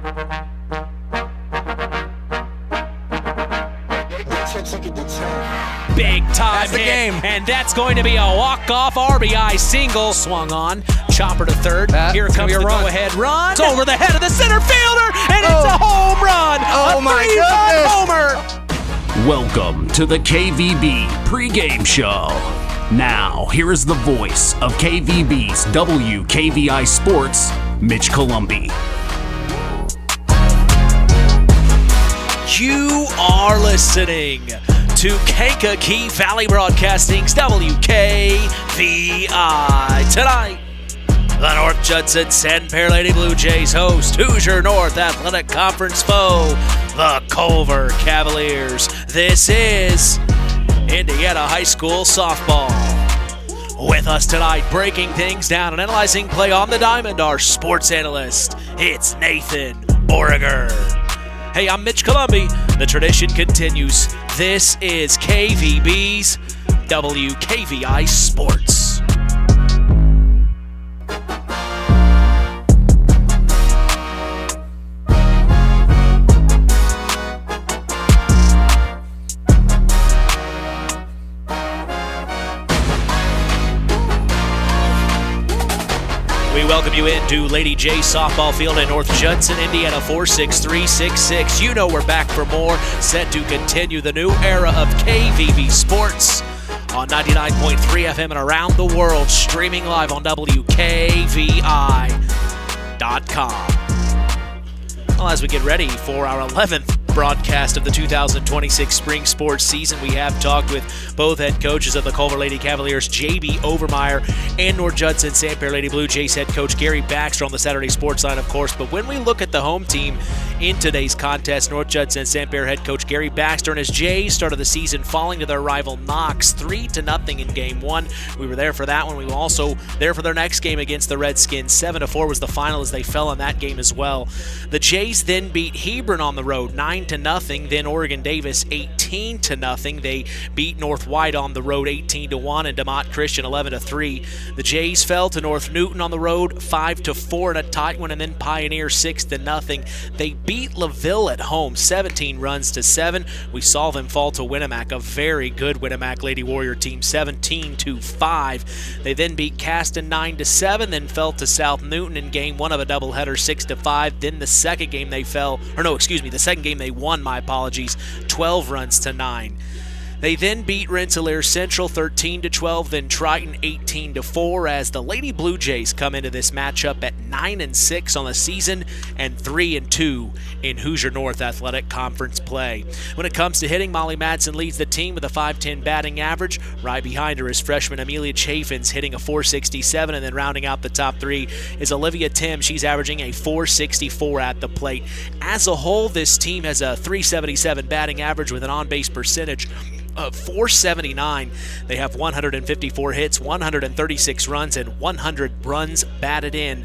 Big time That's the hit, game. and that's going to be a walk-off RBI single. Swung on, chopper to third. Here comes the go-ahead run. It's over the head of the center fielder, and it's a home run. Oh, my goodness! goodness. Homer. Welcome to the KVB pregame show. Now, here is the voice of KVB's WKVI Sports, Mitch Columbi. You are listening to Kankakee Valley Broadcasting's WKVI. Tonight, the North Judson-San Pierre Lady Blue Jays host Hoosier North Athletic Conference foe, the Culver Cavaliers. This is Indiana High School softball. With us tonight, breaking things down and analyzing play on the diamond, our sports analyst, it's Nathan Origer. Hey, I'm Mitch Columbi. The tradition continues. This is KVB's WKVI Sports. We welcome you into Lady J softball field in North Judson, Indiana, 46366. You know we're back for more, set to continue the new era of KVB Sports on 99.3 FM and around the world, streaming live on WKVI.com. Well, as we get ready for our 11th broadcast of the 2026 spring sports season, we have talked with both head coaches of the Culver Lady Cavaliers, J.B. Overmeyer, and North Judson-San Pierre Lady Blue Jays head coach Gary Baxter on the Saturday Sports Line, of course. But when we look at the home team in today's contest, North Judson-San Pierre head coach Gary Baxter and his Jays started the season falling to their rival Knox 3-0 in Game 1. We were there for that one. We were also there for their next game against the Redskins. 7-4 was the final as they fell in that game as well. The Jays then beat Hebron on the road 9-0. Then Oregon Davis 18-0. They beat North White on the road 18-1 and DeMott Christian 11-3. The Jays fell to North Newton on the road 5-4 in a tight one, and then Pioneer 6-0. They beat LaVille at home 17-7. We saw them fall to Winamac, a very good Winamac Lady Warrior team, 17-5. They then beat Caston 9-7, then fell to South Newton in game 1 of a doubleheader 6-5. Then the second game they the second game they won, 12-9. They then beat Rensselaer Central 13-12, then Triton 18-4, as the Lady Blue Jays come into this matchup at 9-6 on the season and 3-2 in Hoosier North Athletic Conference play. When it comes to hitting, Molly Madsen leads the team with a .510 batting average. Right behind her is freshman Amelia Chaffins hitting a .467, and then rounding out the top three is Olivia Tim. She's averaging a .464 at the plate. As a whole, this team has a .377 batting average with an on-base percentage of .479. They have 154 hits, 136 runs, and 100 runs batted in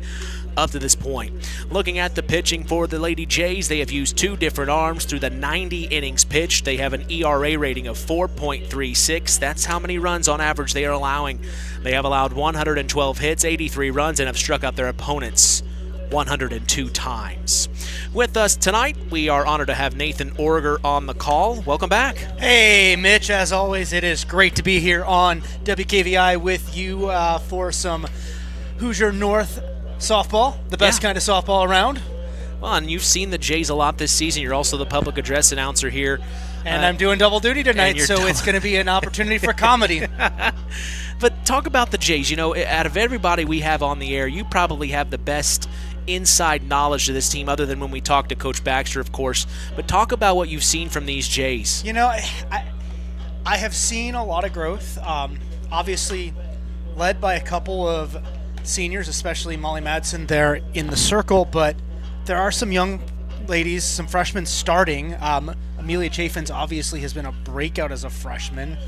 up to this point. Looking at the pitching for the Lady Jays, they have used two different arms through the 90 innings pitched. They have an ERA rating of 4.36. That's how many runs on average they are allowing. They have allowed 112 hits, 83 runs, and have struck out their opponents 102 times. With us tonight, we are honored to have Nathan Origer on the call. Welcome back. Hey, Mitch. As always, it is great to be here on WKVI with you for some Hoosier North softball, the best kind of softball around. Well, and you've seen the Jays a lot this season. You're also the public address announcer here. And I'm doing double duty tonight, so it's going to be an opportunity for comedy. But talk about the Jays. You know, out of everybody we have on the air, you probably have the best inside knowledge of this team, other than when we talk to Coach Baxter, of course. But talk about what you've seen from these Jays. You know, I have seen a lot of growth, obviously led by a couple of seniors, especially Molly Madsen there in the circle, but there are some young ladies, some freshmen starting. Amelia Chaffins obviously has been a breakout as a freshman.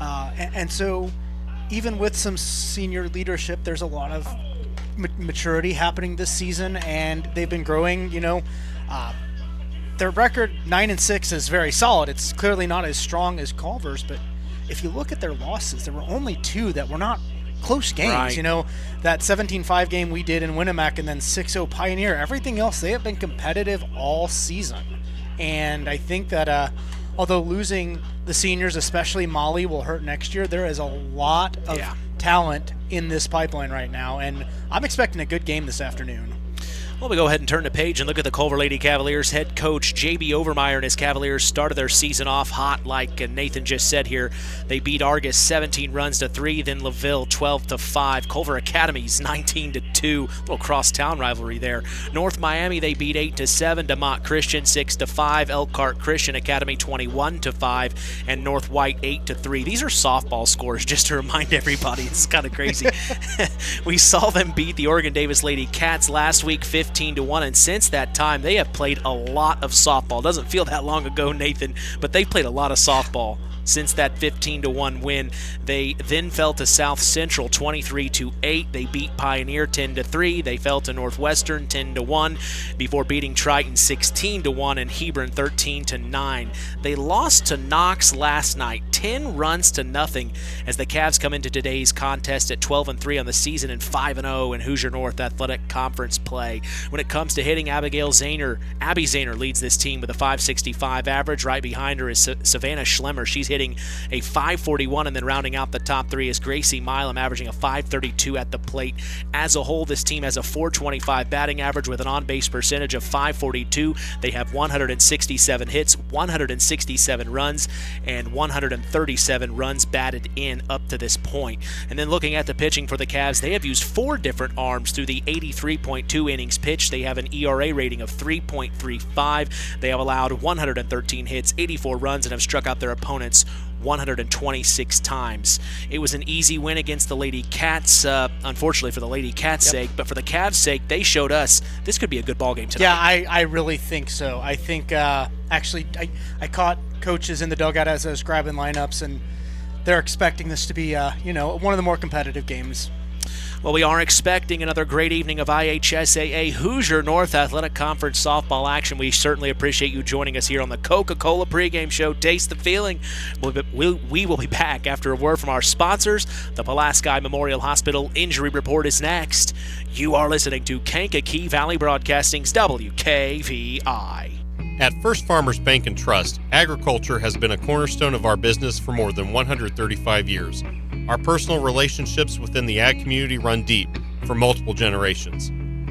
And so even with some senior leadership, there's a lot of maturity happening this season, and they've been growing. You know, their record 9-6 is very solid. It's clearly not as strong as Culver's, but if you look at their losses, there were only two that were not close games. Right. You know, that 17-5 game we did in Winnemac and then 6-0 Pioneer, everything else, they have been competitive all season. And I think that although losing the seniors, especially Molly, will hurt next year, there is a lot of talent in this pipeline right now, and I'm expecting a good game this afternoon. Well, we go ahead and turn the page and look at the Culver Lady Cavaliers. Head coach J.B. Overmeyer and his Cavaliers started their season off hot, like Nathan just said here. They beat Argus 17-3, then LaVille 12-5. Culver Academy's 19-2. Little crosstown rivalry there. North Miami they beat 8-7. DeMont Christian 6-5. Elkhart Christian Academy 21-5, and North White 8-3. These are softball scores, just to remind everybody. It's kind of crazy. We saw them beat the Oregon Davis Lady Cats last week 15-1, and since that time they have played a lot of softball. Doesn't feel that long ago, Nathan, but they played a lot of softball since that 15-1 win. They then fell to South Central 23-8. They beat Pioneer 10-3. They fell to Northwestern 10-1 before beating Triton 16-1 and Hebron 13-9. They lost to Knox last night 10-0 as the Cavs come into today's contest at 12-3 on the season and 5-0 in Hoosier North Athletic Conference play. When it comes to hitting, Abby Zahner leads this team with a .565 average. Right behind her is Savannah Schlemmer. She's hitting a .541, and then rounding out the top three is Gracie Milam, averaging a .532 at the plate. As a whole, this team has a .425 batting average with an on-base percentage of .542. They have 167 hits, 167 runs, and 137 runs batted in up to this point. And then looking at the pitching for the Cavs, they have used 4 different arms through the 83.2 innings pitched. They have an ERA rating of 3.35. They have allowed 113 hits, 84 runs, and have struck out their opponents 126 times. It was an easy win against the Lady Cats, unfortunately for the Lady Cats' sake, but for the Cavs' sake, they showed us this could be a good ball game tonight. Yeah, I really think so. I think actually I caught coaches in the dugout as I was grabbing lineups, and they're expecting this to be one of the more competitive games. Well, we are expecting another great evening of IHSAA Hoosier North Athletic Conference softball action. We certainly appreciate you joining us here on the Coca-Cola pregame show. Taste the feeling. We will be back after a word from our sponsors. The Pulaski Memorial Hospital Injury Report is next. You are listening to Kankakee Valley Broadcasting's WKVI. At First Farmers Bank and Trust, agriculture has been a cornerstone of our business for more than 135 years. Our personal relationships within the ag community run deep for multiple generations.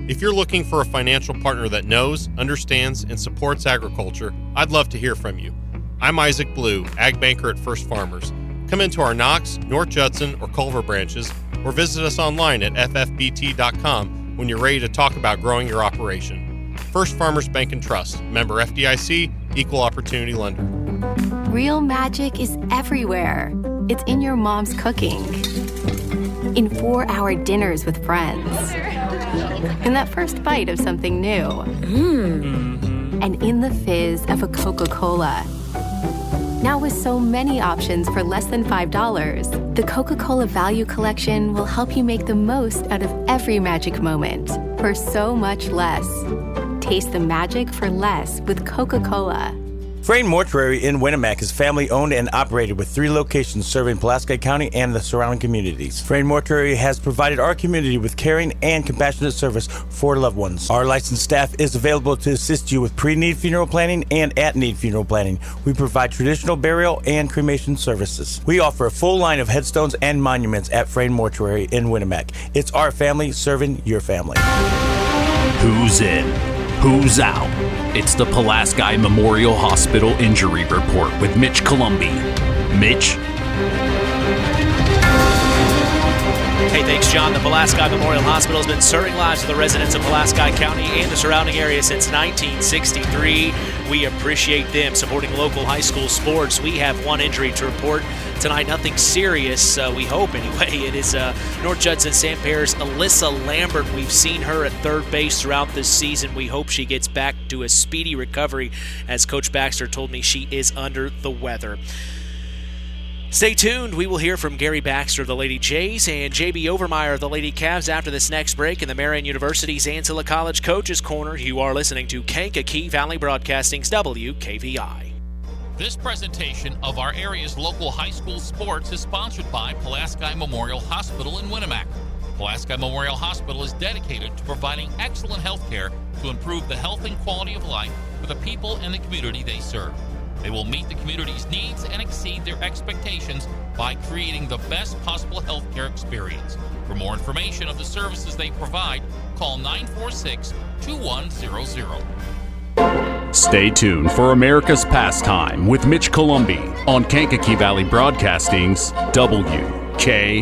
If you're looking for a financial partner that knows, understands, and supports agriculture, I'd love to hear from you. I'm Isaac Blue, Ag Banker at First Farmers. Come into our Knox, North Judson, or Culver branches, or visit us online at ffbt.com when you're ready to talk about growing your operation. First Farmers Bank and Trust, member FDIC, equal opportunity lender. Real magic is everywhere. It's in your mom's cooking, in 4-hour dinners with friends, in that first bite of something new, and in the fizz of a Coca-Cola. Now with so many options for less than $5, the Coca-Cola Value Collection will help you make the most out of every magic moment for so much less. Taste the magic for less with Coca-Cola. Frayne Mortuary in Winnemac is family-owned and operated with 3 locations serving Pulaski County and the surrounding communities. Frayne Mortuary has provided our community with caring and compassionate service for loved ones. Our licensed staff is available to assist you with pre-need funeral planning and at-need funeral planning. We provide traditional burial and cremation services. We offer a full line of headstones and monuments at Frayne Mortuary in Winnemac. It's our family serving your family. Who's in? Who's out? It's the Pulaski Memorial Hospital Injury Report with Mitch Columbi. Mitch? Hey, thanks, John. The Pulaski Memorial Hospital has been serving lives of the residents of Pulaski County and the surrounding area since 1963. We appreciate them supporting local high school sports. We have one injury to report tonight, nothing serious, we hope anyway. It is North Judson-San Alyssa Lambert. We've seen her at third base throughout this season. We hope she gets back to a speedy recovery. As Coach Baxter told me, she is under the weather. Stay tuned. We will hear from Gary Baxter of the Lady Jays and J.B. Overmeyer of the Lady Cavs after this next break in the Marian University's Ancilla College Coaches Corner. You are listening to Kankakee Valley Broadcasting's WKVI. This presentation of our area's local high school sports is sponsored by Pulaski Memorial Hospital in Winamac. Pulaski Memorial Hospital is dedicated to providing excellent health care to improve the health and quality of life for the people and the community they serve. They will meet the community's needs and exceed their expectations by creating the best possible health care experience. For more information of the services they provide, call 946-2100. Stay tuned for America's Pastime with Mitch Columbi on Kankakee Valley Broadcasting's WKVI.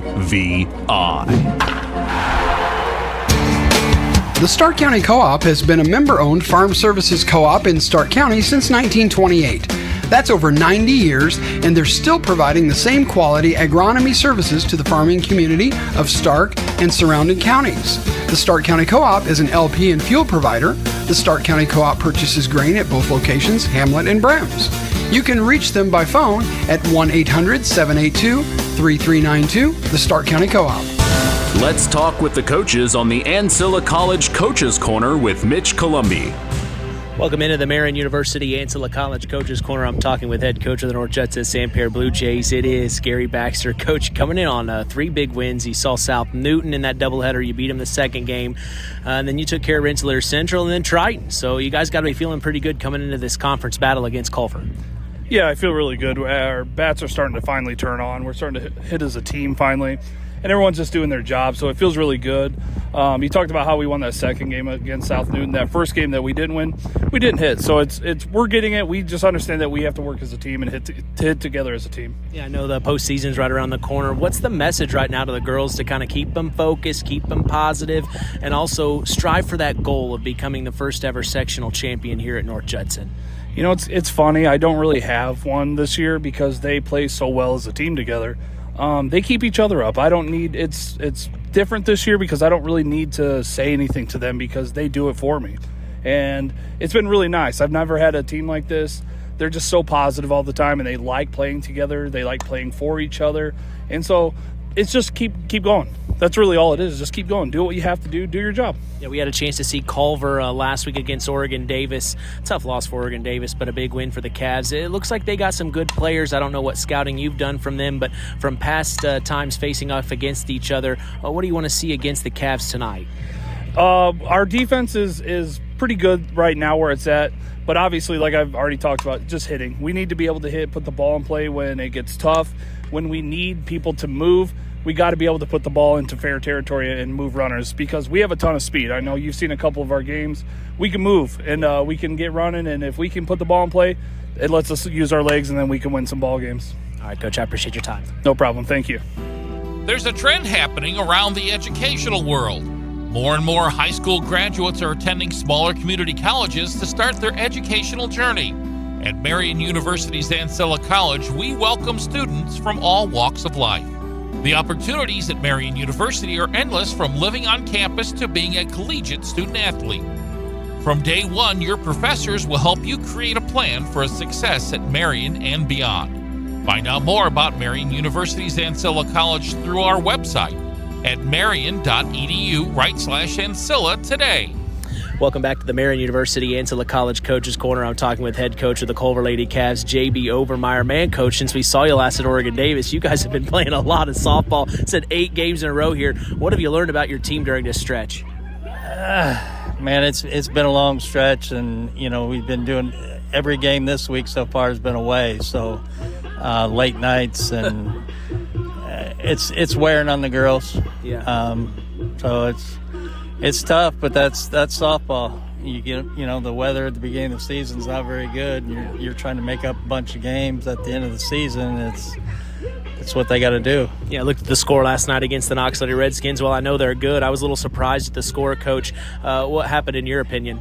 The Stark County Co-op has been a member-owned farm services co-op in Stark County since 1928. That's over 90 years, and they're still providing the same quality agronomy services to the farming community of Stark and surrounding counties. The Stark County Co-op is an LP and fuel provider. The Stark County Co-op purchases grain at both locations, Hamlet and Browns. You can reach them by phone at 1-800-782-3392, the Stark County Co-op. Let's talk with the coaches on the Ancilla College Coaches Corner with Mitch Columbi. Welcome into the Marian University Ancilla College Coaches Corner. I'm talking with head coach of the North Judson-San Pierre Blue Jays. It is Gary Baxter. Coach, coming in on 3 big wins. You saw South Newton in that doubleheader. You beat them the second game. And then you took care of Rensselaer Central and then Triton. So you guys got to be feeling pretty good coming into this conference battle against Culver. Yeah, I feel really good. Our bats are starting to finally turn on. We're starting to hit as a team finally. And everyone's just doing their job, so it feels really good. You talked about how we won that second game against South Newton. That first game that we didn't win, we didn't hit. So it's we're getting it. We just understand that we have to work as a team and hit together as a team. Yeah, I know the postseason's right around the corner. What's the message right now to the girls to kind of keep them focused, keep them positive, and also strive for that goal of becoming the first ever sectional champion here at North Judson? You know, it's funny. I don't really have one this year because they play so well as a team together. They keep each other up. I don't need it's different this year because I don't really need to say anything to them because they do it for me. And it's been really nice. I've never had a team like this. They're just so positive all the time and they like playing together. They like playing for each other. And so it's just keep going. That's really all it is. Just keep going. Do what you have to do. Do your job. Yeah, we had a chance to see Culver last week against Oregon Davis. Tough loss for Oregon Davis, but a big win for the Cavs. It looks like they got some good players. I don't know what scouting you've done from them, but from past times facing off against each other, what do you want to see against the Cavs tonight? Our defense is pretty good right now where it's at, but obviously, like I've already talked about, just hitting. We need to be able to put the ball in play when it gets tough, when we need people to move. We got to be able to put the ball into fair territory and move runners because we have a ton of speed. I know you've seen a couple of our games. We can move and we can get running, and if we can put the ball in play, it lets us use our legs, and then we can win some ball games. All right, Coach, I appreciate your time. No problem. Thank you. There's a trend happening around the educational world. More and more high school graduates are attending smaller community colleges to start their educational journey. At Marian University's Ancilla College, we welcome students from all walks of life. The opportunities at Marian University are endless, from living on campus to being a collegiate student-athlete. From day one, your professors will help you create a plan for a success at Marian and beyond. Find out more about Marian University's Ancilla College through our website at marian.edu/Ancilla today. Welcome back to the Marian University Ancilla College Coaches Corner. I'm talking with head coach of the Culver Lady Cavs, J.B. Overmeyer. Man, Coach, since we saw you last at Oregon Davis, you guys have been playing a lot of softball. Said 8 games in a row here. What have you learned about your team during this stretch? Man, it's been a long stretch, and, you know, we've been doing every game this week so far has been away. So late nights, and it's wearing on the girls. Yeah. So it's tough, but that's softball. The weather at the beginning of the season is not very good. And you're trying to make up a bunch of games at the end of the season. It's what they got to do. Yeah, I looked at the score last night against the Knox Lady Redskins. Well, I know they're good. I was a little surprised at the score, Coach. What happened in your opinion?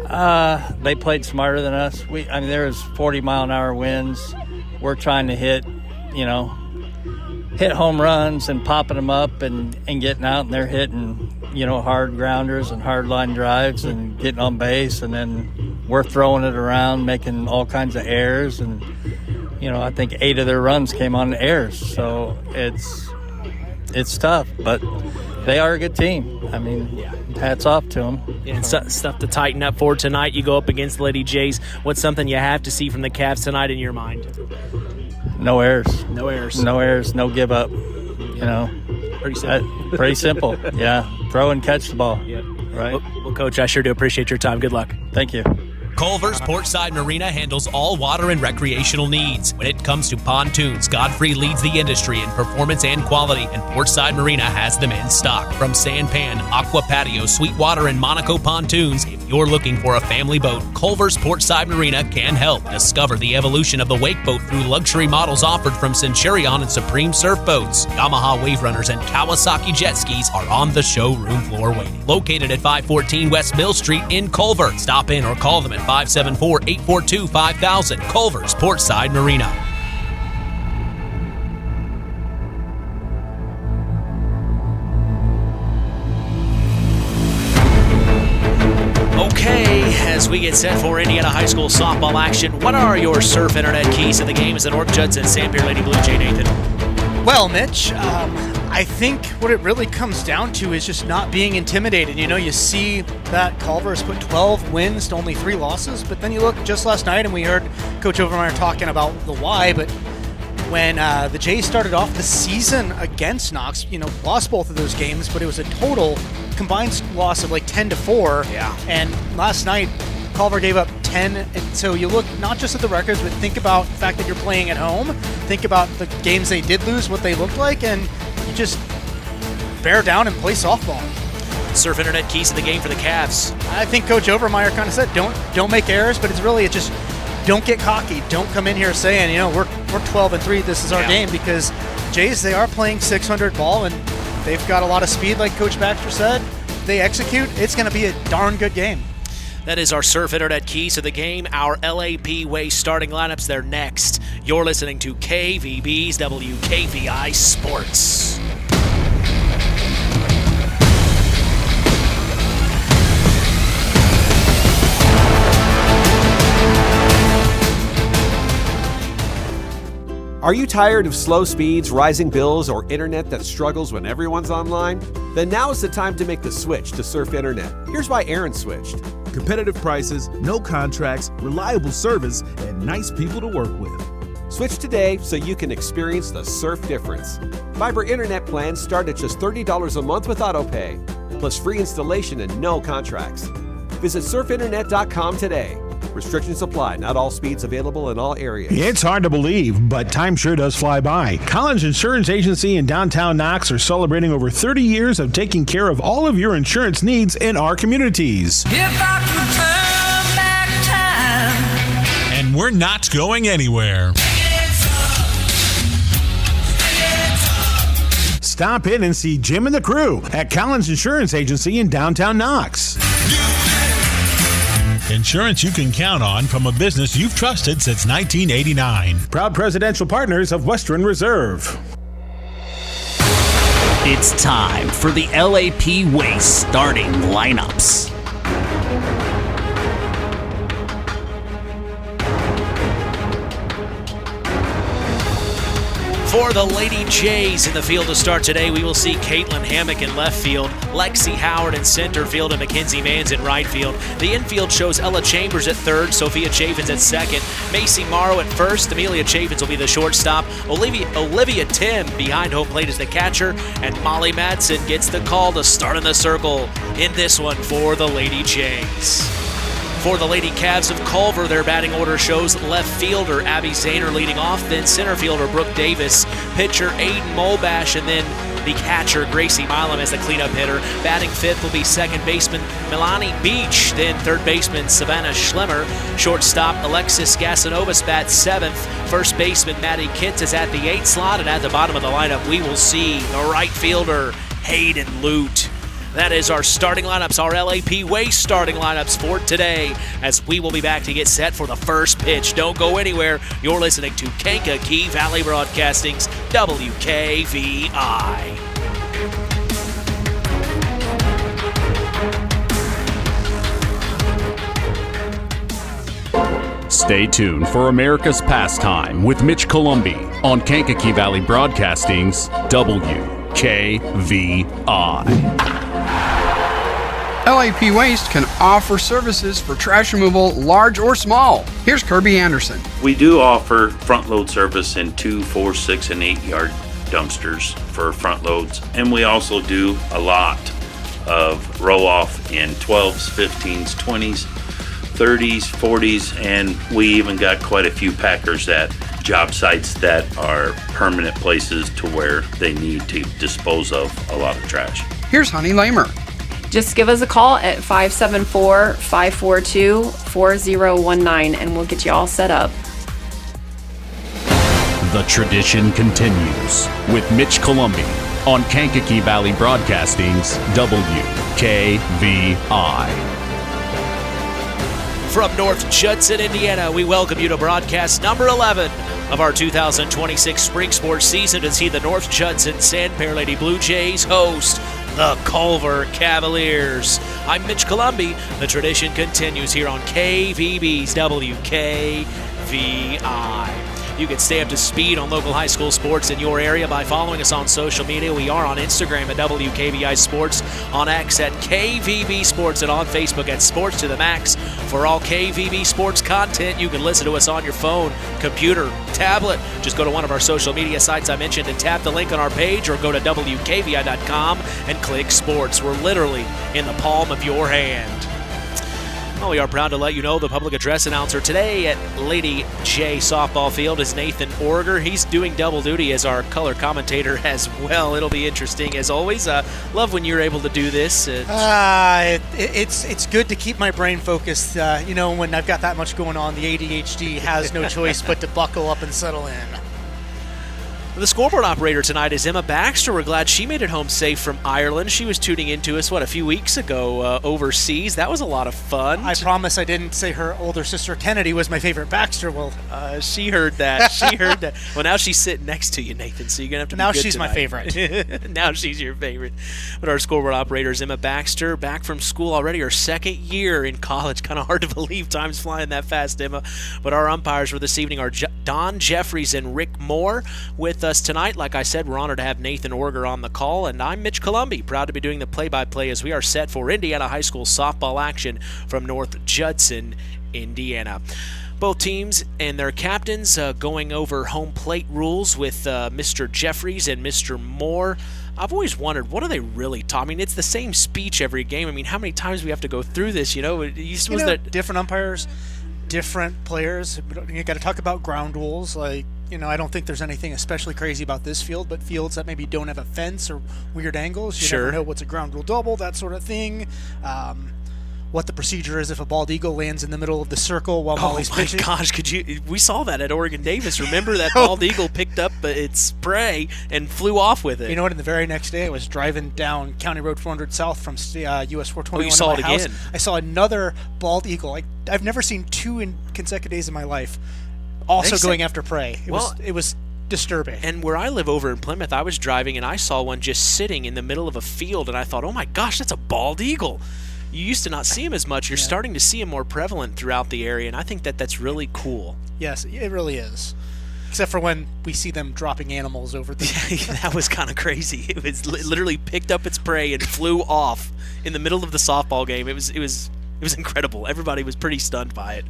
They played smarter than us. There was 40-mile-an-hour winds. We're trying to hit home runs and popping them up and getting out, and they're hitting, hard grounders and hard line drives and getting on base, and then we're throwing it around, making all kinds of errors, and I think 8 of their runs came on errors. So it's tough, but they are a good team. I mean, hats off to them. And stuff to tighten up for tonight. You go up against the Lady Jays. What's something you have to see from the Cavs tonight in your mind? No errors. No errors. No errors, no give up. You know, Pretty simple. pretty simple. Yeah, throw and catch the ball. Yep. Right. Well, Coach, I sure do appreciate your time. Good luck. Thank you. Culver's Portside Marina handles all water and recreational needs. When it comes to pontoons, Godfrey leads the industry in performance and quality, and Portside Marina has them in stock. From Sanpan, Aqua Patio, Sweetwater, and Monaco pontoons, if you're looking for a family boat, Culver's Portside Marina can help. Discover the evolution of the wake boat through luxury models offered from Centurion and Supreme Surf Boats. Yamaha Wave Runners and Kawasaki jet skis are on the showroom floor waiting. Located at 514 West Mill Street in Culver. Stop in or call them at 574-842-5000. Culver's Portside Marina. Okay, as we get set for Indiana High School softball action, what are your Surf Internet keys to the game as the North Judson-San Pierre Lady Blue Jay, Nathan? Well, Mitch, I think what it really comes down to is just not being intimidated. You know, you see that Culver has put 12 wins to only 3 losses, but then you look just last night and we heard Coach Overmeyer talking about the why, but when the Jays started off the season against Knox, you know, lost both of those games, but it was a total combined loss of like 10-4. Yeah. And last night, Culver gave up 10, and so you look not just at the records, but think about the fact that you're playing at home, think about the games they did lose, what they looked like, and you just bear down and play softball. Surf Internet keys to the game for the Cavs. I think Coach Overmeyer kind of said, don't make errors, but it's really just don't get cocky. Don't come in here saying, you know, we're 12-3, this is our game, because Jays, they are playing 600 ball, and they've got a lot of speed, like Coach Baxter said. If they execute, it's going to be a darn good game. That is our Surf Internet keys to the game. Our LAP Way starting lineups, they're next. You're listening to KVB's WKVI Sports. Are you tired of slow speeds, rising bills, or internet that struggles when everyone's online? Then now is the time to make the switch to Surf Internet. Here's why Aaron switched. Competitive prices, no contracts, reliable service, and nice people to work with. Switch today so you can experience the surf difference. Fiber internet plans start at just $30 a month with autopay, plus free installation and no contracts. Visit surfinternet.com today. Restrictions apply. Not all speeds available in all areas. It's hard to believe, but time sure does fly by. Collins Insurance Agency in downtown Knox are celebrating over 30 years of taking care of all of your insurance needs in our communities. If I could turn back time. And we're not going anywhere. Stop in and see Jim and the crew at Collins Insurance Agency in downtown Knox. Insurance you can count on from a business you've trusted since 1989. Proud presidential partners of Western Reserve. It's time for the LAP Way starting lineups. For the Lady Jays in the field to start today, we will see Caitlin Hammock in left field, Lexi Howard in center field, and Mackenzie Manns in right field. The infield shows Ella Chambers at third, Sophia Chafins at second, Macy Morrow at first, Amelia Chafins will be the shortstop, Olivia Tim behind home plate as the catcher, and Molly Madsen gets the call to start in the circle in this one for the Lady Jays. For the Lady Cavs of Culver, their batting order shows left fielder Abby Zahner leading off, then center fielder Brooke Davis, pitcher Aiden Molbash, and then the catcher Gracie Milam as the cleanup hitter. Batting fifth will be second baseman Milani Beach, then third baseman Savannah Schlemmer. Shortstop Alexis Gasanovas bats seventh. First baseman Maddie Kitts is at the 8th slot, and at the bottom of the lineup we will see the right fielder Hayden Lute. That is our starting lineups, our LAP Way starting lineups for today, as we will be back to get set for the first pitch. Don't go anywhere. You're listening to Kankakee Valley Broadcasting's WKVI. Stay tuned for America's Pastime with Mitch Columbi on Kankakee Valley Broadcasting's WKVI. LAP Waste can offer services for trash removal, large or small. Here's Kirby Anderson. We do offer front load service in 2, 4, 6, and 8 yard dumpsters for front loads. And we also do a lot of roll off in 12s, 15s, 20s, 30s, 40s, and we even got quite a few packers at job sites that are permanent places to where they need to dispose of a lot of trash. Here's Honey Lamer. Just give us a call at 574-542-4019 and we'll get you all set up. The tradition continues with Mitch Columbi on Kankakee Valley Broadcasting's WKVI. From North Judson, Indiana, we welcome you to broadcast number 11 of our 2026 spring sports season to see the North Judson-San Lady Blue Jays host the Culver Cavaliers. I'm Mitch Columbi. The tradition continues here on KVB's WKVI. You can stay up to speed on local high school sports in your area by following us on social media. We are on Instagram at WKVI Sports, on X at KVB Sports, and on Facebook at Sports to the Max. For all KVB Sports content, you can listen to us on your phone, computer, tablet. Just go to one of our social media sites I mentioned and tap the link on our page, or go to WKVI.com and click Sports. We're literally in the palm of your hand. Well, we are proud to let you know the public address announcer today at Lady J softball field is Nathan Orger. He's doing double duty as our color commentator as well. It'll be interesting as always. Love when you're able to do this. It's good to keep my brain focused. When I've got that much going on, the ADHD has no choice but to buckle up and settle in. The scoreboard operator tonight is Emma Baxter. We're glad she made it home safe from Ireland. She was tuning into us, a few weeks ago overseas. That was a lot of fun. I promise I didn't say her older sister Kennedy was my favorite Baxter. Well, she heard that. She heard that. Well, now she's sitting next to you, Nathan, so you're going to have to be now good she's tonight. My favorite. Now she's your favorite. But our scoreboard operator is Emma Baxter, back from school already, her second year in college. Kind of hard to believe. Time's flying that fast, Emma. But our umpires for this evening are Don Jeffries and Rick Moore with us tonight. Like I said, we're honored to have Nathan Orger on the call, and I'm Mitch Columbi, proud to be doing the play-by-play as we are set for Indiana High School softball action from North Judson, Indiana. Both teams and their captains going over home plate rules with Mr. Jeffries and Mr. Moore. I've always wondered, what are they really talking? I mean, it's the same speech every game. I mean, how many times do we have to go through this? Different umpires, different players. You got to talk about ground rules. I don't think there's anything especially crazy about this field, but fields that maybe don't have a fence or weird angles, you never know what's a ground rule double, that sort of thing. What the procedure is if a bald eagle lands in the middle of the circle while Molly's pitching. Oh my gosh, we saw that at Oregon Davis. Remember that bald eagle picked up its prey and flew off with it. You know what? And the very next day I was driving down County Road 400 South from US 421 you saw to my it house. Again. I saw another bald eagle. I've never seen two in consecutive days of my life also going after prey. It was disturbing. And where I live over in Plymouth, I was driving and I saw one just sitting in the middle of a field, and I thought, oh my gosh, that's a bald eagle. You used to not see them as much. You're starting to see them more prevalent throughout the area, and I think that's really cool. Yes, it really is. Except for when we see them dropping animals over the... That was kind of crazy. It was literally picked up its prey and flew off in the middle of the softball game. It was incredible. Everybody was pretty stunned by it.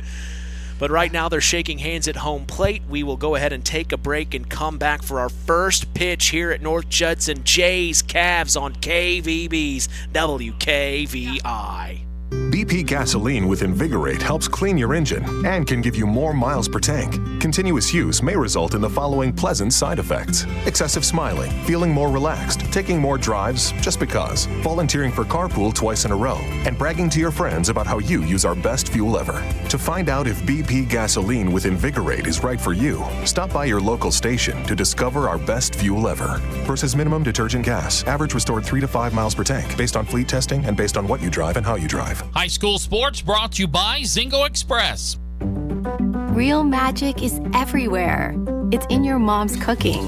But right now they're shaking hands at home plate. We will go ahead and take a break and come back for our first pitch here at North Judson. Jays Cavs on KVB's WKVI. BP gasoline with Invigorate helps clean your engine and can give you more miles per tank. Continuous use may result in the following pleasant side effects: excessive smiling, feeling more relaxed, taking more drives just because, volunteering for carpool twice in a row, and bragging to your friends about how you use our best fuel ever. To find out if BP gasoline with Invigorate is right for you, stop by your local station to discover our best fuel ever. Versus minimum detergent gas, average restored 3 to 5 miles per tank, based on fleet testing and based on what you drive and how you drive. High school sports brought to you by Zingo Express. Real magic is everywhere. It's in your mom's cooking.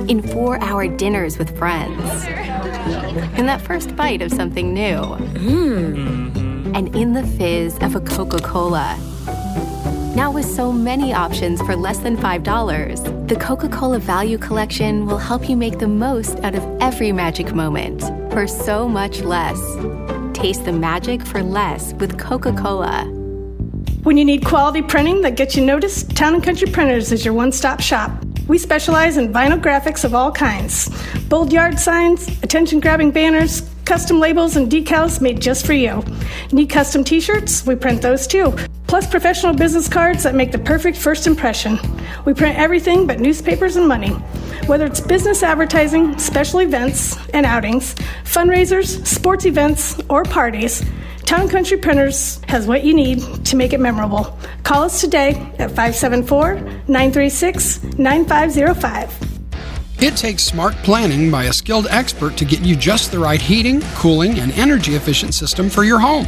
In 4-hour dinners with friends. In that first bite of something new. And in the fizz of a Coca-Cola. Now with so many options for less than $5. The Coca-Cola Value Collection will help you make the most out of every magic moment for so much less. Taste the magic for less with Coca-Cola. When you need quality printing that gets you noticed, Town & Country Printers is your one-stop shop. We specialize in vinyl graphics of all kinds. Bold yard signs, attention-grabbing banners, custom labels and decals made just for you. Need custom t-shirts? We print those too. Plus professional business cards that make the perfect first impression. We print everything but newspapers and money. Whether it's business advertising, special events and outings, fundraisers, sports events, or parties, Town & Country Printers has what you need to make it memorable. Call us today at 574-936-9505. It takes smart planning by a skilled expert to get you just the right heating, cooling, and energy-efficient system for your home.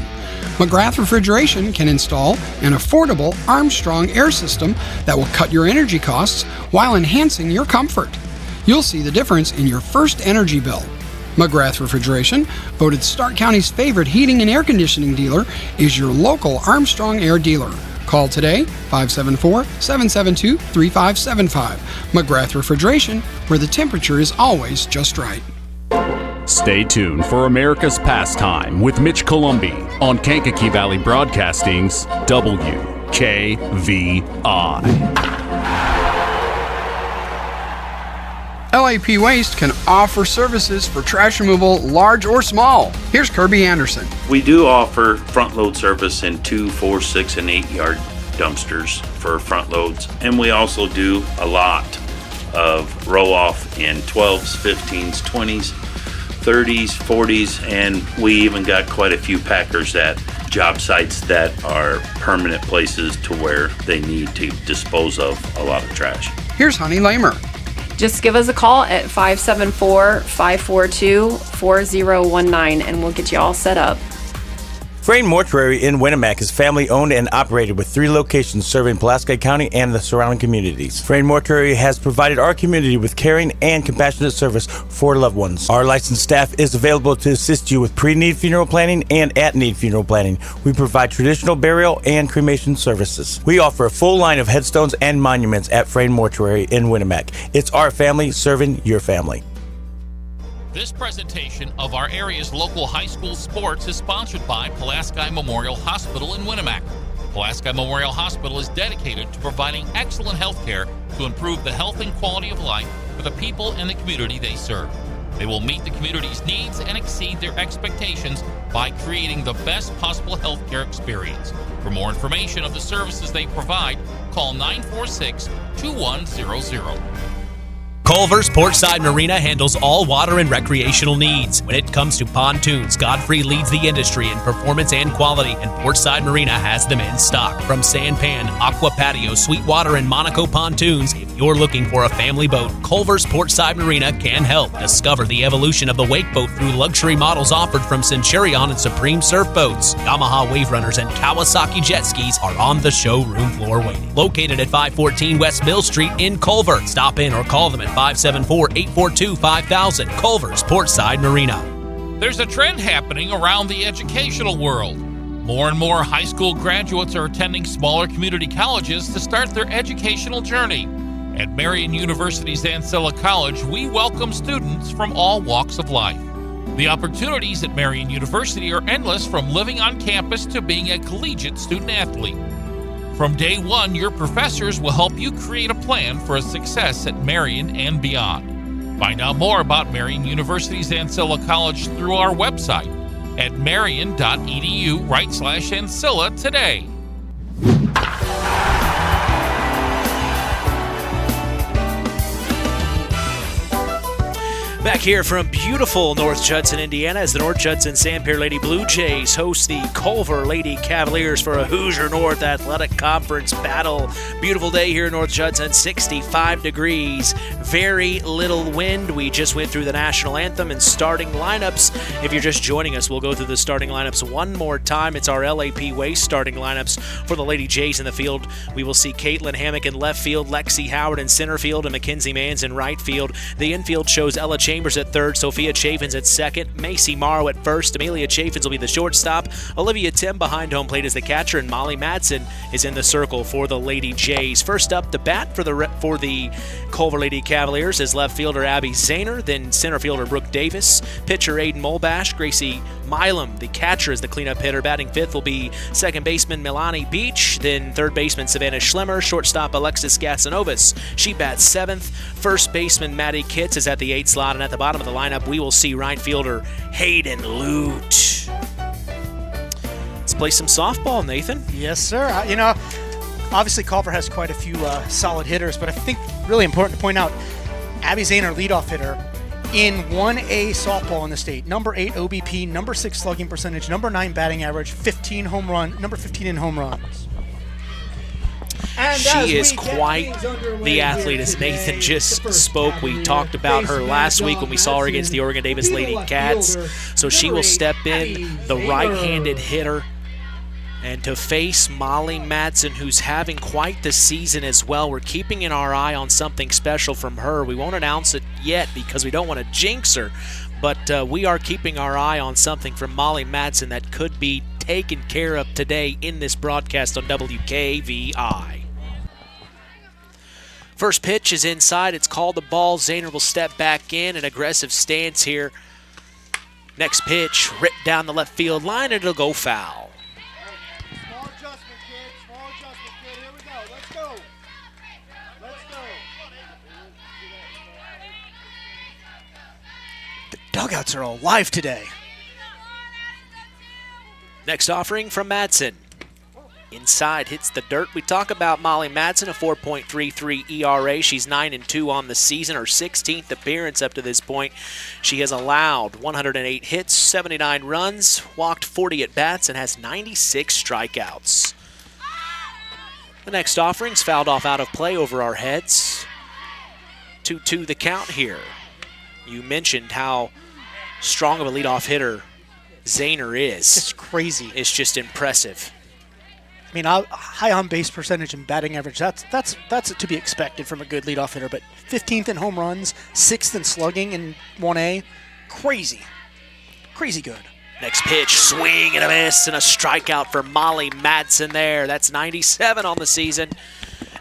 McGrath Refrigeration can install an affordable Armstrong air system that will cut your energy costs while enhancing your comfort. You'll see the difference in your first energy bill. McGrath Refrigeration, voted Stark County's favorite heating and air conditioning dealer, is your local Armstrong Air dealer. Call today, 574-772-3575. McGrath Refrigeration, where the temperature is always just right. Stay tuned for America's Pastime with Mitch Columbi on Kankakee Valley Broadcasting's WKVI. LAP Waste can offer services for trash removal, large or small. Here's Kirby Anderson. We do offer front load service in 2, 4, 6, and 8 yard dumpsters for front loads. And we also do a lot of roll off in 12s, 15s, 20s, 30s, 40s, and we even got quite a few packers at job sites that are permanent places to where they need to dispose of a lot of trash. Here's Honey Lamer. Just give us a call at 574-542-4019 and we'll get you all set up. Frayne Mortuary in Winnemac is family owned and operated with 3 locations serving Pulaski County and the surrounding communities. Frayne Mortuary has provided our community with caring and compassionate service for loved ones. Our licensed staff is available to assist you with pre-need funeral planning and at-need funeral planning. We provide traditional burial and cremation services. We offer a full line of headstones and monuments at Frayne Mortuary in Winnemac. It's our family serving your family. This presentation of our area's local high school sports is sponsored by Pulaski Memorial Hospital in Winnemac. Pulaski Memorial Hospital is dedicated to providing excellent health care to improve the health and quality of life for the people and the community they serve. They will meet the community's needs and exceed their expectations by creating the best possible health care experience. For more information of the services they provide, call 946-2100. Culver's Portside Marina handles all water and recreational needs. When it comes to pontoons, Godfrey leads the industry in performance and quality, and Portside Marina has them in stock. From Sanpan, Aqua Patio, Sweetwater, and Monaco pontoons, if you're looking for a family boat, Culver's Portside Marina can help. Discover the evolution of the wake boat through luxury models offered from Centurion and Supreme Surf Boats. Yamaha Wave Runners and Kawasaki jet skis are on the showroom floor waiting. Located at 514 West Mill Street in Culver. Stop in or call them at 574-842-5000. Culver's Portside Marina. There's a trend happening around the educational world. More and more high school graduates are attending smaller community colleges to start their educational journey. At Marian University's Ancilla College, we welcome students from all walks of life. The opportunities at Marian University are endless, from living on campus to being a collegiate student athlete. From day one, your professors will help you create a plan for a success at Marian and beyond. Find out more about Marian University's Ancilla College through our website at marian.edu/Ancilla today. Back here from beautiful North Judson, Indiana, as the North Judson-San Lady Blue Jays host the Culver Lady Cavaliers for a Hoosier North Athletic Conference battle. Beautiful day here in North Judson, 65 degrees, very little wind. We just went through the national anthem and starting lineups. If you're just joining us, we'll go through the starting lineups one more time. It's our LAP Waste starting lineups for the Lady Jays in the field. We will see Caitlin Hammock in left field, Lexi Howard in center field, and Mackenzie Mans in right field. The infield shows Ella Chan Chambers at third, Sophia Chaffins at second, Macy Morrow at first, Amelia Chaffins will be the shortstop, Olivia Tim behind home plate as the catcher, and Molly Madsen is in the circle for the Lady Jays. First up to bat for the Culver Lady Cavaliers is left fielder Abby Zahner, then center fielder Brooke Davis, pitcher Aiden Molbash, Gracie Milam, the catcher, is the cleanup hitter. Batting fifth will be second baseman Milani Beach, then third baseman Savannah Schlemmer, shortstop Alexis Gasanovas. She bats seventh. First baseman Maddie Kitts is at the 8th slot, and at the bottom of the lineup we will see right fielder Hayden Lute. Let's play some softball, Nathan. Yes, sir. Obviously Culver has quite a few solid hitters, but I think really important to point out Abby Zahner, leadoff hitter, in 1A softball in the state. Number 8 OBP, number 6 slugging percentage, number 9 batting average, number 15 in home runs. And she is quite the athlete, as Nathan just spoke. We talked about her last week when we saw her against the Oregon Davis Lady Cats. So she will step in, the right-handed hitter. And to face Molly Madsen, who's having quite the season as well. We're keeping our eye on something special from her. We won't announce it yet because we don't want to jinx her. But we are keeping our eye on something from Molly Madsen that could be taken care of today in this broadcast on WKVI. First pitch is inside. It's called a ball. Zahner will step back in, an aggressive stance here. Next pitch, ripped down the left field line, and it'll go foul. Small adjustment, kid. Small adjustment, kid. Here we go. Let's go. Let's go. The dugouts are alive today. Next offering from Madsen. Inside, hits the dirt. We talk about Molly Madsen, a 4.33 ERA. She's 9-2 on the season, her 16th appearance up to this point. She has allowed 108 hits, 79 runs, walked 40 at-bats, and has 96 strikeouts. The next offering's fouled off out of play over our heads. 2-2 the count here. You mentioned how strong of a leadoff hitter Zahner is. It's crazy. It's just impressive. I mean, high on-base percentage and batting average, that's to be expected from a good leadoff hitter, but 15th in home runs, 6th in slugging in 1A. Crazy. Crazy good. Next pitch, swing and a miss, and a strikeout for Molly Madsen there. That's 97 on the season.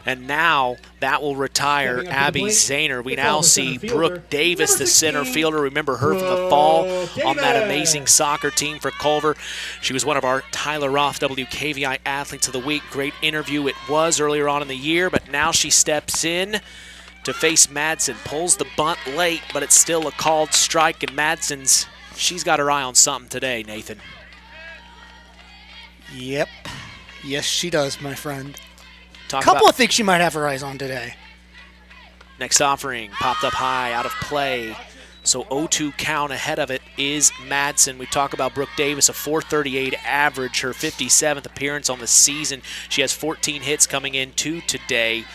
And now that will retire Abby Zahner. We now see Brooke Davis, the center fielder. Remember her from the fall on that amazing soccer team for Culver. She was one of our Tyler Roth WKVI Athletes of the Week. Great interview it was earlier on in the year, but now she steps in to face Madsen. Pulls the bunt late, but it's still a called strike, and she's got her eye on something today, Nathan. Yep. Yes, she does, my friend. A couple of things she might have her eyes on today. Next offering, popped up high, out of play. So 0-2 count. Ahead of it is Madsen. We talk about Brooke Davis, a 438 average, her 57th appearance on the season. She has 14 hits coming in today.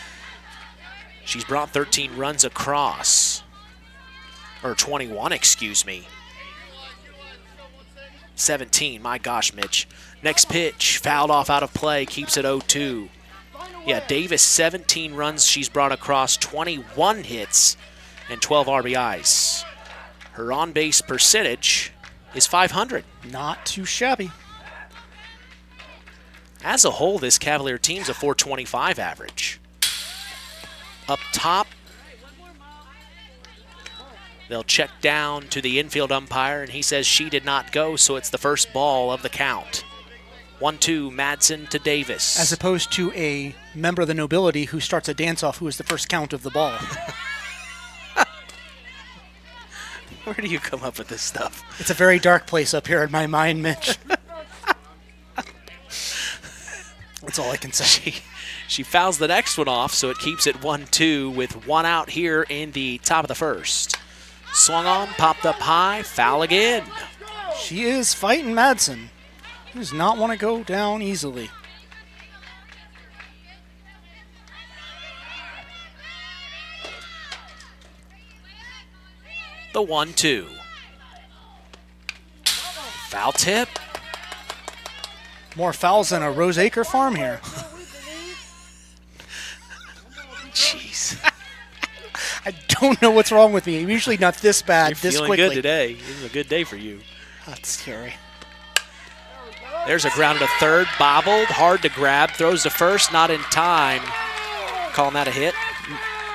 She's brought 13 runs across. Or 21, excuse me. 17, my gosh, Mitch. Next pitch, fouled off out of play, keeps it 0-2. Yeah, Davis, 17 runs she's brought across, 21 hits, and 12 RBIs. Her on-base percentage is .500. Not too shabby. As a whole, this Cavalier team's a .425 average. Up top, they'll check down to the infield umpire, and he says she did not go, so it's the first ball of the count. 1-2, Madsen to Davis. As opposed to a member of the nobility who starts a dance-off who is the first count of the ball. Where do you come up with this stuff? It's a very dark place up here in my mind, Mitch. That's all I can say. She fouls the next one off, so it keeps it 1-2 with one out here in the top of the first. Swung on, popped up high, foul again. She is fighting Madsen. She does not want to go down easily. The 1-2. Foul tip. More fouls than a Roseacre farm here. Jeez. I don't know what's wrong with me. I'm usually not this bad, You're this feeling quickly. good today. This is a good day for you. That's scary. There's a ground to third, bobbled, hard to grab, throws to first, not in time. Calling that a hit?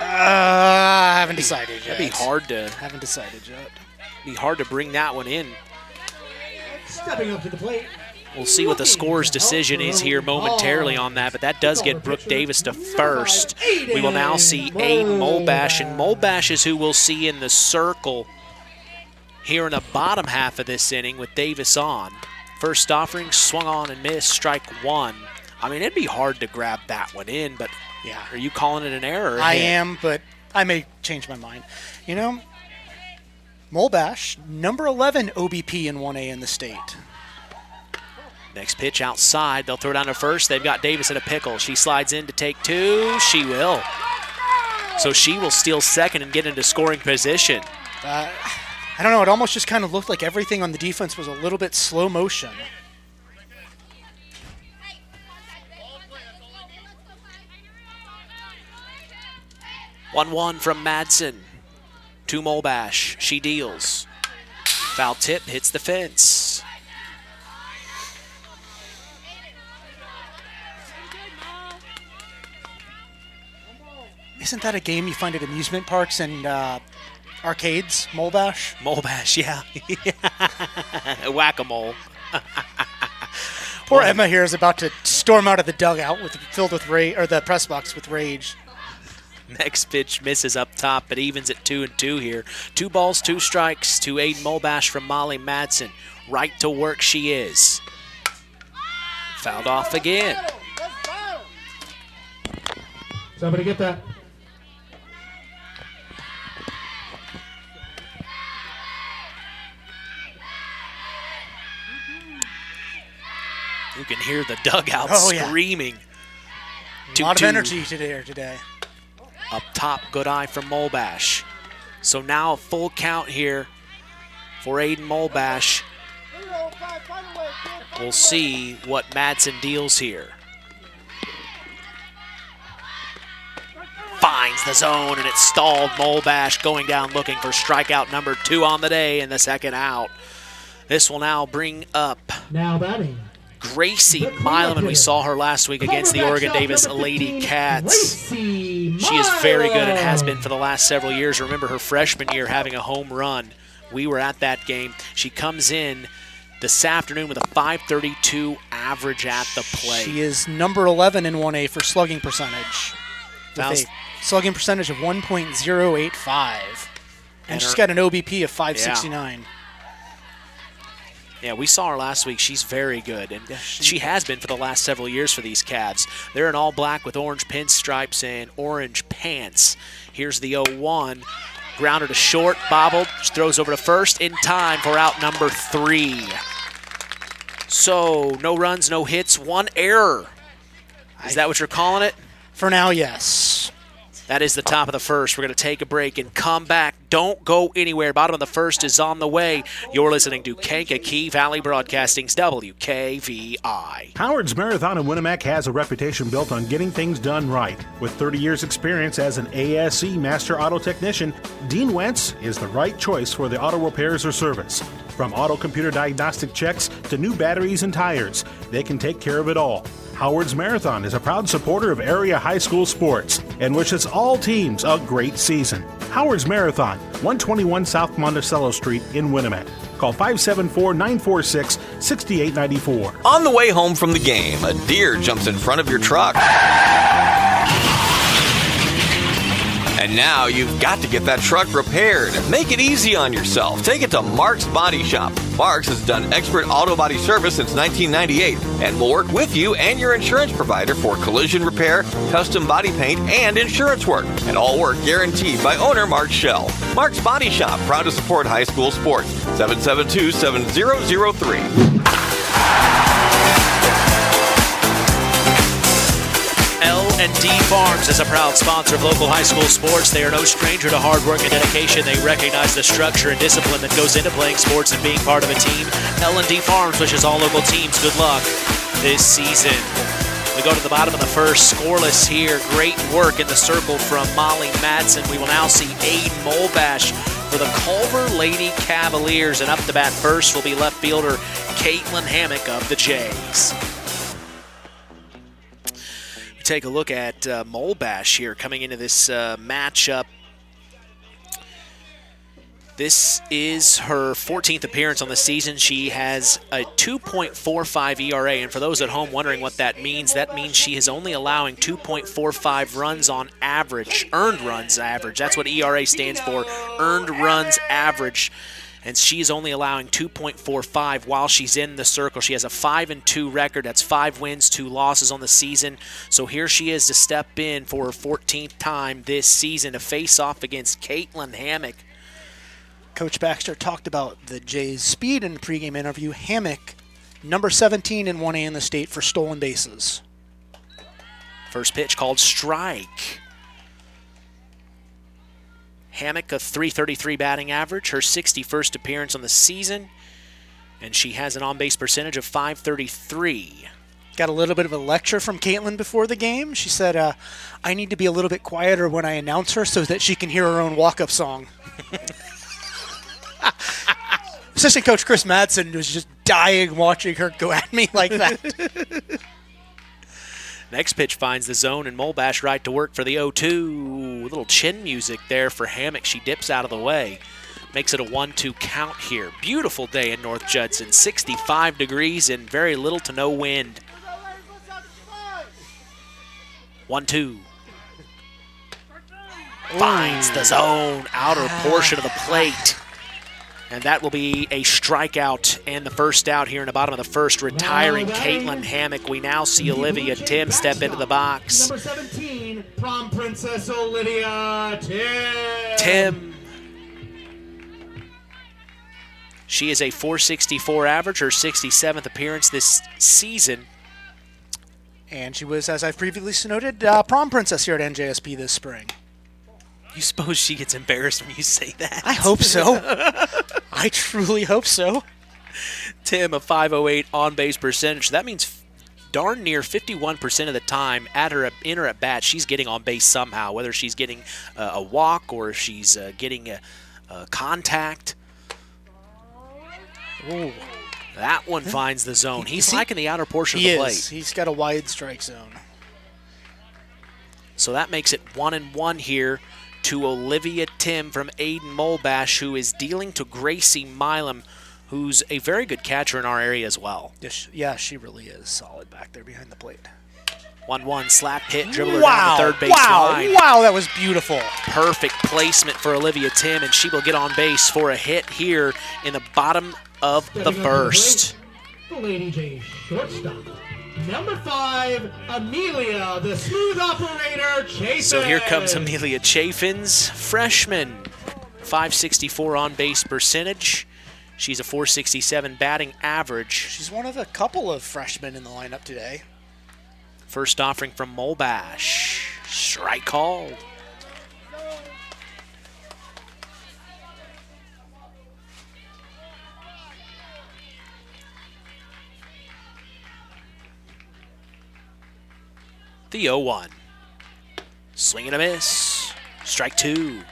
I haven't decided yet. That'd be hard to. Haven't decided yet. Be hard to bring that one in. Stepping up to the plate. We'll see what the score's decision is here momentarily on that, but that does get Brooke Davis to first. We will now see Aiden Molbash, and Molbash is who we'll see in the circle here in the bottom half of this inning with Davis on. First offering, swung on and missed, strike one. I mean, it'd be hard to grab that one in, but yeah. Are you calling it an error? Or I am, but I may change my mind. You know, Molbash, number 11 OBP in 1A in the state. Next pitch outside. They'll throw down to first. They've got Davis in a pickle. She slides in to take two. She will. So she will steal second and get into scoring position. I don't know. It almost just kind of looked like everything on the defense was a little bit slow motion. One from Madsen to Molbash. She deals. Foul tip hits the fence. Isn't that a game you find at amusement parks and arcades? Molbash? Molbash, yeah. Whack-a-mole. Poor Emma here is about to storm out of the dugout filled with rage, or the press box with rage. Next pitch misses up top, but evens at 2-2 here. 2 balls, 2 strikes to Aiden Molbash from Molly Madsen. Right to work she is. Fouled off again. Somebody get that. You can hear the dugout screaming. A lot of energy today. Up top, good eye from Molbash. So now a full count here for Aiden Molbash. We'll see what Madsen deals here. Finds the zone, and it's stalled. Molbash going down looking for strikeout number 2 on the day and the second out. This will now bring up now batting Gracie Milam, and we saw her last week against the Oregon Davis Lady Cats. She is very good and has been for the last several years. Remember her freshman year having a home run. We were at that game. She comes in this afternoon with a .532 average at the plate. She is number 11 in 1A for slugging percentage. With a slugging percentage of 1.085. And she's got an OBP of 569. Yeah, we saw her last week. She's very good, and she has been for the last several years for these Cavs. They're in all black with orange pinstripes and orange pants. Here's the 0-1. Grounder to short, bobbled, throws over to first in time for out number 3. So, no runs, no hits, 1 error. Is that what you're calling it? For now, yes. That is the top of the first. We're going to take a break and come back. Don't go anywhere. Bottom of the first is on the way. You're listening to Kankakee Valley Broadcasting's WKVI. Howard's Marathon in Winamac has a reputation built on getting things done right. With 30 years' experience as an ASE Master Auto Technician, Dean Wentz is the right choice for the auto repairs or service. From auto computer diagnostic checks to new batteries and tires, they can take care of it all. Howard's Marathon is a proud supporter of area high school sports and wishes all teams a great season. Howard's Marathon, 121 South Monticello Street in Winamac. Call 574-946-6894. On the way home from the game, a deer jumps in front of your truck. And now you've got to get that truck repaired. Make it easy on yourself. Take it to Mark's Body Shop. Mark's has done expert auto body service since 1998 and will work with you and your insurance provider for collision repair, custom body paint, and insurance work. And all work guaranteed by owner Mark Schell. Mark's Body Shop, proud to support high school sports. 772-7003. L&D Farms is a proud sponsor of local high school sports. They are no stranger to hard work and dedication. They recognize the structure and discipline that goes into playing sports and being part of a team. L&D Farms wishes all local teams good luck this season. We go to the bottom of the first, scoreless here. Great work in the circle from Molly Madsen. We will now see Aiden Molbash for the Culver Lady Cavaliers. And up to bat first will be left fielder Caitlin Hammock of the Jays. We take a look at Molbash here coming into this matchup. This is her 14th appearance on the season. She has a 2.45 ERA, and for those at home wondering what that means she is only allowing 2.45 runs on average, earned runs average. That's what ERA stands for, earned runs average. And she's only allowing 2.45 while she's in the circle. She has a 5-2 record. That's 5 wins, 2 losses on the season. So here she is to step in for her 14th time this season to face off against Caitlin Hammock. Coach Baxter talked about the Jays' speed in the pregame interview. Hammock, number 17 and 1A in the state for stolen bases. First pitch called strike. Hammock, a .333 batting average, her 61st appearance on the season, and she has an on-base percentage of .533. Got a little bit of a lecture from Caitlin before the game. She said, I need to be a little bit quieter when I announce her so that she can hear her own walk-up song. Assistant Coach Chris Madsen was just dying watching her go at me like that. Next pitch finds the zone, and Molbash right to work for the 0-2. A little chin music there for Hammock. She dips out of the way. Makes it a 1-2 count here. Beautiful day in North Judson. 65 degrees and very little to no wind. 1-2. Finds the zone, outer portion of the plate. And that will be a strikeout and the first out here in the bottom of the first, retiring Caitlin Hammock. We now see Olivia Tim step into the box. Number 17, prom princess Olivia Tim. She is a .464 average, her 67th appearance this season. And she was, as I've previously noted, prom princess here at NJSP this spring. You suppose she gets embarrassed when you say that? I hope so. I truly hope so. Tim, a .508 on-base percentage. That means darn near 51% of the time in her at bat, she's getting on base somehow, whether she's getting a walk or she's getting a contact. Ooh. That one finds the zone. He's liking the outer portion of the plate. He's got a wide strike zone. So that makes it 1-1 here to Olivia Tim from Aiden Molbash, who is dealing to Gracie Milam, who's a very good catcher in our area as well. Yeah, she really is solid back there behind the plate. 1-1 slap hit, dribble her down the third base line. Wow, that was beautiful. Perfect placement for Olivia Tim, and she will get on base for a hit here in the bottom of the first. The Lady Jays shortstop. Number 5, Amelia, the smooth operator, Chaffins. So here comes Amelia Chaffins, freshman, .564 on-base percentage. She's a .467 batting average. She's one of a couple of freshmen in the lineup today. First offering from Molbash. Strike called. The 0-1. Swing and a miss. Strike 2.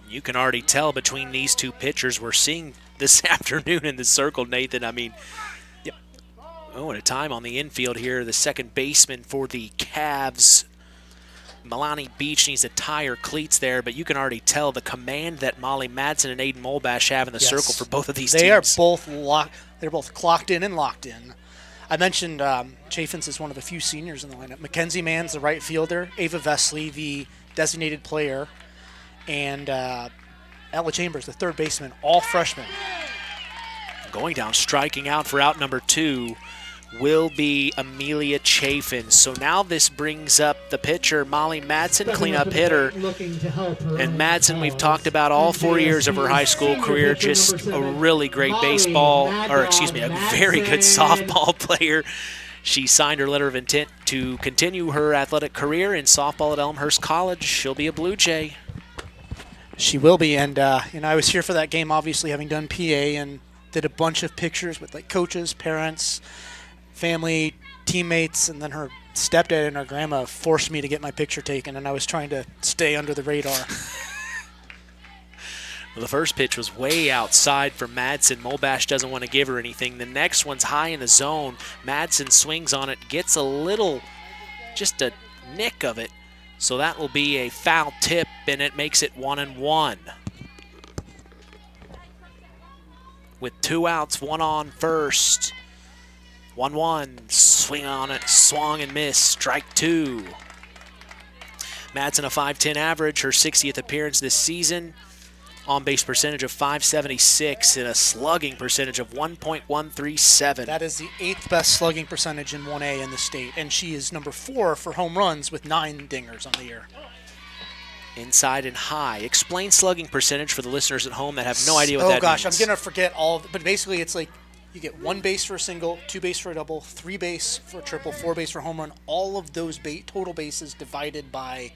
You can already tell between these two pitchers we're seeing this afternoon in the circle, Nathan. I mean, and a time on the infield here. The second baseman for the Cavs, Milani Beach, needs to tie her cleats there, but you can already tell the command that Molly Madsen and Aiden Molbash have in the circle for both of these teams. They are both they're both clocked in and locked in. I mentioned Chaffins is one of the few seniors in the lineup. Mackenzie Mann's the right fielder, Ava Vesley, the designated player, and Ella Chambers, the third baseman, all freshmen. Going down, striking out for out number 2 will be Amelia Chaffins. So now this brings up the pitcher, Molly Madsen, cleanup hitter. And Madsen, we've talked about all 4 years of her high school career, just a really great a very good softball player. She signed her letter of intent to continue her athletic career in softball at Elmhurst College. She'll be a Blue Jay. She will be, and I was here for that game, obviously, having done PA, and did a bunch of pictures with coaches, parents. family, teammates, and then her stepdad and her grandma forced me to get my picture taken, and I was trying to stay under the radar. Well, the first pitch was way outside for Madsen. Molbash doesn't want to give her anything. The next one's high in the zone. Madsen swings on it, gets a little, just a nick of it. So that will be a foul tip, and it makes it 1-1. With 2 outs, 1 on first. 1-1, swing on it, swung and missed, strike 2. Madsen a .510 average, her 60th appearance this season. On-base percentage of .576 and a slugging percentage of 1.137. That is the 8th best slugging percentage in 1A in the state, and she is number 4 for home runs with 9 dingers on the year. Inside and high. Explain slugging percentage for the listeners at home that have no idea what that means. Oh gosh, I'm going to forget all of it, but basically it's like you get 1 base for a single, 2 base for a double, 3 base for a triple, 4 base for a home run, all of those total bases divided by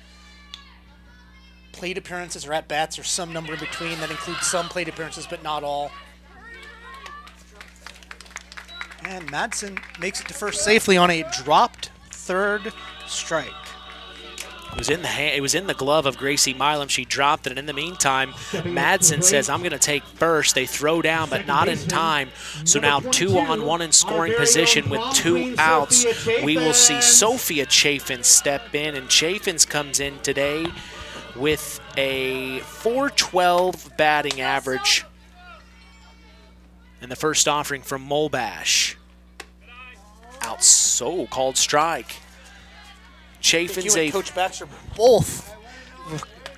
plate appearances or at-bats or some number in between that includes some plate appearances but not all. And Madsen makes it to first safely on a dropped third strike. It was in the glove of Gracie Milam. She dropped it, and in the meantime, Madsen says, I'm going to take first. They throw down, but not in time. So now 2-on-1 in scoring position with 2 outs. We will see Sophia Chaffins step in, and Chaffins comes in today with a .412 batting average. And the first offering from Molbash. Out, so called strike. Chaffins, you and Coach Baxter both.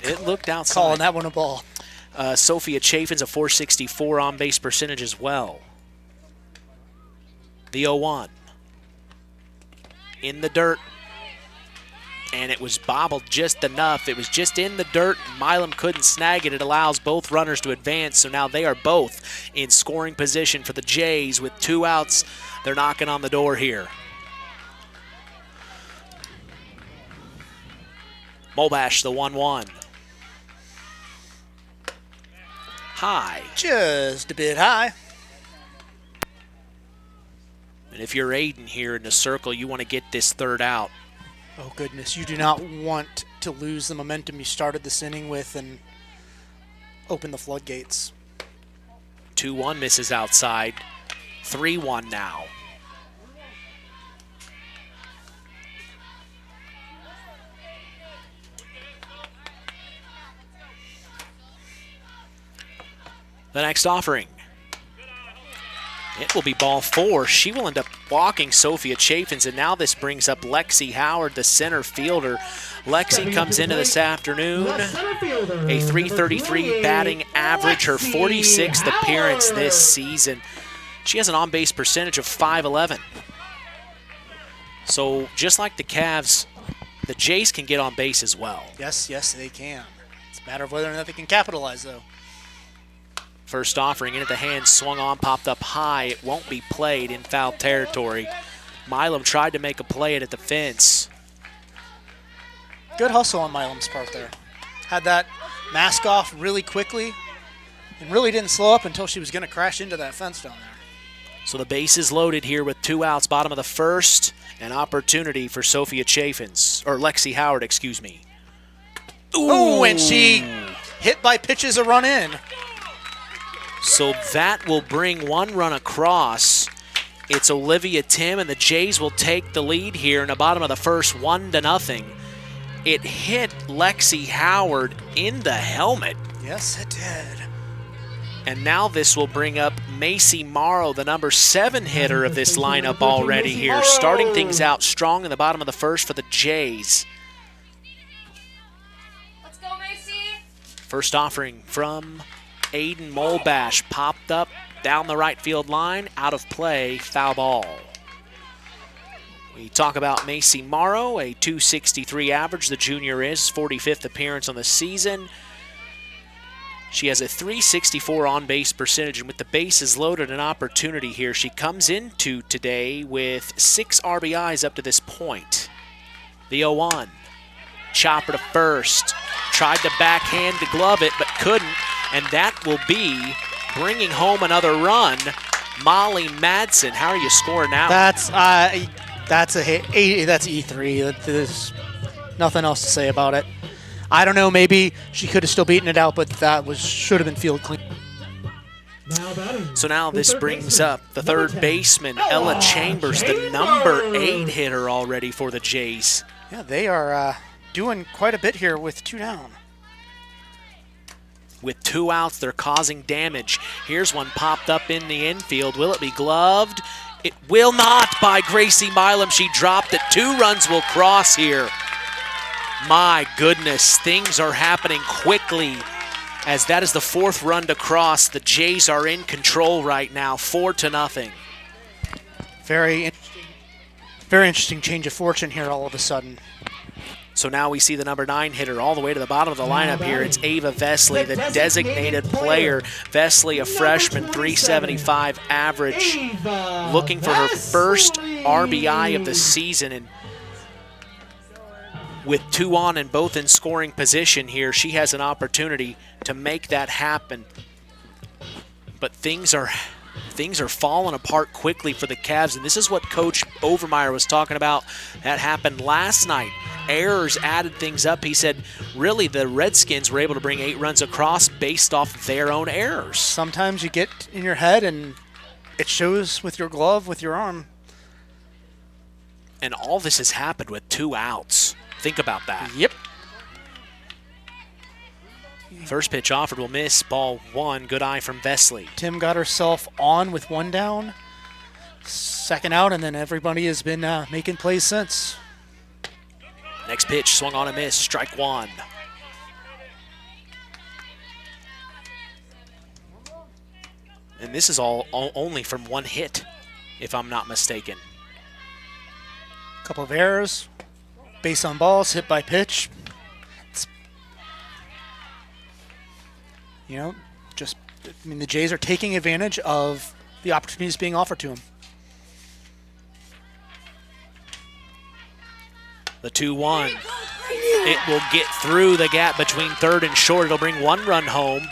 It looked outside. Calling that one a ball. Sophia Chaffins a .464 on base percentage as well. The 0-1. In the dirt. And it was bobbled just enough. It was just in the dirt. Milam couldn't snag it. It allows both runners to advance. So now they are both in scoring position for the Jays with 2 outs. They're knocking on the door here. Molbash, the 1-1. High. Just a bit high. And if you're Aiden here in the circle, you want to get this third out. Oh, goodness. You do not want to lose the momentum you started this inning with and open the floodgates. 2-1 misses outside. 3-1 now. The next offering. It will be ball 4. She will end up walking Sophia Chaffins, and now this brings up Lexi Howard, the center fielder. Lexi comes into this afternoon, a .333 batting average, her 46th appearance this season. She has an on-base percentage of .511. So just like the Cavs, the Jays can get on base as well. Yes, they can. It's a matter of whether or not they can capitalize, though. First offering in at the hand, swung on, popped up high. It won't be played in foul territory. Milam tried to make a play at the fence. Good hustle on Milam's part there. Had that mask off really quickly and really didn't slow up until she was going to crash into that fence down there. So the base is loaded here with 2 outs, bottom of the first. An opportunity for Sophia Chaffins, or Lexi Howard, excuse me. Ooh, and she hit by pitches a run in. So that will bring 1 run across. It's Olivia Tim, and the Jays will take the lead here in the bottom of the first, 1-0. It hit Lexi Howard in the helmet. Yes, it did. And now this will bring up Macy Morrow, the number 7 hitter of this lineup already here, starting things out strong in the bottom of the first for the Jays. Let's go, Macy. First offering from Aiden Molbash, popped up down the right field line, out of play, foul ball. We talk about Macy Morrow, a .263 average. The junior is 45th appearance on the season. She has a .364 on-base percentage, and with the bases loaded, an opportunity here. She comes into today with 6 RBIs up to this point. The 0-1. Chopper to first. Tried to backhand to glove it, but couldn't. And that will be bringing home another run Molly Madsen. How are you scoring now? That's a hit. That's E3. There's nothing else to say about it. I don't know. Maybe she could have still beaten it out, but that should have been field clean. So now this brings up the third baseman, Ella Chambers, the number 8 hitter already for the Jays. Yeah, they are doing quite a bit here with 2 down. With 2 outs, they're causing damage. Here's one popped up in the infield. Will it be gloved? It will not by Gracie Milam. She dropped it. 2 runs will cross here. My goodness, things are happening quickly, as that is the 4th run to cross. The Jays are in control right now, 4-0. Very interesting change of fortune here all of a sudden. So now we see the number 9 hitter all the way to the bottom of the lineup here. It's Ava Vesley, the designated player. Vesley, a freshman, 375 average, looking for her first RBI of the season. And with 2 on and both in scoring position here, she has an opportunity to make that happen. But things are falling apart quickly for the Cavs, and this is what Coach Overmeyer was talking about. That happened last night. Errors added things up. He said, really, the Redskins were able to bring 8 runs across based off their own errors. Sometimes you get in your head, and it shows with your glove, with your arm. And all this has happened with 2 outs. Think about that. Yep. First pitch offered will miss. Ball 1. Good eye from Vesley. Tim got herself on with 1 down. 2nd out, and then everybody has been making plays since. Next pitch swung on and missed. Strike 1. And this is all only from 1 hit, if I'm not mistaken. Couple of errors. Base on balls, hit by pitch. The Jays are taking advantage of the opportunities being offered to them. The 2-1. It will get through the gap between third and short. It'll bring 1 run home.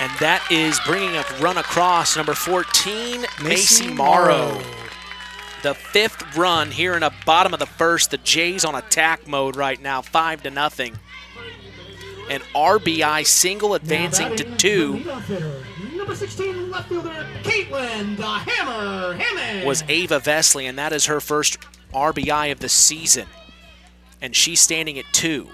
And that is bringing a run across, number 14, Macy Morrow. The 5th run here in the bottom of the 1st. The Jays on attack mode right now, 5-0. An RBI single advancing to 2. Number 16 left fielder, Caitlin the Hammer Hammond. Was Ava Vesley, and that is her first RBI of the season. And she's standing at 2.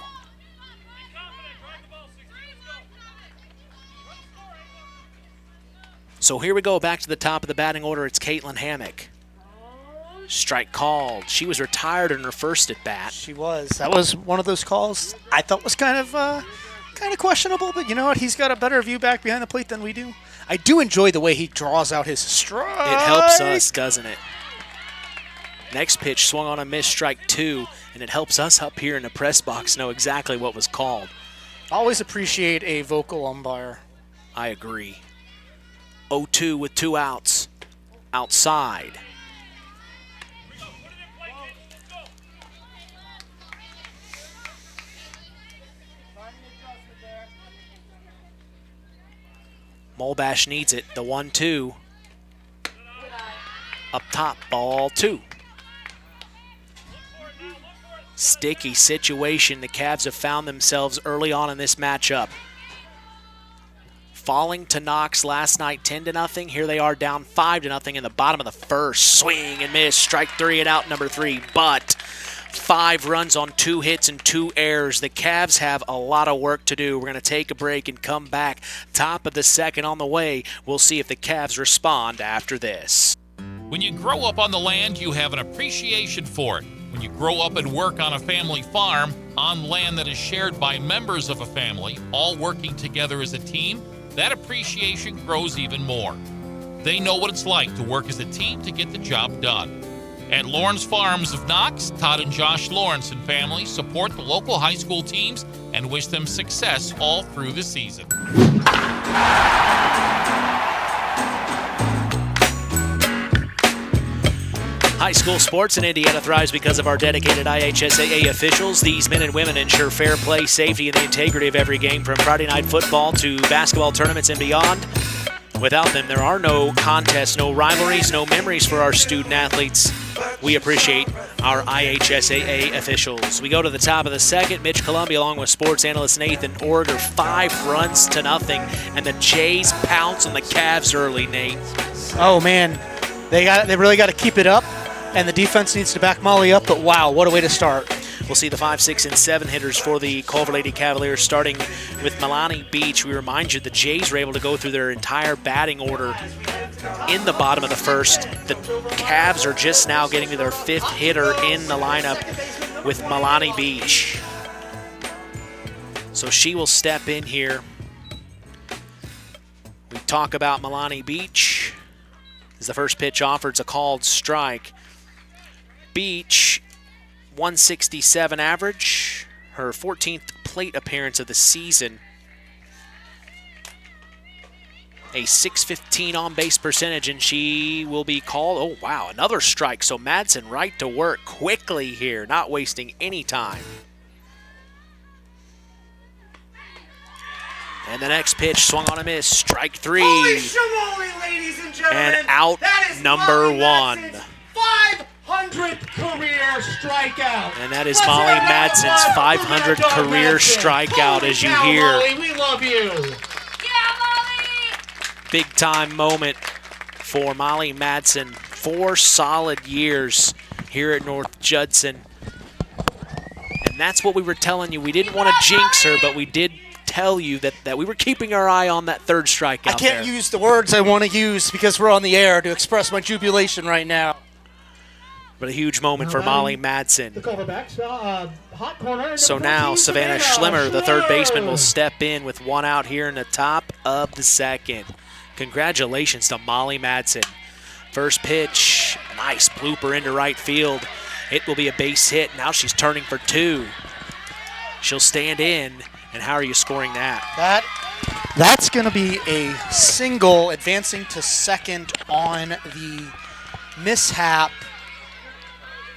So here we go, back to the top of the batting order. It's Caitlin Hammock. Strike called. She was retired in her first at bat. She was. That was one of those calls I thought was kind of questionable, but you know what? He's got a better view back behind the plate than we do. I do enjoy the way he draws out his strike. It helps us, doesn't it? Next pitch swung on a miss, strike 2, and it helps us up here in the press box know exactly what was called. Always appreciate a vocal umpire. I agree. 0-2 with 2 outs. Outside. Molbash needs it. The 1-2. Up top, ball 2. Sticky situation the Cavs have found themselves early on in this matchup. Falling to Knox last night 10-0. Here they are down 5-0 in the bottom of the 1st. Swing and miss. Strike 3 and out number 3. But 5 runs on 2 hits and 2 errors. The Cavs have a lot of work to do. We're going to take a break and come back. Top of the 2nd on the way. We'll see if the Cavs respond after this. When you grow up on the land, you have an appreciation for it. When you grow up and work on a family farm, on land that is shared by members of a family, all working together as a team, that appreciation grows even more. They know what it's like to work as a team to get the job done. At Lawrence Farms of Knox, Todd and Josh Lawrence and family support the local high school teams and wish them success all through the season. High school sports in Indiana thrives because of our dedicated IHSAA officials. These men and women ensure fair play, safety, and the integrity of every game, from Friday night football to basketball tournaments and beyond. Without them, there are no contests, no rivalries, no memories for our student athletes. We appreciate our IHSAA officials. We go to the top of the second. Mitch Columbia, along with sports analyst Nathan Org, are 5 runs to nothing, and the Jays pounce on the Cavs early, Nate. Oh, man. They really got to keep it up, and the defense needs to back Molly up, but wow, what a way to start. We'll see the 5, 6, and 7 hitters for the Culver Lady Cavaliers, starting with Milani Beach. We remind you the Jays were able to go through their entire batting order in the bottom of the first. The Cavs are just now getting to their 5th hitter in the lineup with Milani Beach. So she will step in here. We talk about Milani Beach. As the first pitch offered, it's a called strike. Beach, 167 average, her 14th plate appearance of the season. A .615 on-base percentage, and she will be called. Oh, wow, another strike. So Madsen right to work quickly here, not wasting any time. And the next pitch swung on a miss, strike 3. Holy shamoly, ladies and gentlemen. And out number 1. 500th career strikeout. And that is Molly Madsen's 500th career strikeout, as you hear. Molly, we love you. Big time moment for Molly Madsen. 4 solid years here at North Judson. And that's what we were telling you. We didn't want to jinx her, but we did tell you that we were keeping our eye on that 3rd strikeout. I can't use the words I want to use because we're on the air to express my jubilation right now. But a huge moment for Molly Madsen. The Culver backs, hot corner. So now Savannah Schlimmer, the 3rd baseman, will step in with 1 out here in the top of the 2nd. Congratulations to Molly Madsen. First pitch, nice blooper into right field. It will be a base hit. Now she's turning for 2. She'll stand in, and how are you scoring that? That's going to be a single advancing to 2nd on the mishap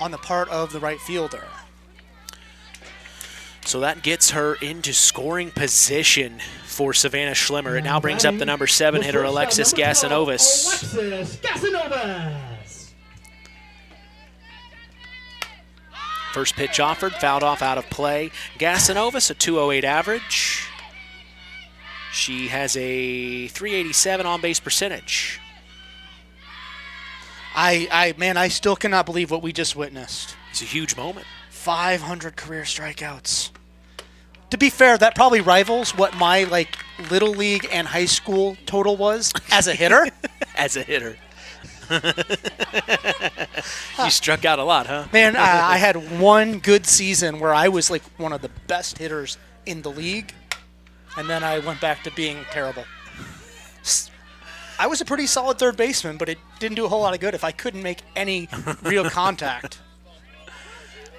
on the part of the right fielder. So that gets her into scoring position for Savannah Schlimmer. It now brings up the number 7 hitter, Alexis Gasanovas. First pitch offered, fouled off out of play. Gasanovas, a 208 average. She has a 387 on-base percentage. I still cannot believe what we just witnessed. It's a huge moment. 500 career strikeouts. To be fair, that probably rivals what my little league and high school total was as a hitter. As a hitter. You struck out a lot, huh? Man, I had one good season where I was one of the best hitters in the league, and then I went back to being terrible. I was a pretty solid 3rd baseman, but it didn't do a whole lot of good if I couldn't make any real contact.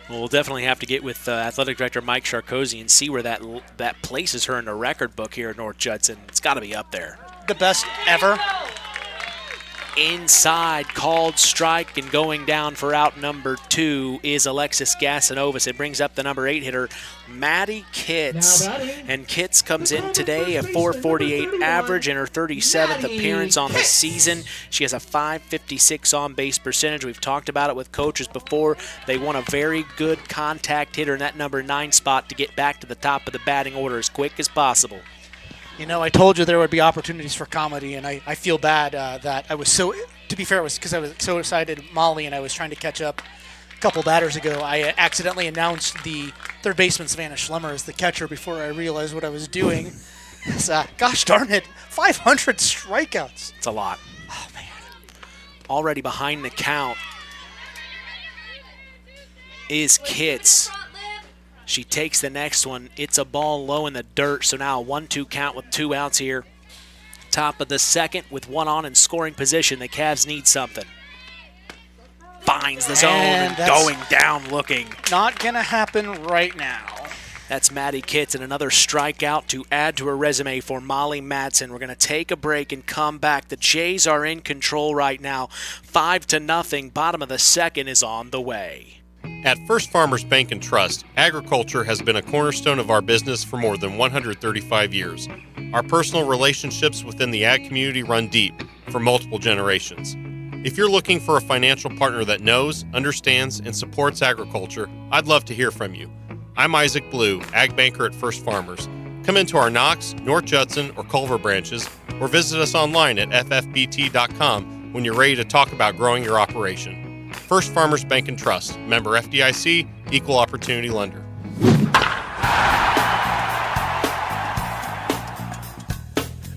Well, we'll definitely have to get with Athletic Director Mike Sharkozy and see where that places her in the record book here at North Judson. It's got to be up there. The best ever. Inside, called strike, and going down for out number 2 is Alexis Gasanovas. It brings up the number 8 hitter, Maddie Kitts. And Kitts comes in today, a 448 average in her 37th appearance on the season. She has a 556 on-base percentage. We've talked about it with coaches before. They want a very good contact hitter in that number 9 spot to get back to the top of the batting order as quick as possible. You know, I told you there would be opportunities for comedy, and I feel bad that I was so, to be fair, it was because I was so excited, Molly, and I was trying to catch up a couple batters ago. I accidentally announced the 3rd baseman, Savannah Schlimmer, as the catcher before I realized what I was doing. Gosh darn it, 500 strikeouts. It's a lot. Oh, man. Already behind the count is Kitts. She takes the next one. It's a ball low in the dirt, so now a 1-2 count with 2 outs here. Top of the 2nd with 1 on in scoring position. The Cavs need something. Finds the zone and going down looking. Not going to happen right now. That's Maddie Kitts, and another strikeout to add to her resume for Molly Madsen. We're going to take a break and come back. The Jays are in control right now, 5-0. Bottom of the second is on the way. At First Farmers Bank and Trust, agriculture has been a cornerstone of our business for more than 135 years. Our personal relationships within the ag community run deep for multiple generations. If you're looking for a financial partner that knows, understands, and supports agriculture, I'd love to hear from you. I'm Isaac Blue, Ag Banker at First Farmers. Come into our Knox, North Judson, or Culver branches, or visit us online at ffbt.com when you're ready to talk about growing your operation. First Farmers Bank and Trust, member FDIC, equal opportunity lender.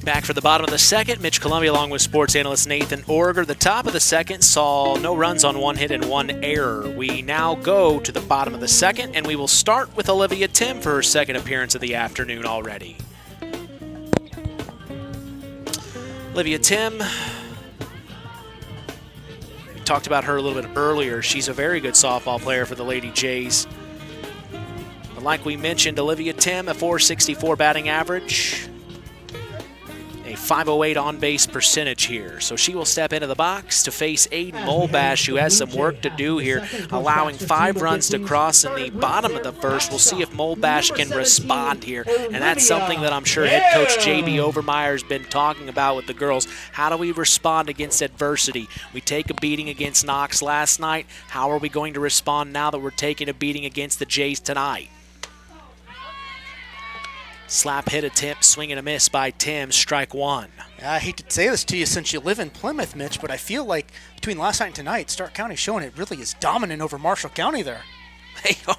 Back for the bottom of the second, Mitch Columbia along with sports analyst Nathan Orger. The top of the second saw no runs on 1 hit and 1 error. We now go to the bottom of the second, and we will start with Olivia Tim for her second appearance of the afternoon already. Olivia Tim, we talked about her a little bit earlier. She's a very good softball player for the Lady Jays. But like we mentioned, Olivia Tim, a .464 batting average. A .508 on-base percentage here. So she will step into the box to face Aiden Molbash, who has some work to do here, allowing 5 runs to cross in the bottom of the first. We'll see if Molbash can respond here, and that's something that I'm sure head coach J.B. Overmeyer has been talking about with the girls. How do we respond against adversity? We take a beating against Knox last night. How are we going to respond now that we're taking a beating against the Jays tonight? Slap hit attempt, swing and a miss by Tim, strike 1. I hate to say this to you since you live in Plymouth, Mitch, but I feel like between last night and tonight, Stark County showing it really is dominant over Marshall County there. They are.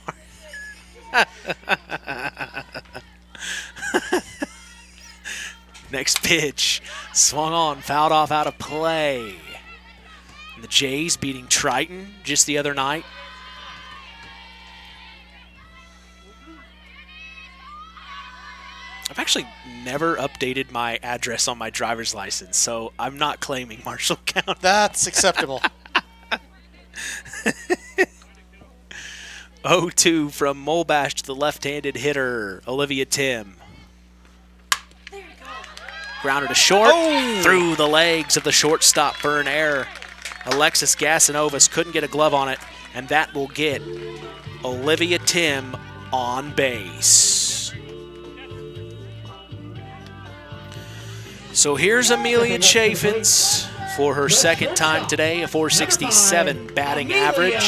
Next pitch, swung on, fouled off out of play. And the Jays beating Triton just the other night. I've actually never updated my address on my driver's license, so I'm not claiming Marshall County. That's acceptable. 0-2 from Molbash to the left-handed hitter, Olivia Tim. Grounded to short, through the legs of the shortstop for an error. Alexis Gasanovas couldn't get a glove on it, and that will get Olivia Tim on base. So here's Amelia Chaffins for her second time today, a .467 batting average.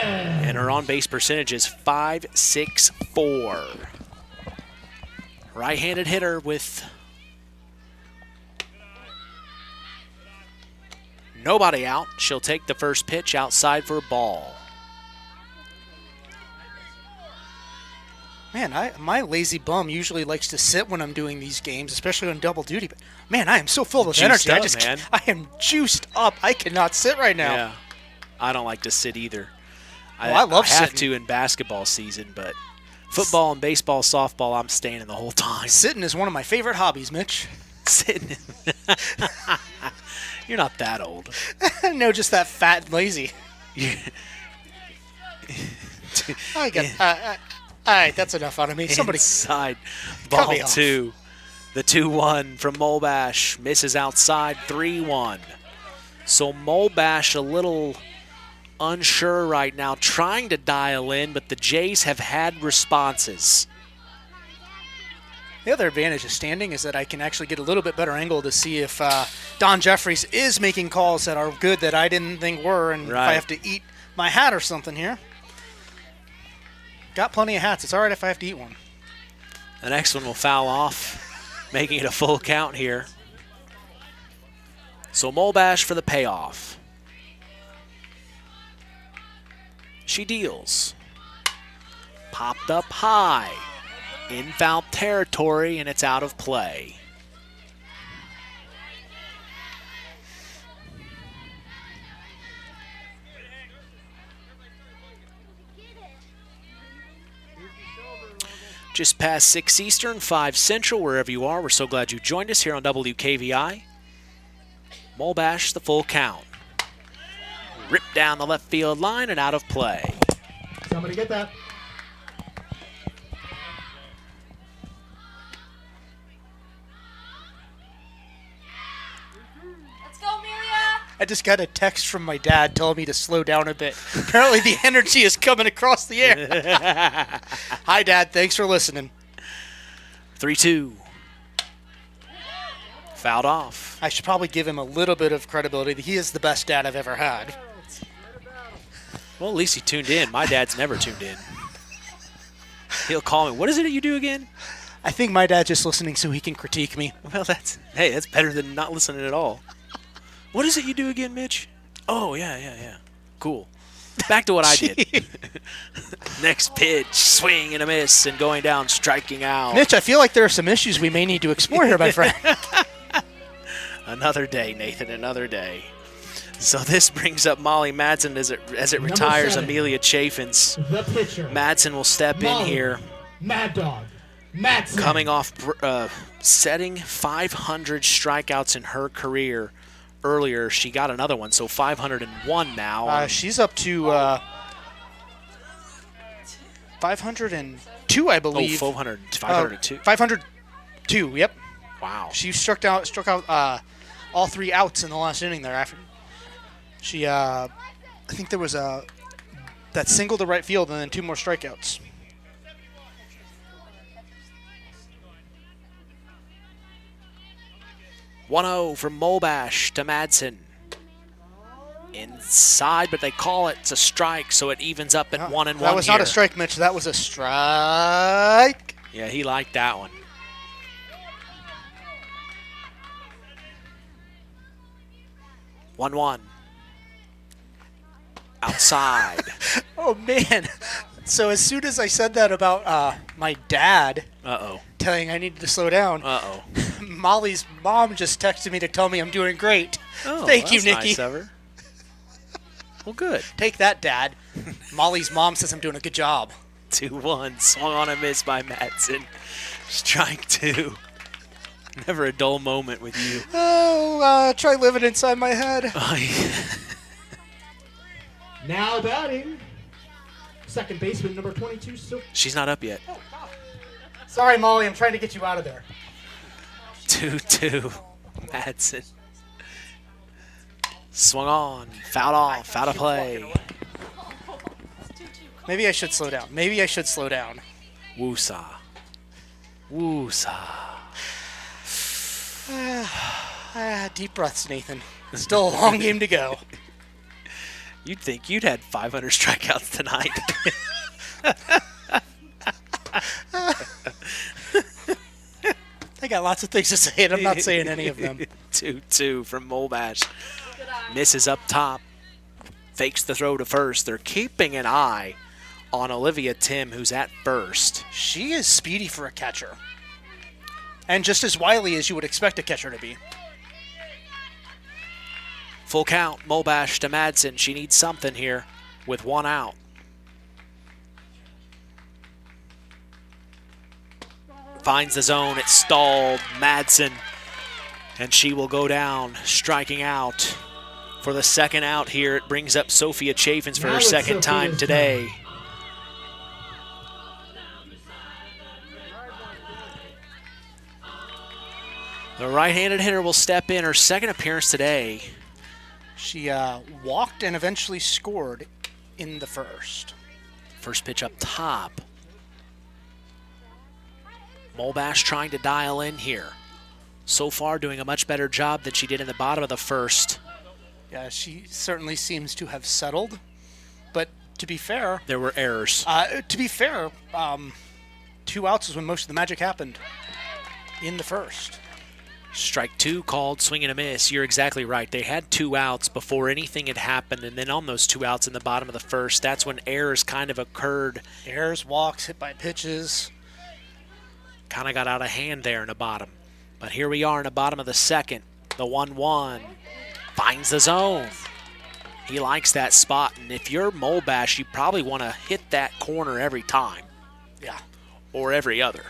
And her on-base percentage is .564. Right-handed hitter with nobody out. She'll take the first pitch outside for a ball. Man, my lazy bum usually likes to sit when I'm doing these games, especially on double duty. But man, I am so full of energy. I am juiced up. I cannot sit right now. Yeah, I don't like to sit either. I love sitting. I have sitting. to in basketball season, but football and baseball, softball, I'm standing the whole time. Sitting is one of my favorite hobbies, Mitch. Sitting. You're not that old. No, just that fat and lazy. All right, that's enough out of me. Somebody inside ball 2. The 2-1 from Molbash misses outside, 3-1. So Molbash a little unsure right now, trying to dial in, but the Jays have had responses. The other advantage of standing is that I can actually get a little bit better angle to see if Don Jeffries is making calls that are good that I didn't think were, and if I have to eat my hat or something here. Got plenty of hats. It's all right if I have to eat one. The next one will foul off, making it a full count here. So Molbash for the payoff. She deals. Popped up high. In foul territory, and it's out of play. Just past 6 Eastern, 5 Central, wherever you are. We're so glad you joined us here on WKVI. Molbash, the full count. Ripped down the left field line and out of play. Somebody get that. I just got a text from my dad telling me to slow down a bit. Apparently the energy is coming across the air. Hi, Dad. Thanks for listening. 3-2. Fouled off. I should probably give him a little bit of credibility. He is the best dad I've ever had. Well, at least he tuned in. My dad's never tuned in. He'll call me. What is it you do again? I think my dad's just listening so he can critique me. Well, that's better than not listening at all. What is it you do again, Mitch? Oh, yeah. Cool. Back to what I did. Next pitch, swing and a miss, and going down, striking out. Mitch, I feel like there are some issues we may need to explore here, my friend. Another day, Nathan, another day. So this brings up Molly Madsen as it retires 7, Amelia Chaffins. The pitcher. Madsen will step in here. Mad Dog. Madsen. Coming off setting 500 strikeouts in her career. Earlier, she got another one, so 501 now. She's up to 502, I believe. 502. 502, yep. Wow. She struck out all 3 outs in the last inning there. After she, I think there was that single to right field and then 2 more strikeouts. (1-0) from Molbash to Madsen. Inside, but they call it. It's a strike, so it evens up at 1-1. That was not a strike, Mitch. That was a strike. Yeah, he liked that one. (1-1) outside. Oh, man. So as soon as I said that about my dad telling I needed to slow down, Molly's mom just texted me to tell me I'm doing great. Oh, Thank you, that's Nikki. nice of her. Well, good. Take that, Dad. Molly's mom says I'm doing a good job. 2-1. Swung on a miss by Madsen. Strike 2. Never a dull moment with you. Oh, try living inside my head. Now batting. Second baseman, number 22. She's not up yet. Sorry, Molly. I'm trying to get you out of there. 2-2. Madsen. Swung on. Fouled off. Out of play. Maybe I should slow down. Woosaw. Deep breaths, Nathan. Still a long game to go. You'd think you'd had 500 strikeouts tonight. I got lots of things to say, and I'm not saying any of them. 2-2 from Molbash. Misses up top. Fakes the throw to first. They're keeping an eye on Olivia Tim, who's at first. She is speedy for a catcher. And just as wily as you would expect a catcher to be. Full count, Molbash to Madsen. She needs something here with 1 out. Finds the zone, it's stalled. Madsen, and she will go down, striking out. For the second out here, it brings up Sophia Chaffins for her second time today. The right-handed hitter will step in, her second appearance today. She walked and eventually scored in the first. First pitch up top. Molbash trying to dial in here. So far doing a much better job than she did in the bottom of the first. Yeah, she certainly seems to have settled. But to be fair... There were errors. 2 outs is when most of the magic happened in the first. Strike 2 called, swing and a miss. You're exactly right. They had 2 outs before anything had happened, and then on those 2 outs in the bottom of the first, that's when errors kind of occurred. Errors, walks, hit by pitches. Kind of got out of hand there in the bottom. But here we are in the bottom of the second. The 1-1 finds the zone. He likes that spot, and if you're Molbash, you probably want to hit that corner every time. Yeah. Or every other.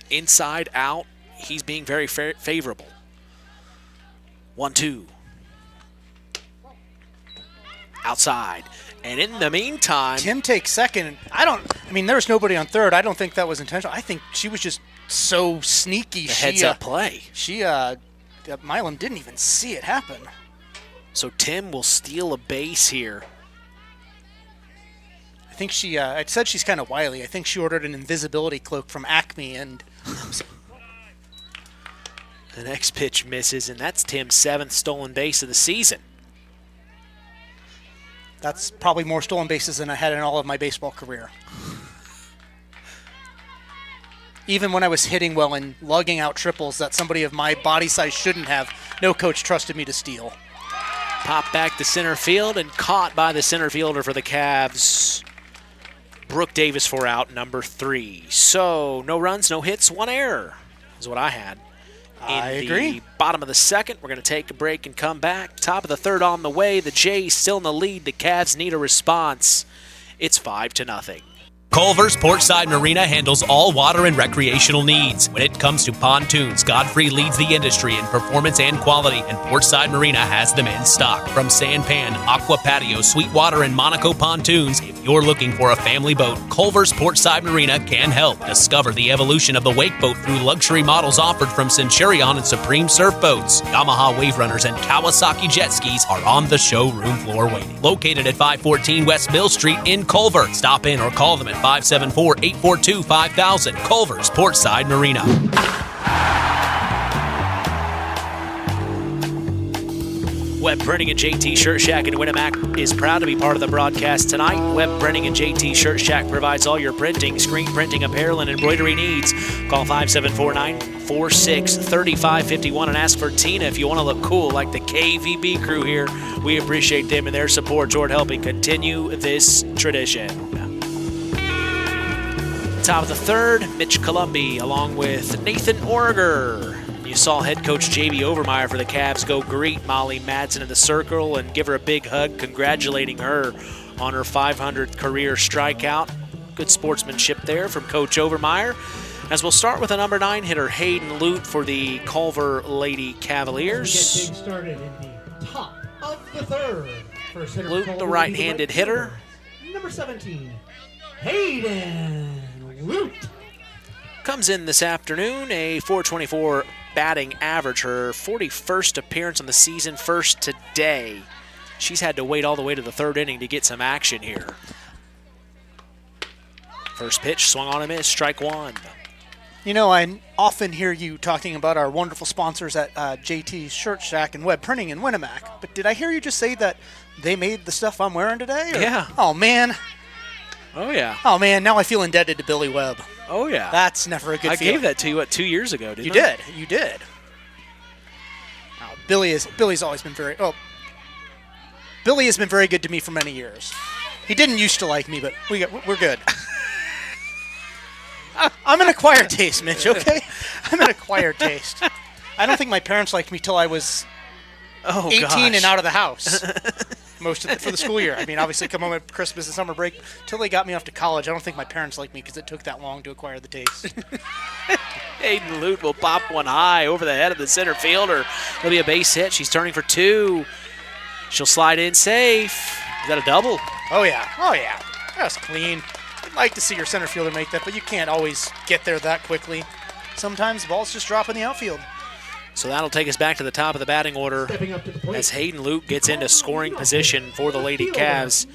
Inside, out. He's being very favorable. 1-2. Outside. And in the meantime... Tim takes second. There's nobody on third. I don't think that was intentional. I think she was just so sneaky. Heads-up play. Milam didn't even see it happen. So Tim will steal a base here. I think she, I said she's kind of wily. I think she ordered an invisibility cloak from Acme, and the next pitch misses, and that's Tim's 7th stolen base of the season. That's probably more stolen bases than I had in all of my baseball career. Even when I was hitting well and lugging out triples that somebody of my body size shouldn't have, no coach trusted me to steal. Pop back to center field and caught by the center fielder for the Cavs. Brooke Davis for out, number 3. So no runs, no hits, 1 error is what I had. I In agree. the bottom of the 2nd, we're going to take a break and come back. Top of the 3rd on the way. The Jays still in the lead. The Cavs need a response. It's 5-0. Culver's Portside Marina handles all water and recreational needs. When it comes to pontoons, Godfrey leads the industry in performance and quality, and Portside Marina has them in stock. From Sanpan, Aqua Patio, Sweetwater, and Monaco pontoons, if you're looking for a family boat, Culver's Portside Marina can help. Discover the evolution of the wake boat through luxury models offered from Centurion and Supreme Surf Boats. Yamaha Wave Runners and Kawasaki jet skis are on the showroom floor waiting. Located at 514 West Mill Street in Culver. Stop in or call them at 574-842-5000. Culver's Portside Marina. Web Printing and JT Shirt Shack in Winamac is proud to be part of the broadcast tonight. Web Printing and JT Shirt Shack provides all your printing, screen printing, apparel, and embroidery needs. Call 574-946-3551 and ask for Tina if you want to look cool like the KVB crew here. We appreciate them and their support toward helping continue this tradition. Top of the 3rd, Mitch Columbi along with Nathan Orger. You saw head coach J.B. Overmeyer for the Cavs go greet Molly Madsen in the circle and give her a big hug, congratulating her on her 500th career strikeout. Good sportsmanship there from Coach Overmeyer. As we'll start with a number 9 hitter, Hayden Lute for the Culver Lady Cavaliers. Get things started in the top of the 3rd. First hitter Lute, the right-handed hitter. Number 17, Hayden Lute. Comes in this afternoon, a .424 batting average, her 41st appearance on the season, first today. She's had to wait all the way to the 3rd inning to get some action here. First pitch, swung on and missed, strike 1. You know, I often hear you talking about our wonderful sponsors at JT's Shirt Shack and Web Printing in Winamac, but did I hear you just say that they made the stuff I'm wearing today? Or? Yeah. Oh, man. Oh, yeah. Oh, man, now I feel indebted to Billy Webb. Oh, yeah. That's never a good feeling. I gave that to you, 2 years ago, didn't you I? You did. Billy's always been very, Billy has been very good to me for many years. He didn't used to like me, but we're good. I'm an acquired taste, Mitch, okay? I'm an acquired taste. I don't think my parents liked me till I was 18 and out of the house. For the school year. I mean, obviously come home at Christmas and summer break. Till they got me off to college, I don't think my parents liked me because it took that long to acquire the taste. Hayden Lute will pop one high over the head of the center fielder. It'll be a base hit. She's turning for 2. She'll slide in safe. Is that a double? Oh, yeah. Oh, yeah. That's clean. You'd like to see your center fielder make that, but you can't always get there that quickly. Sometimes balls just drop in the outfield. So that'll take us back to the top of the batting order as Hayden Lute gets into scoring position for the Lady Cavs.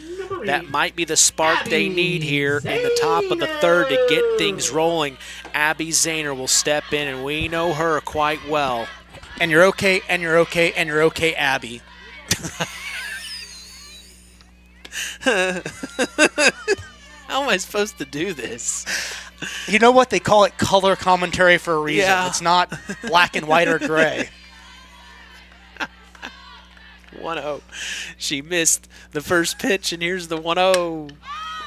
That might be the spark they need here in the top of the 3rd to get things rolling. Abby Zahner will step in, and we know her quite well. And you're okay, and you're okay, and you're okay, Abby. How am I supposed to do this? You know what? They call it color commentary for a reason. Yeah. It's not black and white or gray. 1-0. She missed the first pitch, and here's the 1-0.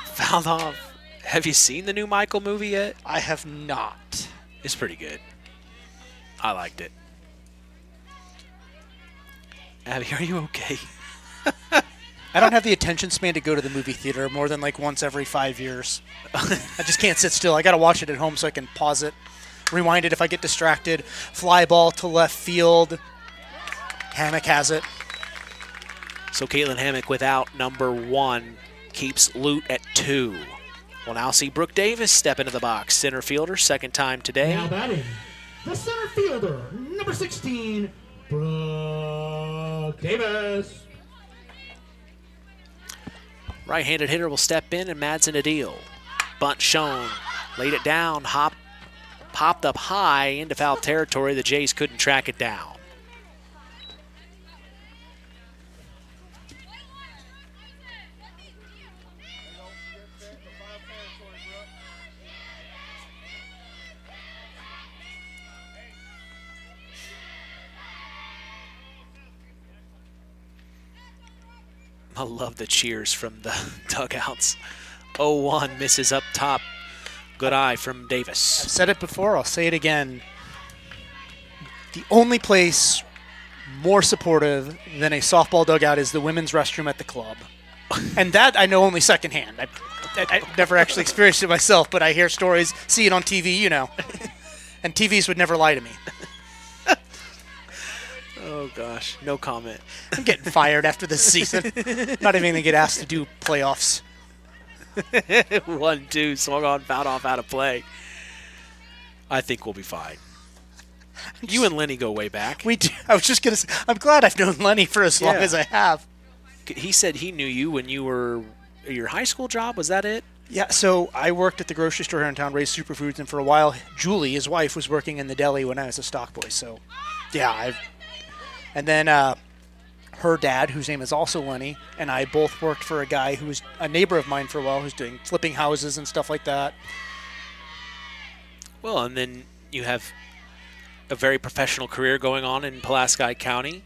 Fouled off. Have you seen the new Michael movie yet? I have not. It's pretty good. I liked it. Abby, are you okay? I don't have the attention span to go to the movie theater more than like once every 5 years. I just can't sit still. I got to watch it at home so I can pause it, rewind it if I get distracted. Fly ball to left field. Hammock has it. So Caitlin Hammock without number 1 keeps Lute at 2. We'll now see Brooke Davis step into the box. Center fielder, second time today. Now batting, the center fielder, number 16, Brooke Davis. Right-handed hitter will step in, and Madsen to deal. Bunt shown. Laid it down. Popped up high into foul territory. The Jays couldn't track it down. I love the cheers from the dugouts. 0-1 misses up top. Good eye from Davis. I've said it before, I'll say it again. The only place more supportive than a softball dugout is the women's restroom at the club. And that I know only secondhand. I've never actually experienced it myself, but I hear stories, see it on TV, you know. And TVs would never lie to me. Oh, gosh. No comment. I'm getting fired after this season. Not even going to get asked to do playoffs. 1-2, swung on, fouled off, out of play. I think we'll be fine. You and Lenny go way back. We do. I was just going to say, I'm glad I've known Lenny for as long as I have. He said he knew you when you were your high school job. Was that it? Yeah, so I worked at the grocery store here in town, raised superfoods, and for a while, Julie, his wife, was working in the deli when I was a stock boy. So, yeah, and then her dad, whose name is also Lenny, and I both worked for a guy who was a neighbor of mine for a while, who's doing flipping houses and stuff like that. Well, and then you have a very professional career going on in Pulaski County.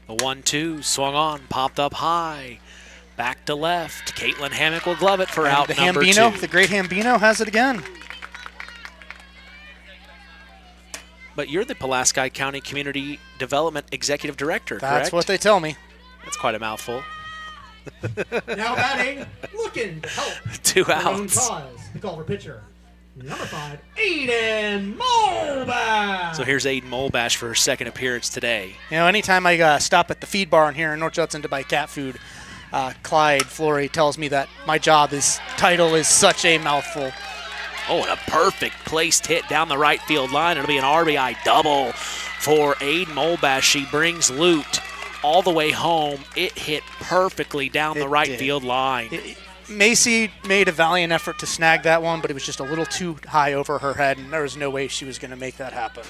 The 1-2 swung on, popped up high, back to left. Caitlin Hammock will glove it for out number 2. The great Hambino has it again. But you're the Pulaski County Community Development Executive Director, correct? That's what they tell me. That's quite a mouthful. Now batting, looking to help. 2 Their own outs. cause, the Culver pitcher. Number 5, Aiden Molbash. So here's Aiden Molbash for her second appearance today. You know, anytime I stop at the feed barn here in North Judson to buy cat food, Clyde Flory tells me that my title is such a mouthful. Oh, and a perfect placed hit down the right field line. It'll be an RBI double for Aiden Molbash. She brings loot all the way home. It hit perfectly down the right field line. Macy made a valiant effort to snag that one, but it was just a little too high over her head, and there was no way she was going to make that happen.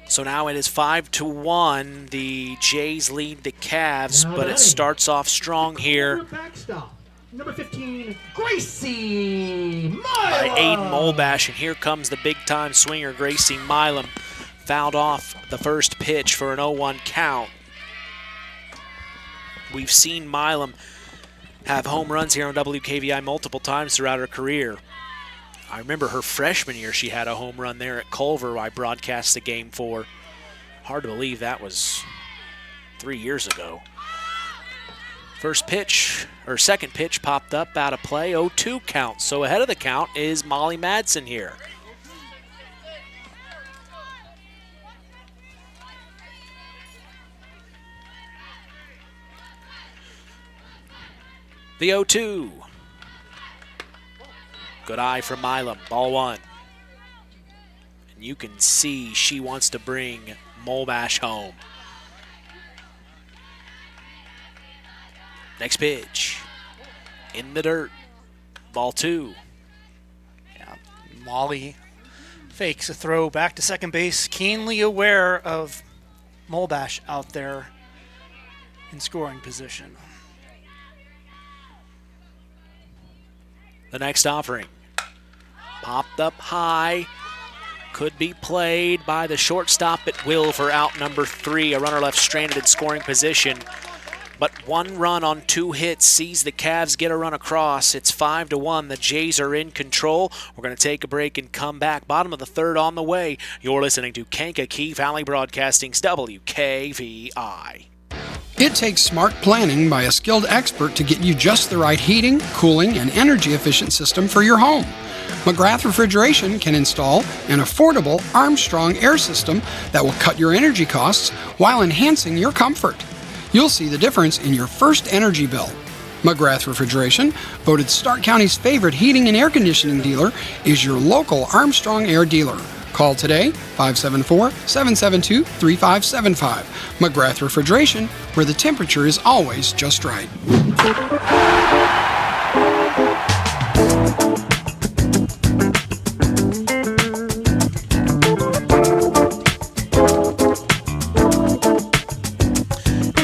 So now it is 5-1. The Jays lead the Cavs, but it starts off strong here. Backstop. Number 15, Gracie Milam. By Aiden Molbash, and here comes the big-time swinger, Gracie Milam. Fouled off the first pitch for an 0-1 count. We've seen Milam have home runs here on WKVI multiple times throughout her career. I remember her freshman year, she had a home run there at Culver I broadcast the game for. Hard to believe that was 3 years ago. Second pitch popped up out of play, 0-2 count. So ahead of the count is Molly Madsen here. The 0-2. Good eye from Milam, ball 1. And you can see she wants to bring Molbash home. Next pitch, in the dirt, ball 2. Yeah, Molly fakes a throw back to second base, keenly aware of Molbash out there in scoring position. The next offering, popped up high, could be played by the shortstop at will for out number 3. A runner left stranded in scoring position. But 1 run on 2 hits sees the Cavs get a run across. It's 5-1. The Jays are in control. We're going to take a break and come back. Bottom of the 3rd on the way. You're listening to Kankakee Valley Broadcasting's WKVI. It takes smart planning by a skilled expert to get you just the right heating, cooling, and energy-efficient system for your home. McGrath Refrigeration can install an affordable Armstrong air system that will cut your energy costs while enhancing your comfort. You'll see the difference in your first energy bill. McGrath Refrigeration, voted Stark County's favorite heating and air conditioning dealer, is your local Armstrong Air dealer. Call today, 574-772-3575. McGrath Refrigeration, where the temperature is always just right.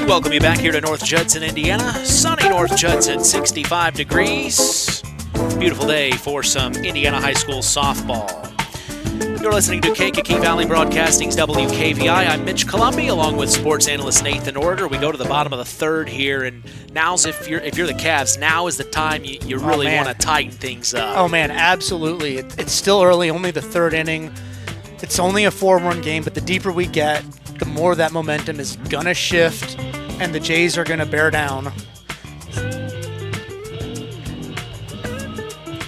Welcome you back here to North Judson, Indiana. Sunny North Judson, 65 degrees. Beautiful day for some Indiana high school softball. You're listening to Kankakee Valley Broadcasting's WKVI. I'm Mitch Columby, along with sports analyst Nathan Order. We go to the bottom of the third here, and now's if you're the Cavs, now is the time you really want to tighten things up. Oh man, absolutely. It's still early, only the third inning. It's only a 4-run game, but the deeper we get, the more that momentum is gonna shift, and the Jays are gonna bear down.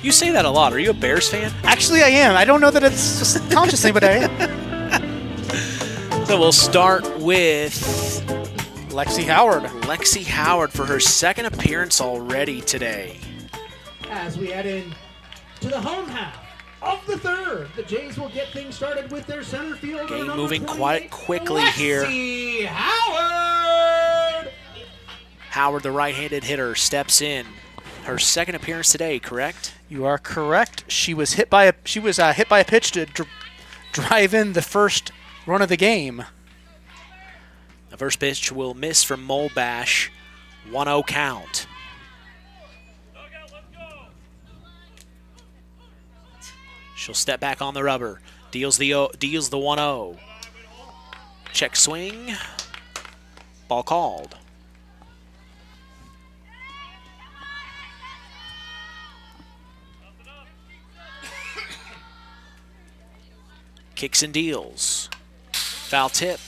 You say that a lot. Are you a Bears fan? Actually, I am. I don't know that it's just a conscious thing, but I am. So we'll start with Lexi Howard. Lexi Howard for her second appearance already today. As we head in to the home half of the third, the Jays will get things started with their center fielder. Game moving quite quickly here. Lexi Howard! Howard, the right-handed hitter, steps in. Her second appearance today, correct? You are correct. She was hit by a pitch to drive in the first run of the game. The first pitch will miss from Molbash. 1-0 count. She'll step back on the rubber. Deals the 1-0. Check swing. Ball called. Kicks and deals. Foul tip.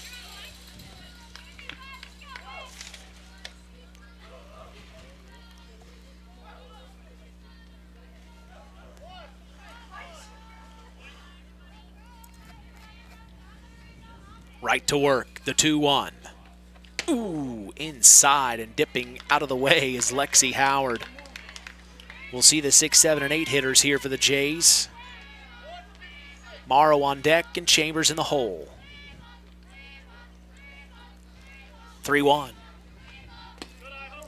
Right to work, the 2-1. Ooh, inside and dipping out of the way is Lexi Howard. We'll see the 6, 7, and 8 hitters here for the Jays. Morrow on deck and Chambers in the hole. 3-1.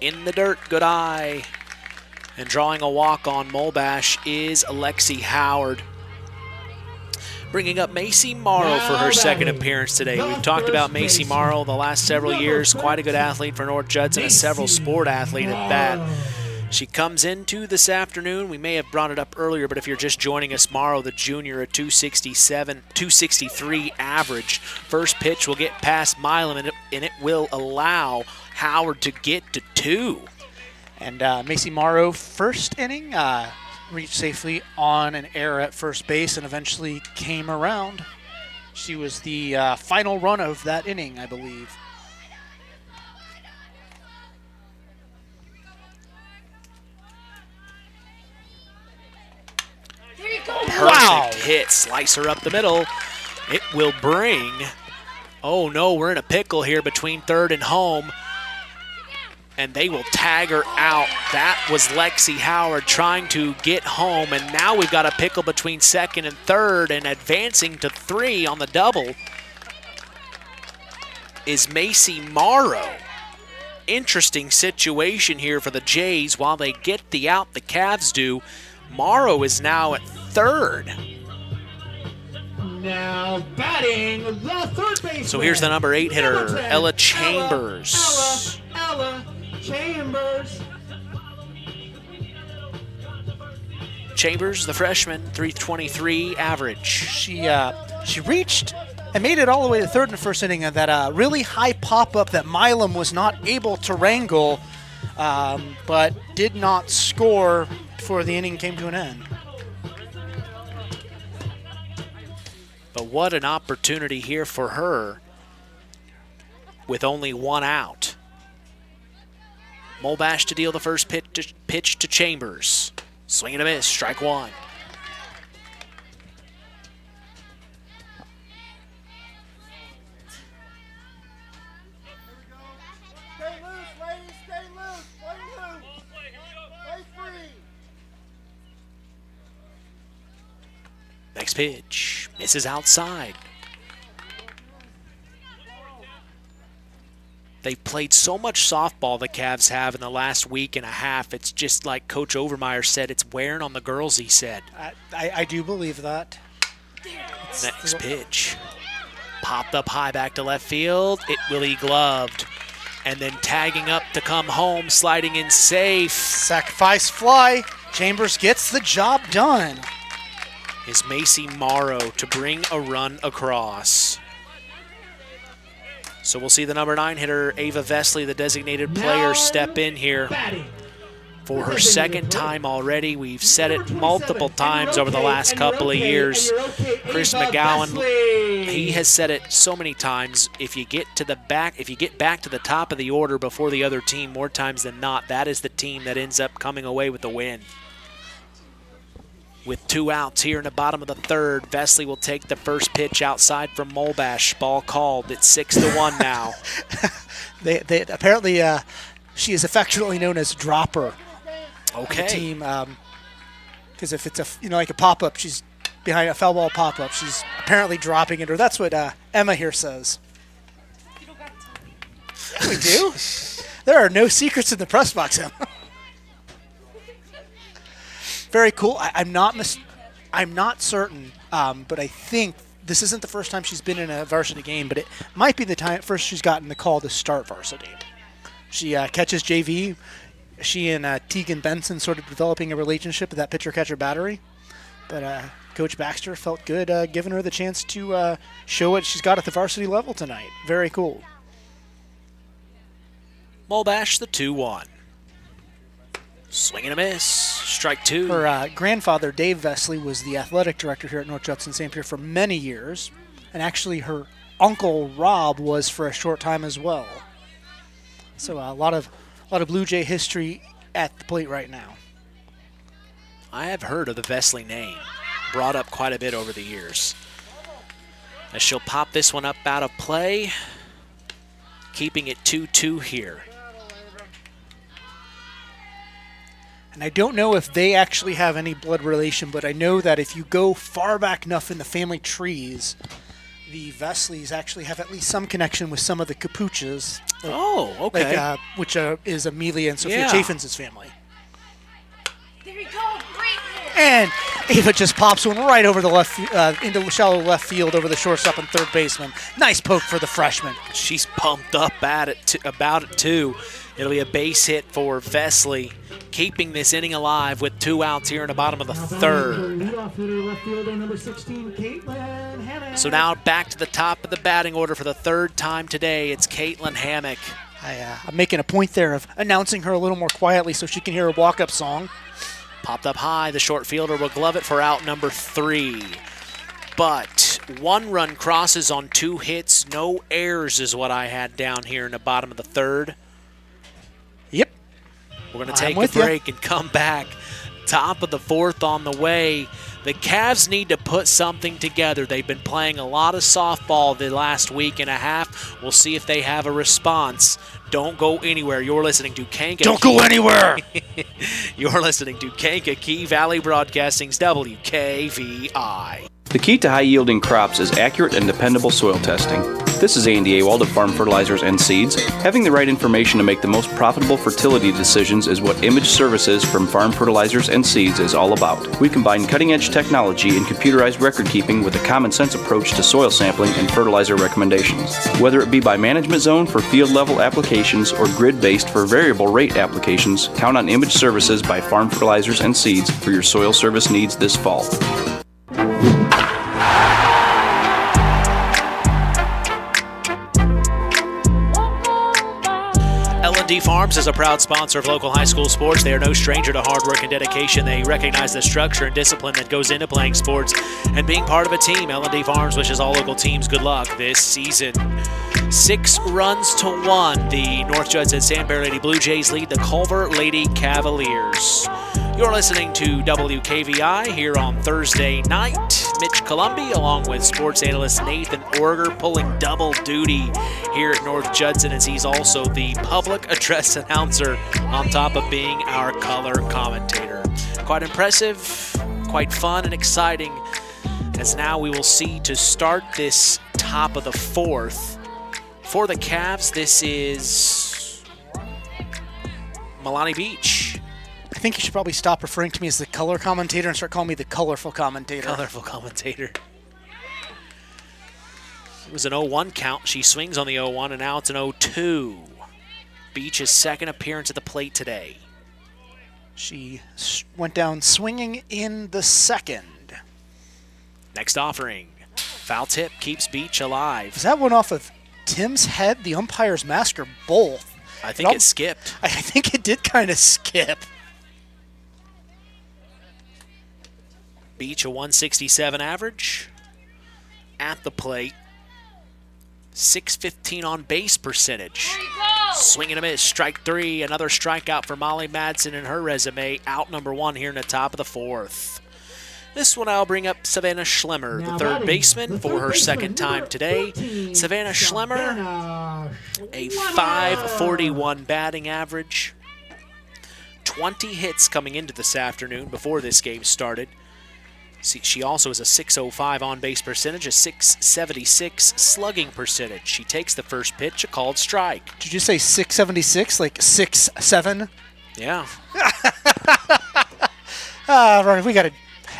In the dirt, good eye. And drawing a walk on Molbash is Lexi Howard. Bringing up Macy Morrow for her second appearance today. We've talked about Macy Morrow the last several years. Quite a good athlete for North Judson, a several sport athlete at that. She comes into this afternoon. We may have brought it up earlier, but if you're just joining us, Morrow, the junior, a 263 average. First pitch will get past Milam, and it will allow Howard to get to 2. And Macy Morrow, first inning, reached safely on an error at first base and eventually came around. She was the final run of that inning, I believe. Perfect hit, slicer up the middle. It will bring, oh no, we're in a pickle here between third and home. And they will tag her out. That was Lexi Howard trying to get home. And now we've got a pickle between second and third, and advancing to 3 on the double is Macy Morrow. Interesting situation here for the Jays. While they get the out, the Cavs do. Morrow is now at third. Now batting the third baseman. So here's the number 8 hitter, Ella Chambers. Ella Chambers. Chambers, the freshman, 323 average. She reached and made it all the way to third in the first inning of that really high pop-up that Milam was not able to wrangle, but did not score before the inning came to an end. But what an opportunity here for her with only 1 out. Molbash to deal the first pitch to Chambers. Swing and a miss, strike 1. Stay loose, ladies, stay loose, play loose. Play free. Next pitch. Misses outside. They've played so much softball, the Cavs have, in the last week and a half. It's just like Coach Overmeyer said, it's wearing on the girls, he said. I do believe that. Next pitch. Popped up high back to left field. It will be gloved. And then tagging up to come home, sliding in safe. Sacrifice fly. Chambers gets the job done. Is Macy Morrow to bring a run across. So we'll see the number 9 hitter, Ava Vesley, the designated player, step in here for her second time already. We've said it multiple times over the last couple of years. Chris McGowan, he has said it so many times. If you get back to the top of the order before the other team, more times than not, that is the team that ends up coming away with the win. With 2 outs here in the bottom of the third, Vesley will take the first pitch outside from Molbash. Ball called. It's 6-1 now. They apparently she is affectionately known as Dropper. Okay. On the team, because if it's like a pop up, she's behind a foul ball pop up. She's apparently dropping it, or that's what Emma here says. We do. There are no secrets in the press box, Emma. Very cool. I'm not certain, but I think this isn't the first time she's been in a varsity game, but it might be the time first she's gotten the call to start varsity. She catches JV. She and Tegan Benson sort of developing a relationship with that pitcher-catcher battery. But Coach Baxter felt good giving her the chance to show what she's got at the varsity level tonight. Very cool. Molbash, the 2-1. Swing and a miss. Strike 2. Her grandfather, Dave Vesley, was the athletic director here at North Judson-San Pierre for many years. And actually her uncle, Rob, was for a short time as well. So a lot of Blue Jay history at the plate right now. I have heard of the Vesley name. Brought up quite a bit over the years. As she'll pop this one up out of play. Keeping it 2-2 here. And I don't know if they actually have any blood relation, but I know that if you go far back enough in the family trees, the Vesleys actually have at least some connection with some of the Capuchas. Okay. Which is Amelia and Sophia Chaffins' family. There you go. Great hit. And Ava just pops one right over the left, into shallow left field over the shortstop and third baseman. Nice poke for the freshman. She's pumped up about it too. It'll be a base hit for Vesley, keeping this inning alive with 2 outs here in the bottom of the third. So now back to the top of the batting order for the third time today. It's Caitlin Hammock. I'm making a point there of announcing her a little more quietly so she can hear her walk-up song. Popped up high. The short fielder will glove it for out number 3. But 1 run crosses on 2 hits. No errors is what I had down here in the bottom of the third. Yep. We're going to take a break and come back. Top of the fourth on the way. The Cavs need to put something together. They've been playing a lot of softball the last week and a half. We'll see if they have a response. Don't go anywhere. You're listening to Kankakee. Don't go anywhere! You're listening to Kankakee Valley Broadcasting's WKVI. The key to high-yielding crops is accurate and dependable soil testing. This is Andy Awald of Farm Fertilizers and Seeds. Having the right information to make the most profitable fertility decisions is what Image Services from Farm Fertilizers and Seeds is all about. We combine cutting-edge technology and computerized record-keeping with a common-sense approach to soil sampling and fertilizer recommendations. Whether it be by management zone for field-level applications or grid-based for variable rate applications, count on Image Services by Farm Fertilizers and Seeds for your soil service needs this fall. L&D Farms is a proud sponsor of local high school sports. They are no stranger to hard work and dedication. They recognize the structure and discipline that goes into playing sports and being part of a team. L&D Farms wishes all local teams good luck this season. 6-1. The North Judson-San Pierre Lady Blue Jays lead the Culver Lady Cavaliers. You're listening to WKVI here on Thursday night. Mitch Columby along with sports analyst Nathan Orger pulling double duty here at North Judson, as he's also the public address announcer on top of being our color commentator. Quite impressive, quite fun and exciting As now we will see to start this top of the fourth. For the Cavs, this is Milani Beach. I think you should probably stop referring to me as the color commentator and start calling me the colorful commentator. Colorful commentator. It was an 0-1 count. She swings on the 0-1, and now it's an 0-2. Beach's second appearance at the plate today. She went down swinging in the second. Next offering. Foul tip keeps Beach alive. Is that one off of Tim's head? The umpire's mask or both? I think it skipped. I think it did kind of skip. Beach a 167 average. At the plate. .615 on base percentage. Swing and a miss, strike three. Another strikeout for Molly Madsen in her resume. Out number one here in the top of the fourth. This one I'll bring up Savannah Schlemmer, the third baseman, for her second time today. Savannah Schlemmer, a .541 batting average. 20 hits coming into this afternoon before this game started. She also has a .605 on-base percentage, a .676 slugging percentage. She takes the first pitch, a called strike. Did you say 676, like 6'7"? Yeah. Ronnie, we got to...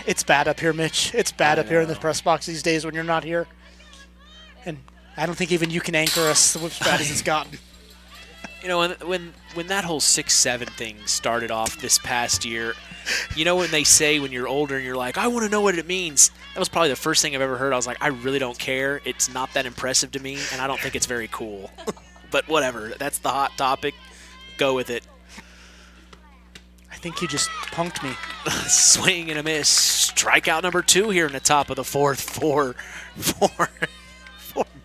It's bad up here, Mitch. It's bad up here in the press box these days when you're not here. And I don't think even you can anchor us as bad as it's gotten. You know, when that whole 6'7" thing started off this past year, you know when they say when you're older and you're like, I want to know what it means. That was probably the first thing I've ever heard. I was like, I really don't care. It's not that impressive to me, and I don't think it's very cool. But whatever. That's the hot topic. Go with it. I think you just punked me. Swing and a miss. Strikeout number 2 here in the top of the fourth for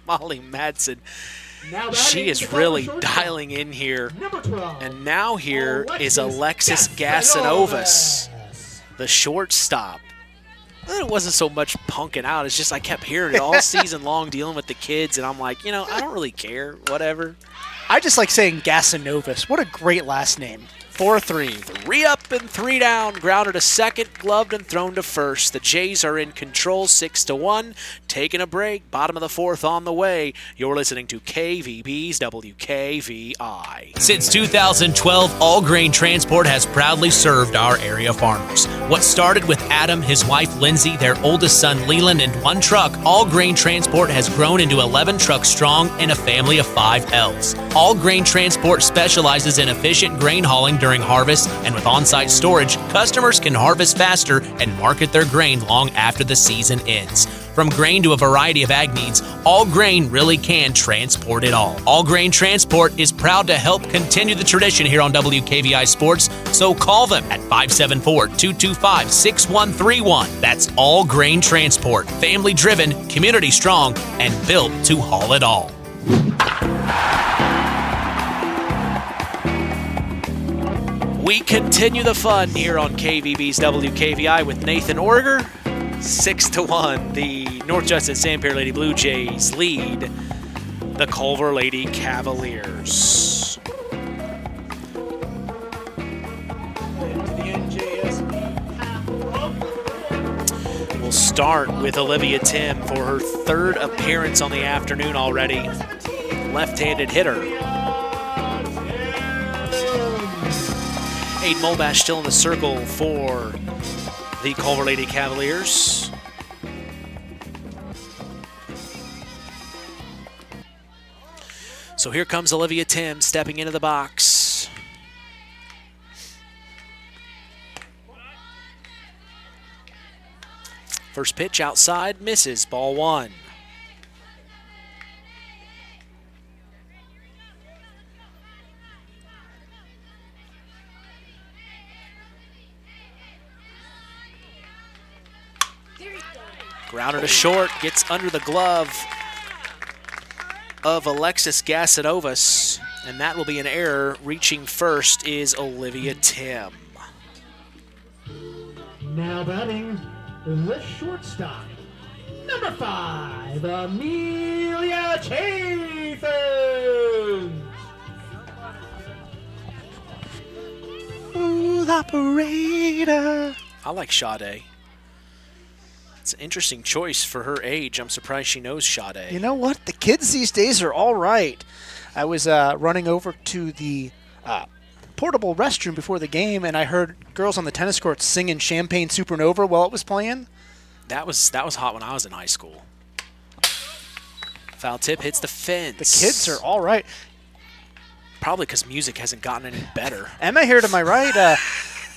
Molly Madsen. She is really dialing in here. And now here is Alexis Gasanovas, the shortstop. It wasn't so much punking out. It's just I kept hearing it all season long dealing with the kids, and I'm like, you know, I don't really care. Whatever. I just like saying Gasanovas. What a great last name. 4-3. 3 up and 3 down. Grounded to second, gloved and thrown to first. The Jays are in control 6-1. Taking a break. Bottom of the fourth on the way. You're listening to KVB's WKVI. Since 2012, All Grain Transport has proudly served our area farmers. What started with Adam, his wife Lindsay, their oldest son Leland, and 1 truck, All Grain Transport has grown into 11 trucks strong and a family of 5 elves. All Grain Transport specializes in efficient grain hauling during harvest, and with on-site storage, customers can harvest faster and market their grain long after the season ends. From grain to a variety of ag needs, All Grain really can transport it all. All Grain Transport is proud to help continue the tradition here on WKVI Sports, so call them at 574-225-6131. That's All Grain Transport. Family-driven, community-strong, and built to haul it all. We continue the fun here on KVB's WKVI with Nathan Orger. 6-1, the North Judson-San Pierre Lady Blue Jays lead the Culver Lady Cavaliers. We'll start with Olivia Tim for her 3rd appearance on the afternoon already. Left-handed hitter. Aiden Molbash still in the circle for the Culver Lady Cavaliers. So here comes Olivia Tim stepping into the box. First pitch outside, misses, ball 1. Grounder to short, gets under the glove of Alexis Gasanovas, and that will be an error. Reaching first is Olivia Tim. Now batting the shortstop, number 5, Amelia Chafin. Ooh, the operator. I like Sade. It's an interesting choice for her age. I'm surprised she knows Sade. You know what? The kids these days are all right. I was running over to the portable restroom before the game, and I heard girls on the tennis court singing Champagne Supernova while it was playing. That was hot when I was in high school. Foul tip hits the fence. The kids are all right. Probably because music hasn't gotten any better. Emma here to my right,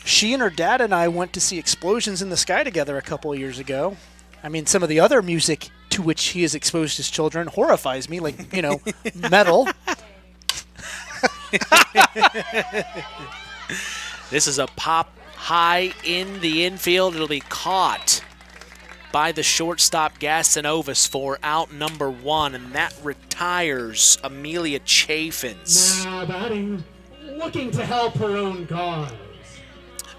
she and her dad and I went to see Explosions in the Sky together a couple of years ago. I mean, some of the other music to which he has exposed his children horrifies me, like, metal. This is a pop high in the infield. It'll be caught by the shortstop Gastanovas for out number 1, and that retires Amelia Chaffins. Now batting, looking to help her own cause.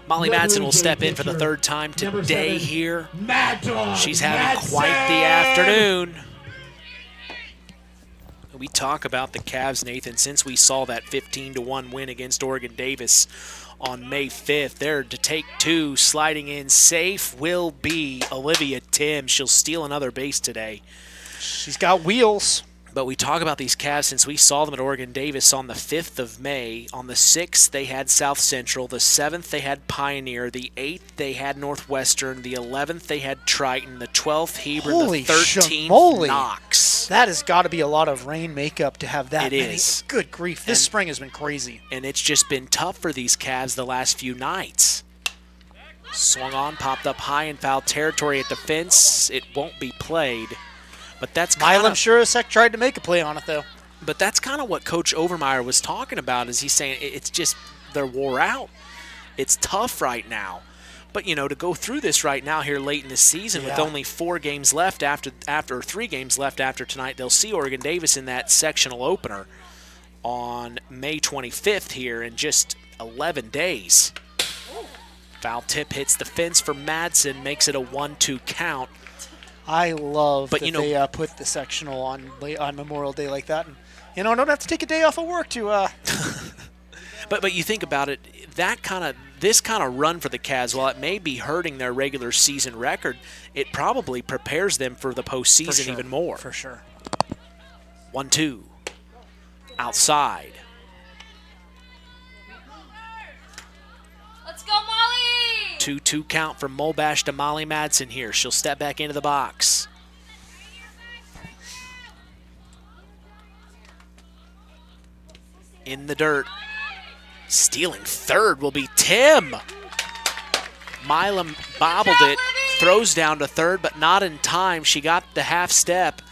Molly Madsen will step in for the third time today here. Mad Dog She's having Madsen! quite the afternoon. We talk about the Cavs, Nathan, since we saw that 15-1 win against Oregon Davis on May 5th. They're to take 2, sliding in safe will be Olivia Tim. She'll steal another base today. She's got wheels. But we talk about these Cavs since we saw them at Oregon Davis on the 5th of May. On the 6th, they had South Central. The 7th, they had Pioneer. The 8th, they had Northwestern. The 11th, they had Triton. The 12th, Hebron. Holy the 13th, schmoly. Knox. That has got to be a lot of rain makeup to have that It many. is. Good grief. This spring has been crazy. And it's just been tough for these Cavs the last few nights. Swung on, popped up high in foul territory at the fence. It won't be played. But that's Milam Shurasek tried to make a play on it, though. But that's kind of what Coach Overmeyer was talking about, is he's saying it's just they're wore out. It's tough right now. But, to go through this right now here late in the season with only 4 games left after 3 games left after tonight, they'll see Oregon Davis in that sectional opener on May 25th here in just 11 days. Foul tip hits the fence for Madsen, makes it a 1-2 count. I love But, that they put the sectional on Memorial Day like that. And, I don't have to take a day off of work to But you think about it, this kind of run for the Cavs, while it may be hurting their regular season record, it probably prepares them for the postseason even more. For sure. 1-2. Outside. Let's go, Molly! 2-2 count from Molbash to Molly Madsen here. She'll step back into the box. In the dirt. Stealing third will be Tim. Milam bobbled it, throws down to third, but not in time. She got the half step,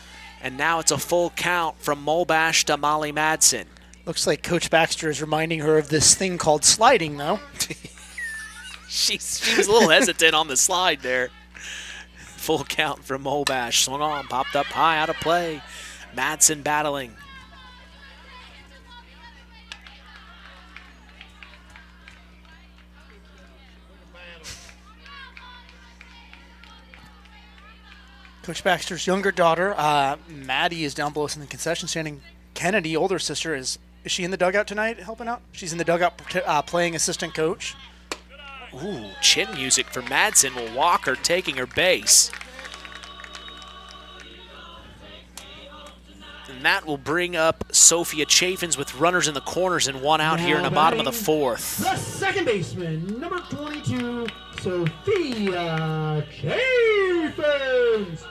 and now it's a full count from Molbash to Molly Madsen. Looks like Coach Baxter is reminding her of this thing called sliding, though. She was a little hesitant on the slide there. Full count from Molbash. Swung on, popped up high, out of play. Madsen battling. Coach Baxter's younger daughter, Maddie, is down below us in the concession stand. Kennedy, older sister, is she in the dugout tonight helping out? She's in the dugout playing assistant coach. Ooh, chin music for Madsen will walk her, taking her base. And that will bring up Sophia Chaffins with runners in the corners and 1 out here in the bottom of the 4th. The second baseman, number 22, Sophia Chaffins.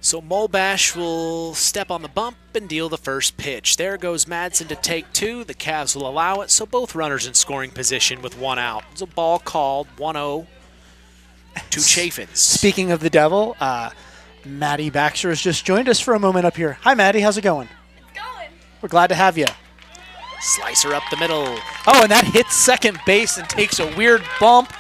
So Molbash will step on the bump and deal the first pitch. There goes Madsen to take 2. The Cavs will allow it, so both runners in scoring position with 1 out. It's a ball called, 1-0 to Chaffins. Speaking of the devil, Maddie Baxter has just joined us for a moment up here. Hi, Maddie. How's it going? It's going. We're glad to have you. Slicer up the middle. Oh, and that hits second base and takes a weird bump.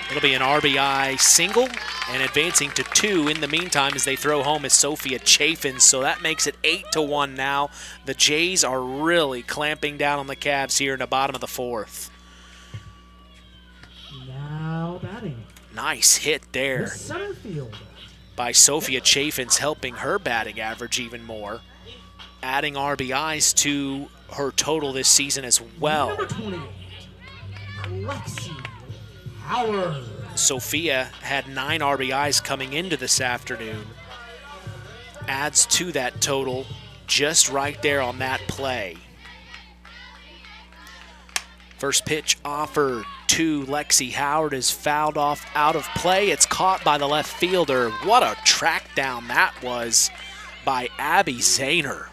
It'll be an RBI single, and advancing to 2 in the meantime as they throw home is Sophia Chaffins, so that makes it 8-1 now. The Jays are really clamping down on the Cavs here in the bottom of the 4th. Now batting. Nice hit there The center field. by Sophia Chaffins, helping her batting average even more, adding RBIs to her total this season as well. Number 28, Lexi Howard. Sophia had 9 RBIs coming into this afternoon. Adds to that total just right there on that play. First pitch offered to Lexi Howard is fouled off out of play. It's caught by the left fielder. What a track down that was by Abby Zahner.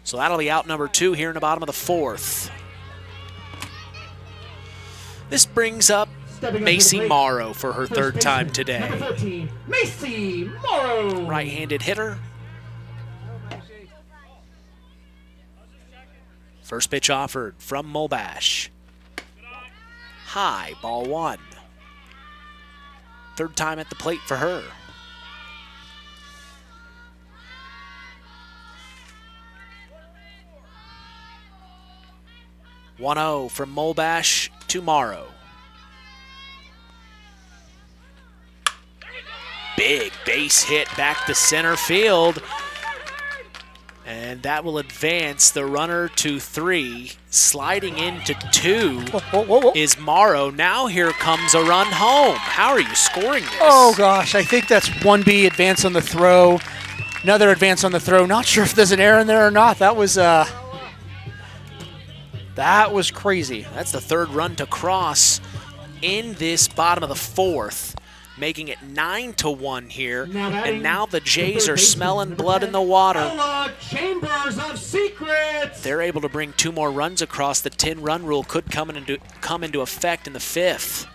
So that'll be out number 2 here in the bottom of the 4th. This brings up Macy Morrow for her 3rd time today. Number 13, Macy Morrow. Right-handed hitter. First pitch offered from Molbash. High, ball 1. 3rd time at the plate for her. (1-0) from Molbash to Morrow. Big base hit back to center field. And that will advance the runner to 3. Sliding into 2 is Morrow. Now here comes a run home. How are you scoring this? Oh, gosh. I think that's 1B advance on the throw. Another advance on the throw. Not sure if there's an error in there or not. That was crazy. That's the 3rd run to cross in this bottom of the 4th. Making it 9-1 here, and now the Jays are smelling blood in the water. Chambers of Secrets. They're able to bring 2 more runs across. The 10-run rule could come into effect in the 5th.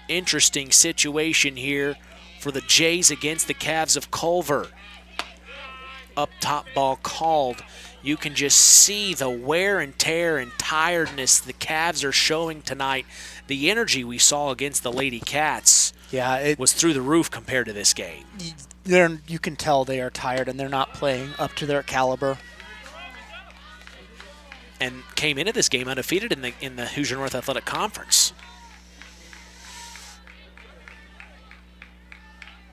Interesting situation here for the Jays against the Cavs of Culver. Up top ball called. You can just see the wear and tear and tiredness the Cavs are showing tonight. The energy we saw against the Lady Cats was through the roof compared to this game. You can tell they are tired and they're not playing up to their caliber. And came into this game undefeated in the Hoosier North Athletic Conference.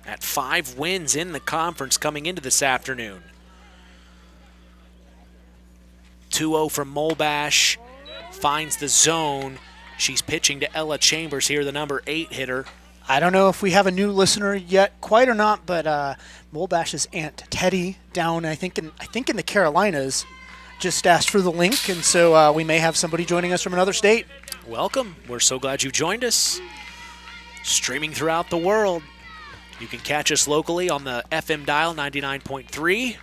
At 5 wins in the conference coming into this afternoon. 2-0 from Molbash. Finds the zone. She's pitching to Ella Chambers here, the number 8 hitter. I don't know if we have a new listener yet quite or not, but Molbash's Aunt Teddy down, I think in the Carolinas, just asked for the link, and so we may have somebody joining us from another state. Welcome. We're so glad you joined us. Streaming throughout the world. You can catch us locally on the FM dial 99.3.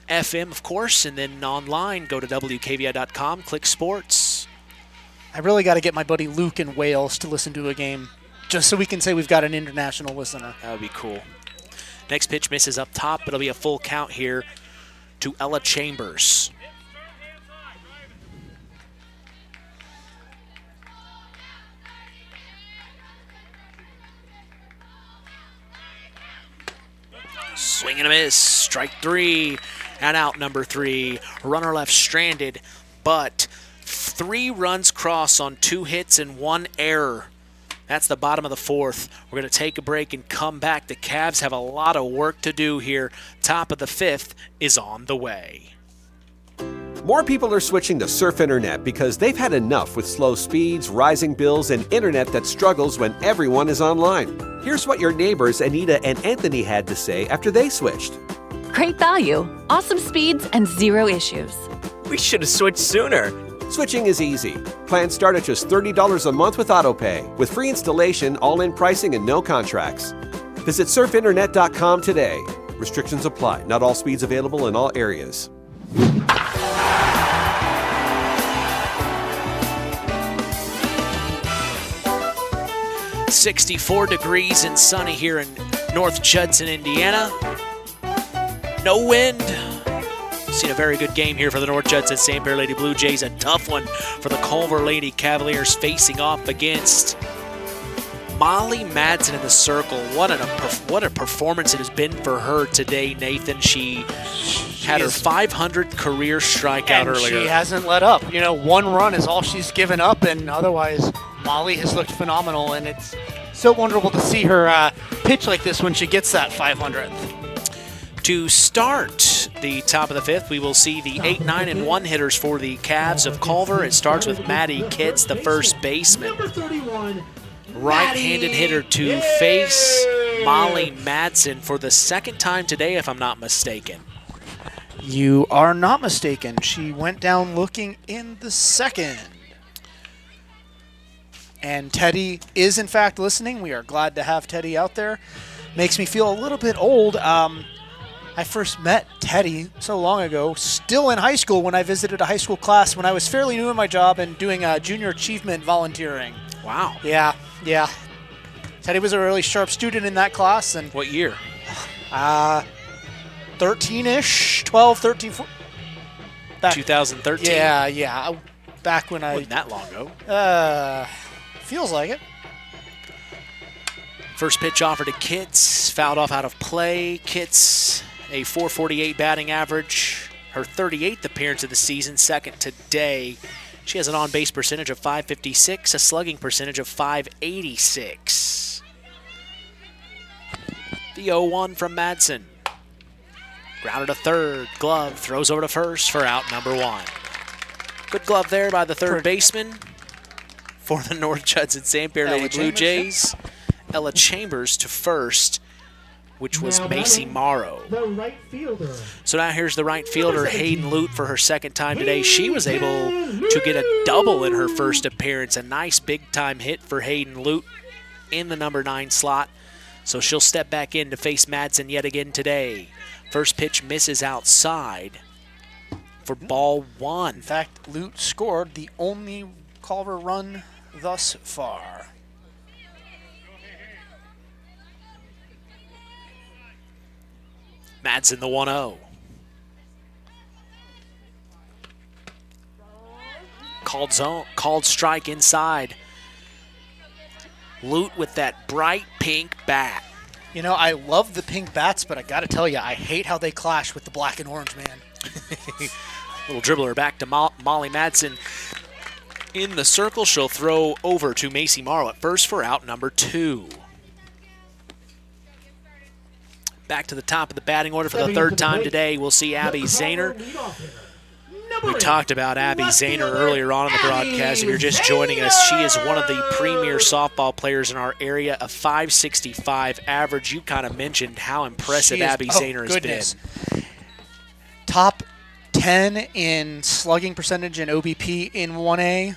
FM, of course, and then online, go to WKVI.com, click sports. I really got to get my buddy Luke in Wales to listen to a game, just so we can say we've got an international listener. That would be cool. Next pitch misses up top, but it'll be a full count here to Ella Chambers. Swing and a miss, strike 3, and out number 3. Runner left stranded, but 3 runs cross on 2 hits and 1 error. That's the bottom of the 4th. We're going to take a break and come back. The Cavs have a lot of work to do here. Top of the 5th is on the way. More people are switching to Surf Internet because they've had enough with slow speeds, rising bills, and internet that struggles when everyone is online. Here's what your neighbors Anita and Anthony had to say after they switched. Great value, awesome speeds, and 0 issues. We should have switched sooner. Switching is easy. Plans start at just $30 a month with AutoPay, with free installation, all-in pricing, and no contracts. Visit surfinternet.com today. Restrictions apply. Not all speeds available in all areas. 64 degrees and sunny here in North Judson, Indiana. No wind. Seen a very good game here for the North Judson-San Pierre Lady Blue Jays. A tough one for the Culver Lady Cavaliers facing off against Molly Madsen in the circle. What a performance it has been for her today, Nathan. She had her 500th career strikeout earlier. She hasn't let up. 1 run is all she's given up, and otherwise Molly has looked phenomenal, and it's so wonderful to see her pitch like this when she gets that 500th. To start the top of the 5th, we will see the 8, 9, and 1 hitters for the Cavs of Culver. It starts with Maddie Kitts, the first baseman. Number 31, right-handed hitter to face Molly Madsen for the second time today, if I'm not mistaken. You are not mistaken. She went down looking in the second. And Teddy is, in fact, listening. We are glad to have Teddy out there. Makes me feel a little bit old. I first met Teddy so long ago, still in high school, when I visited a high school class when I was fairly new in my job and doing junior achievement volunteering. Wow. Yeah. Teddy was a really sharp student in that class. And what year? 13-ish, 12, 13, 14. 2013? Yeah. Back when Wasn't that long ago. Feels like it. First pitch offer to Kitts, fouled off out of play. Kitts, a .448 batting average. Her 38th appearance of the season, second today. She has an on-base percentage of .556, a slugging percentage of .586. The 0-1 from Madsen. Grounded to third, glove, throws over to first for out number 1. Good glove there by the third baseman for the North Judson-San Lady Blue Jays. Ella Chambers to first, which was Macy Morrow. The right fielder. So now here's the right fielder, Hayden Lute, for her second time today. She was able to get a double in her first appearance. A nice big-time hit for Hayden Lute in the number 9 slot. So she'll step back in to face Madsen yet again today. First pitch misses outside for ball 1. In fact, Lute scored the only Culver run thus far. Madsen the 1-0. Called strike inside. Lute with that bright pink bat. You know, I love the pink bats, but I got to tell you, I hate how they clash with the black and orange, man. Little dribbler back to Molly Madsen. In the circle, she'll throw over to Macy Morrow at first for out number 2. Back to the top of the batting order for the third time today. We'll see Abby Zahner. We talked about Abby Zahner earlier on in the broadcast. If you're just joining us, she is one of the premier softball players in our area, a .565 average. You kind of mentioned how impressive Abby Zahner has been. Top 10 in slugging percentage and OBP in 1A.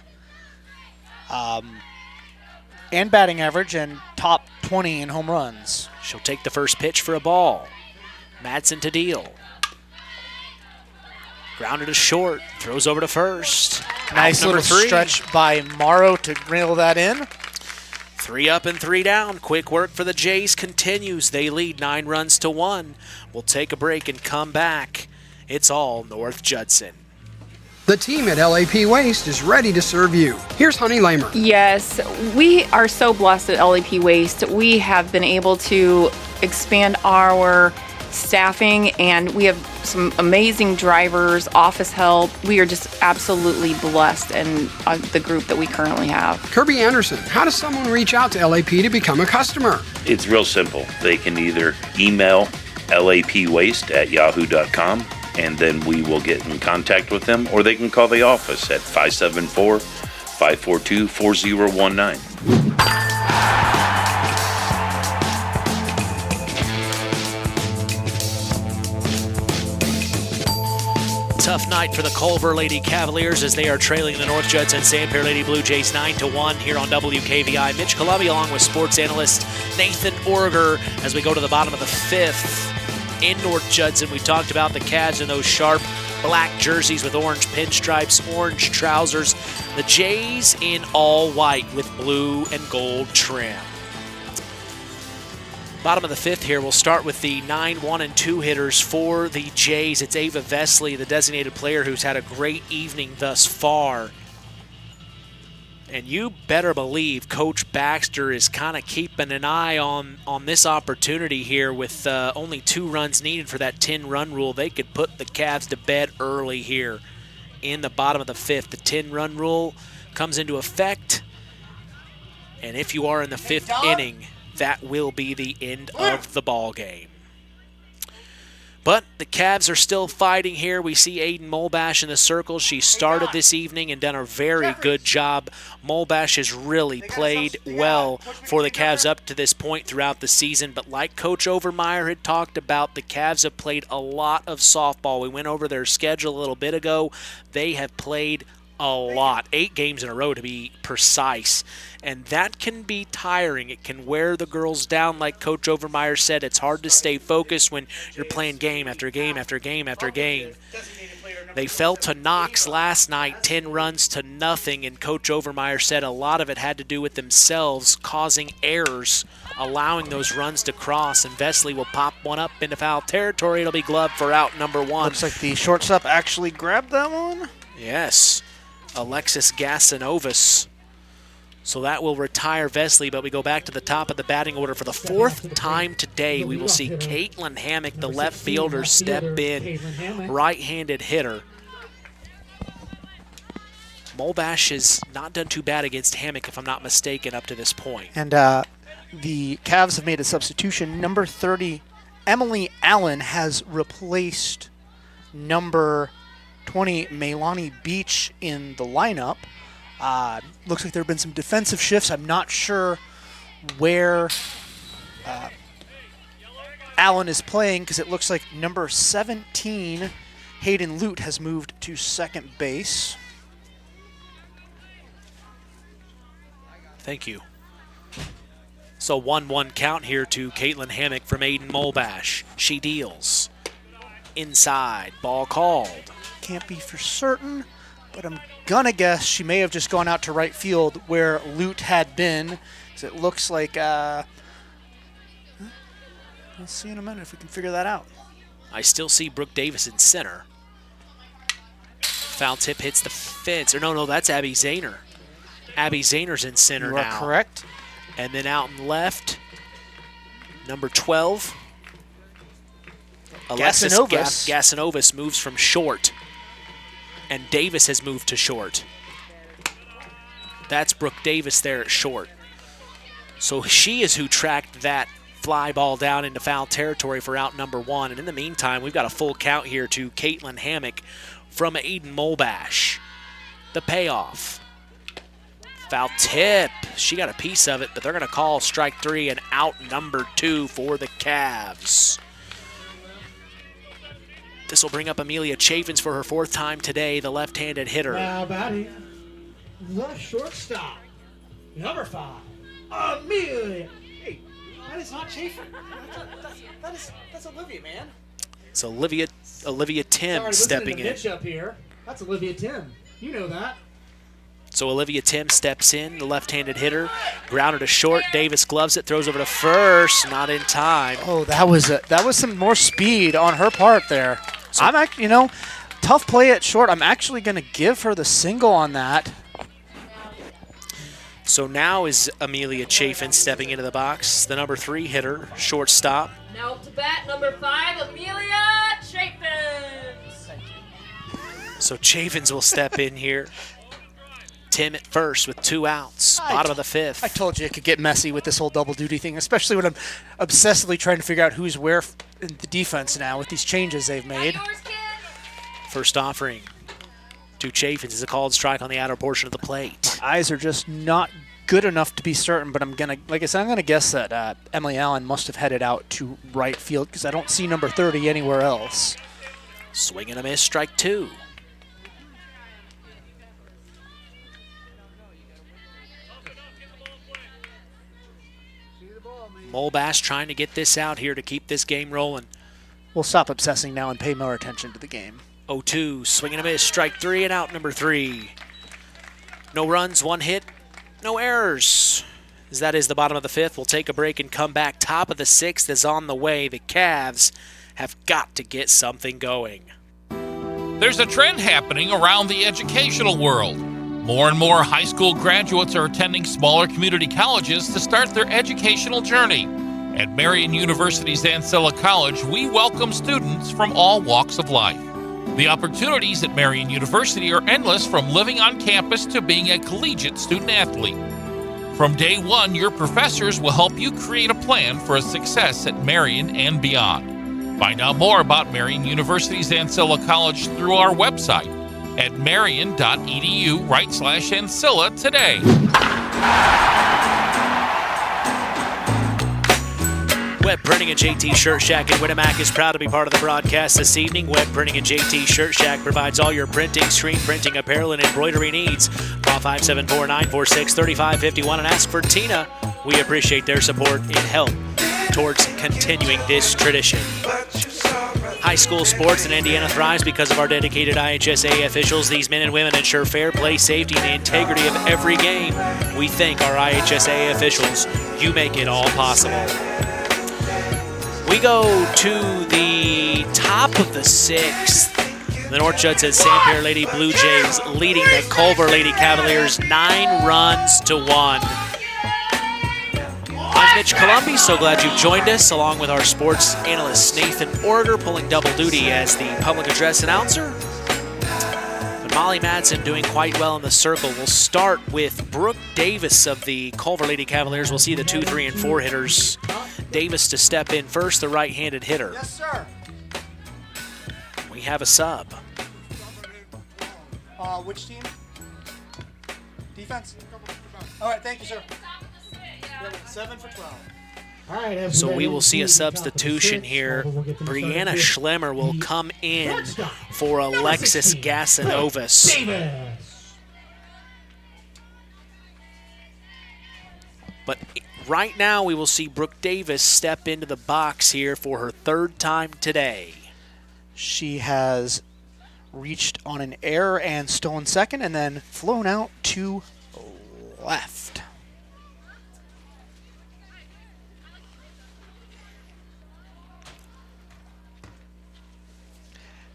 And batting average, and top 20 in home runs. She'll take the first pitch for a ball. Madsen to deal. Grounded to short, throws over to first. Nice little stretch by Morrow to reel that in. 3 up and 3 down. Quick work for the Jays continues. They lead 9 runs to 1. We'll take a break and come back. It's all North Judson. The team at LAP Waste is ready to serve you. Here's Honey Lamer. Yes, we are so blessed at LAP Waste. We have been able to expand our staffing, and we have some amazing drivers, office help. We are just absolutely blessed in the group that we currently have. Kirby Anderson, how does someone reach out to LAP to become a customer? It's real simple. They can either email lapwaste@yahoo.com, and then we will get in contact with them, or they can call the office at 574-542-4019. Tough night for the Culver Lady Cavaliers as they are trailing the North Judson-San Lady Blue Jays 9-1 here on WKVI. Mitch Columbia along with sports analyst Nathan Orger as we go to the bottom of the 5th. In North Judson, we talked about the Cavs in those sharp black jerseys with orange pinstripes, orange trousers. The Jays in all white with blue and gold trim. Bottom of the 5th here, we'll start with the 9, 1, and 2 hitters for the Jays. It's Ava Vesley, the designated player who's had a great evening thus far. And you better believe Coach Baxter is kind of keeping an eye on this opportunity here with only 2 runs needed for that 10-run rule. They could put the Cavs to bed early here in the bottom of the 5th. The 10-run rule comes into effect. And if you are in the 5th inning, that will be the end of the ball game. But the Cavs are still fighting here. We see Aiden Molbash in the circle. She started this evening and done a very good job. Molbash has really played well for the Cavs up to this point throughout the season. But like Coach Overmeyer had talked about, the Cavs have played a lot of softball. We went over their schedule a little bit ago. They have played a lot, 8 games in a row to be precise, and that can be tiring. It can wear the girls down. Like Coach Overmeyer said, it's hard to stay focused when you're playing game after game after game after game. They fell to Knox last night 10 runs to nothing, and Coach Overmeyer said a lot of it had to do with themselves causing errors, allowing those runs to cross, and Vesley will pop one up into foul territory. It'll be gloved for out number 1. Looks like the shortstop actually grabbed that one. Yes. Alexis Gasinovis. So that will retire Vesley, but we go back to the top of the batting order. For the 4th time today, we will see Caitlin Hammock, the left fielder, step in. Right-handed hitter. Molbash has not done too bad against Hammock, if I'm not mistaken, up to this point. And the Cavs have made a substitution. Number 30, Emily Allen, has replaced number 20, Melanie Beach, in the lineup. Looks like there have been some defensive shifts. I'm not sure where Allen is playing, because it looks like number 17, Hayden Lute, has moved to second base. Thank you. So 1-1 count here to Caitlin Hammock from Aiden Molbash. She deals. Inside, ball called. Can't be for certain, but I'm gonna guess she may have just gone out to right field where Lute had been, because it looks like we'll see in a minute if we can figure that out. I still see Brooke Davis in center. Foul tip hits the fence. Or no, that's Abby Zahner. Abby Zahner's in center now. You are correct. And then out in left, number 12, Alexis Gasinovis moves from short. And Davis has moved to short. That's Brooke Davis there at short. So she is who tracked that fly ball down into foul territory for out number 1. And in the meantime, we've got a full count here to Caitlin Hammock from Aiden Molbash. The payoff. Foul tip. She got a piece of it, but they're going to call strike 3 and out number 2 for the Cavs. This will bring up Amelia Chafins for her 4th time today, the left-handed hitter. Now batting, the shortstop, number 5, Amelia. Hey, that is not Chafin. That's Olivia, man. It's Olivia Tim stepping in. Mitch up here. That's Olivia Tim. You know that. So Olivia Tim steps in, the left-handed hitter. Grounded to short. Davis gloves it, throws over to first. Not in time. Oh, that was some more speed on her part there. So, I'm actually, tough play at short. I'm actually going to give her the single on that. So now is Amelia Chafin stepping into the box, the number 3 hitter, shortstop. Now up to bat, number 5, Amelia Chafins. So Chafins will step in here. Tim at first with 2 outs, bottom of the 5th. I told you it could get messy with this whole double duty thing, especially when I'm obsessively trying to figure out who's where in the defense now with these changes they've made. First offering to Chafins is a called strike on the outer portion of the plate. My eyes are just not good enough to be certain, but I'm going to guess that Emily Allen must have headed out to right field, because I don't see number 30 anywhere else. Swing and a miss, strike 2. Molbash trying to get this out here to keep this game rolling. We'll stop obsessing now and pay more attention to the game. 0-2, swing and a miss, strike 3 and out number 3. No runs, 1 hit, no errors. As that is the bottom of the 5th, we'll take a break and come back. Top of the 6th is on the way. The Cavs have got to get something going. There's a trend happening around the educational world. More and more high school graduates are attending smaller community colleges to start their educational journey. At Marian University's Ancilla College, we welcome students from all walks of life. The opportunities at Marian University are endless, from living on campus to being a collegiate student-athlete. From day 1, your professors will help you create a plan for a success at Marian and beyond. Find out more about Marian University's Ancilla College through our website at marian.edu/Ancilla today. Web Printing and JT Shirt Shack in Winamac is proud to be part of the broadcast this evening. Web Printing and JT Shirt Shack provides all your printing, screen printing, apparel, and embroidery needs. Call 574-946-3551 and ask for Tina. We appreciate their support and help towards continuing this tradition. High school sports in Indiana thrives because of our dedicated IHSA officials. These men and women ensure fair play, safety, and the integrity of every game. We thank our IHSA officials. You make it all possible. We go to the top of the 6th. The North Judson-San Pierre Lady Blue Jays leading the Culver Lady Cavaliers 9 runs to 1. I'm Mitch Columbi. So glad you've joined us, along with our sports analyst Nathan Orger, pulling double duty as the public address announcer. But Molly Madsen doing quite well in the circle. We'll start with Brooke Davis of the Culver Lady Cavaliers. We'll see the 2, 3, and 4 hitters. Davis to step in first, the right-handed hitter. Yes, sir. We have a sub. Which team? Defense? All right, thank you, sir. 7 for 12. All right, so we will see a substitution here. Brianna Schlemmer will come in for Alexis Gasanovas. But right now we will see Brooke Davis step into the box here for her 3rd time today. She has reached on an error and stolen second and then flown out to left.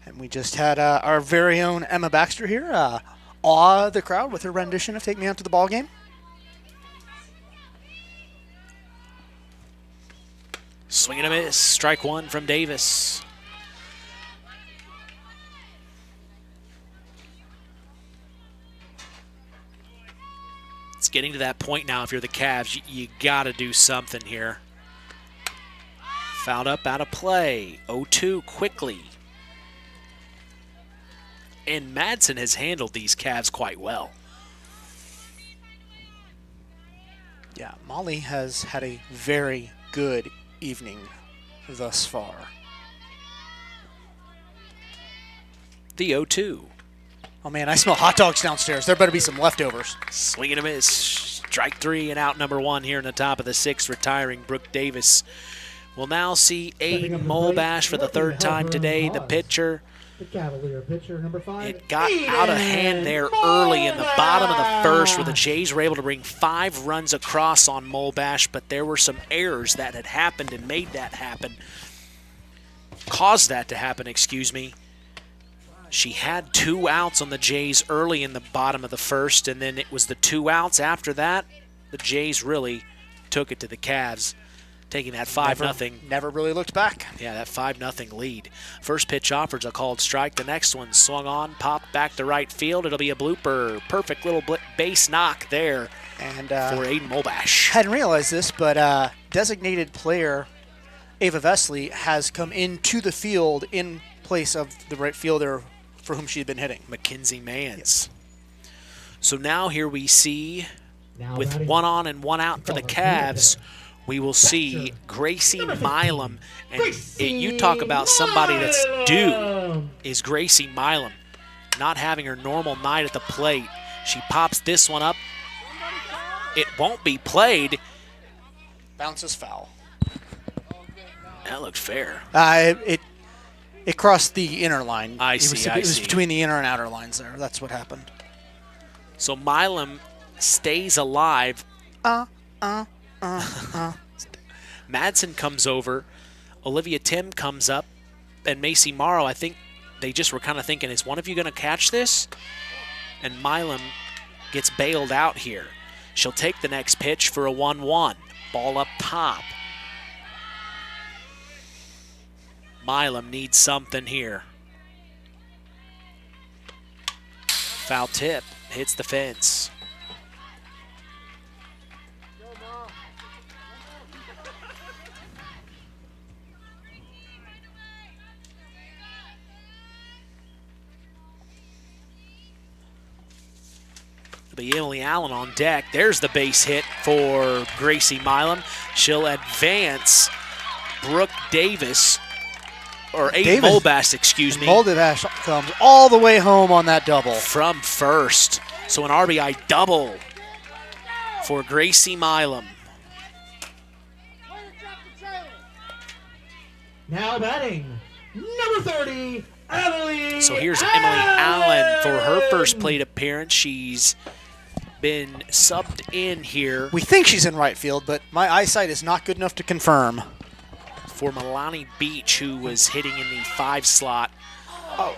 And we just had our very own Emma Baxter here awe the crowd with her rendition of Take Me Out to the Ball Game. Swing and a miss. Strike 1 from Davis. It's getting to that point now. If you're the Cavs, you got to do something here. Fouled up, out of play. 0-2 quickly. And Madsen has handled these Cavs quite well. Yeah, Molly has had a very good evening thus far. The 0-2. Oh man, I smell hot dogs downstairs. There better be some leftovers. Swing and a miss. Strike 3 and out number 1 here in the top of the 6th, retiring Brooke Davis. We'll now see Aiden Molbash for the 3rd time today, the pitcher. The Cavalier pitcher, number 5. It got out of hand there early in the bottom of the 1st, where the Jays were able to bring 5 runs across on Molbash, but there were some errors that had happened and made that happen. Caused that to happen, excuse me. She had 2 outs on the Jays early in the bottom of the 1st, and then it was the 2 outs after that. The Jays really took it to the Cavs, taking that 5-0. Never really looked back. Yeah, that 5-0 lead. First pitch offered a called strike. The next one swung on, popped back to right field. It'll be a blooper. Perfect little base knock there and for Aiden Molbash. Hadn't realized this, but designated player Ava Vesley has come into the field in place of the right fielder for whom she had been hitting. Mackenzie Mans. So now here we see, with 1 on and 1 out for the Cavs, we will see Gracie Milam. And you talk about somebody that's due, is Gracie Milam. Not having her normal night at the plate. She pops this one up. It won't be played. Bounces foul. That looked fair. It crossed the inner line. I see. It was between the inner and outer lines there. That's what happened. So Milam stays alive. Madsen comes over. Olivia Tim comes up. And Macy Morrow, I think they just were kind of thinking, is one of you going to catch this? And Milam gets bailed out here. She'll take the next pitch for a 1-1. Ball up top. Milam needs something here. Foul tip. Hits the fence. It'll be Emily Allen on deck. There's the base hit for Gracie Milam. She'll advance Brooke Davis, or Aiden Molbash, excuse me. Molbash comes all the way home on that double. From first. So an RBI double for Gracie Milam. Now batting, number 30, Emily. So here's Emily Allen for her first plate appearance. She's been subbed in here. We think she's in right field, but my eyesight is not good enough to confirm. For Milani Beach, who was hitting in the 5 slot. Oh.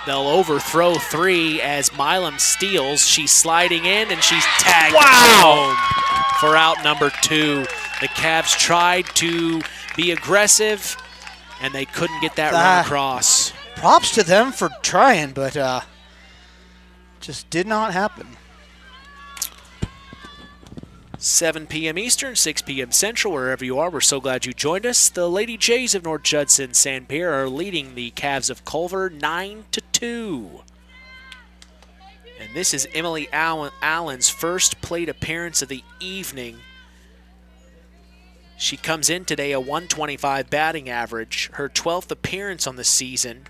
They'll overthrow 3 as Milam steals. She's sliding in, and she's tagged home for out number 2. The Cavs tried to be aggressive, and they couldn't get that run across. Props to them for trying, but just did not happen. 7 p.m. Eastern, 6 p.m. Central, wherever you are. We're so glad you joined us. The Lady Jays of North Judson-San Pierre are leading the Cavs of Culver 9-2. And this is Emily Allen's first plate appearance of the evening. She comes in today a 125 batting average, her 12th appearance on the season.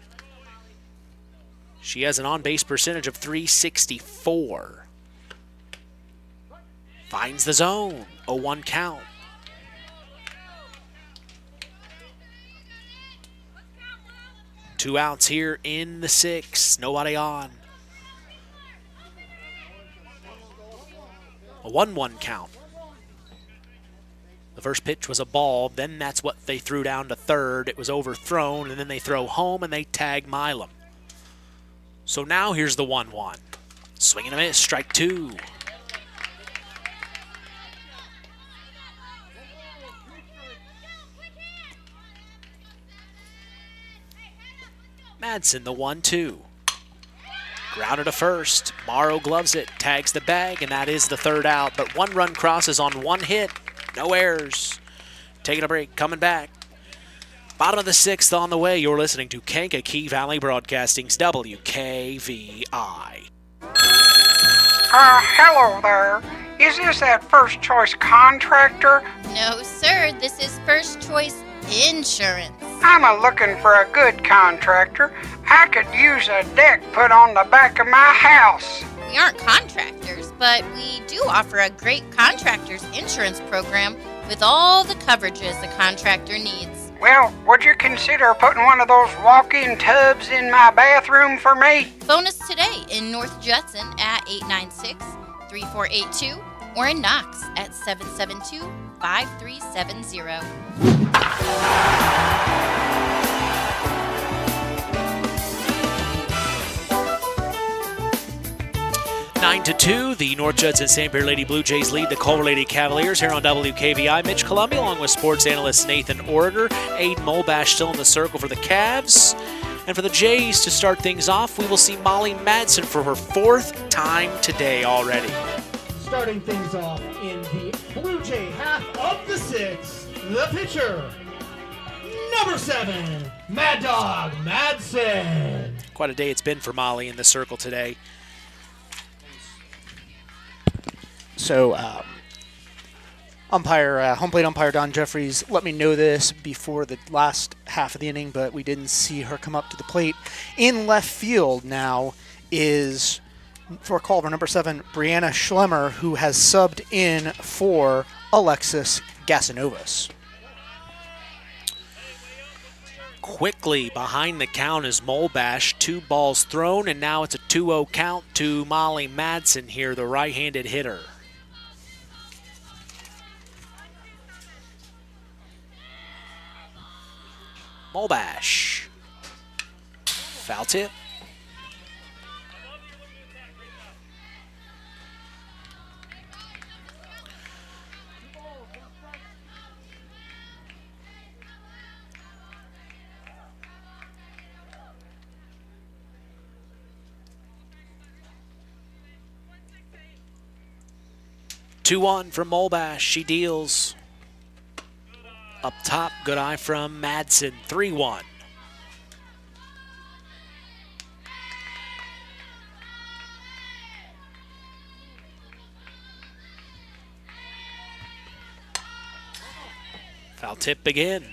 She has an on-base percentage of .364. Finds the zone, 0-1 count. Two outs here in the 6th, nobody on. A 1-1 count. The first pitch was a ball, then that's what they threw down to third. It was overthrown, and then they throw home, and they tag Milam. So now here's the 1-1. Swing and a miss, strike 2. Madsen, the 1-2. Grounded to first. Morrow gloves it, tags the bag, and that is the third out. But 1 run crosses on 1 hit. No errors. Taking a break, coming back. Bottom of the 6th on the way. You're listening to Kankakee Valley Broadcasting's WKVI. Hello there. Is this that First Choice Contractor? No, sir. This is First Choice Insurance. I'm looking for a good contractor. I could use a deck put on the back of my house. We aren't contractors, but we do offer a great contractor's insurance program with all the coverages a contractor needs. Well, would you consider putting one of those walk-in tubs in my bathroom for me? Phone us today in North Judson at 896-3482 or in Knox at 772-5370. 9-2, the North Judson-San Pierre Lady Blue Jays lead the Culver Lady Cavaliers here on WKVI. Mitch Columbia along with sports analyst Nathan Orger. Aiden Molbash still in the circle for the Cavs. And for the Jays to start things off, we will see Molly Madsen for her 4th time today already. Starting things off in the Blue Jay half of the 6th, the pitcher, number 7, Mad Dog Madsen. Quite a day it's been for Molly in the circle today. So, home plate umpire Don Jeffries let me know this before the last half of the inning, but we didn't see her come up to the plate. In left field now is, for Culver, number 7, Brianna Schlemmer, who has subbed in for Alexis Gasanovas. Quickly behind the count is Molbash. 2 balls thrown, and now it's a 2-0 count to Molly Madsen here, the right-handed hitter. Molbash. Foul tip. Two-one from Molbash. She deals. Up top, good eye from Madsen. 3-1. Foul tip again.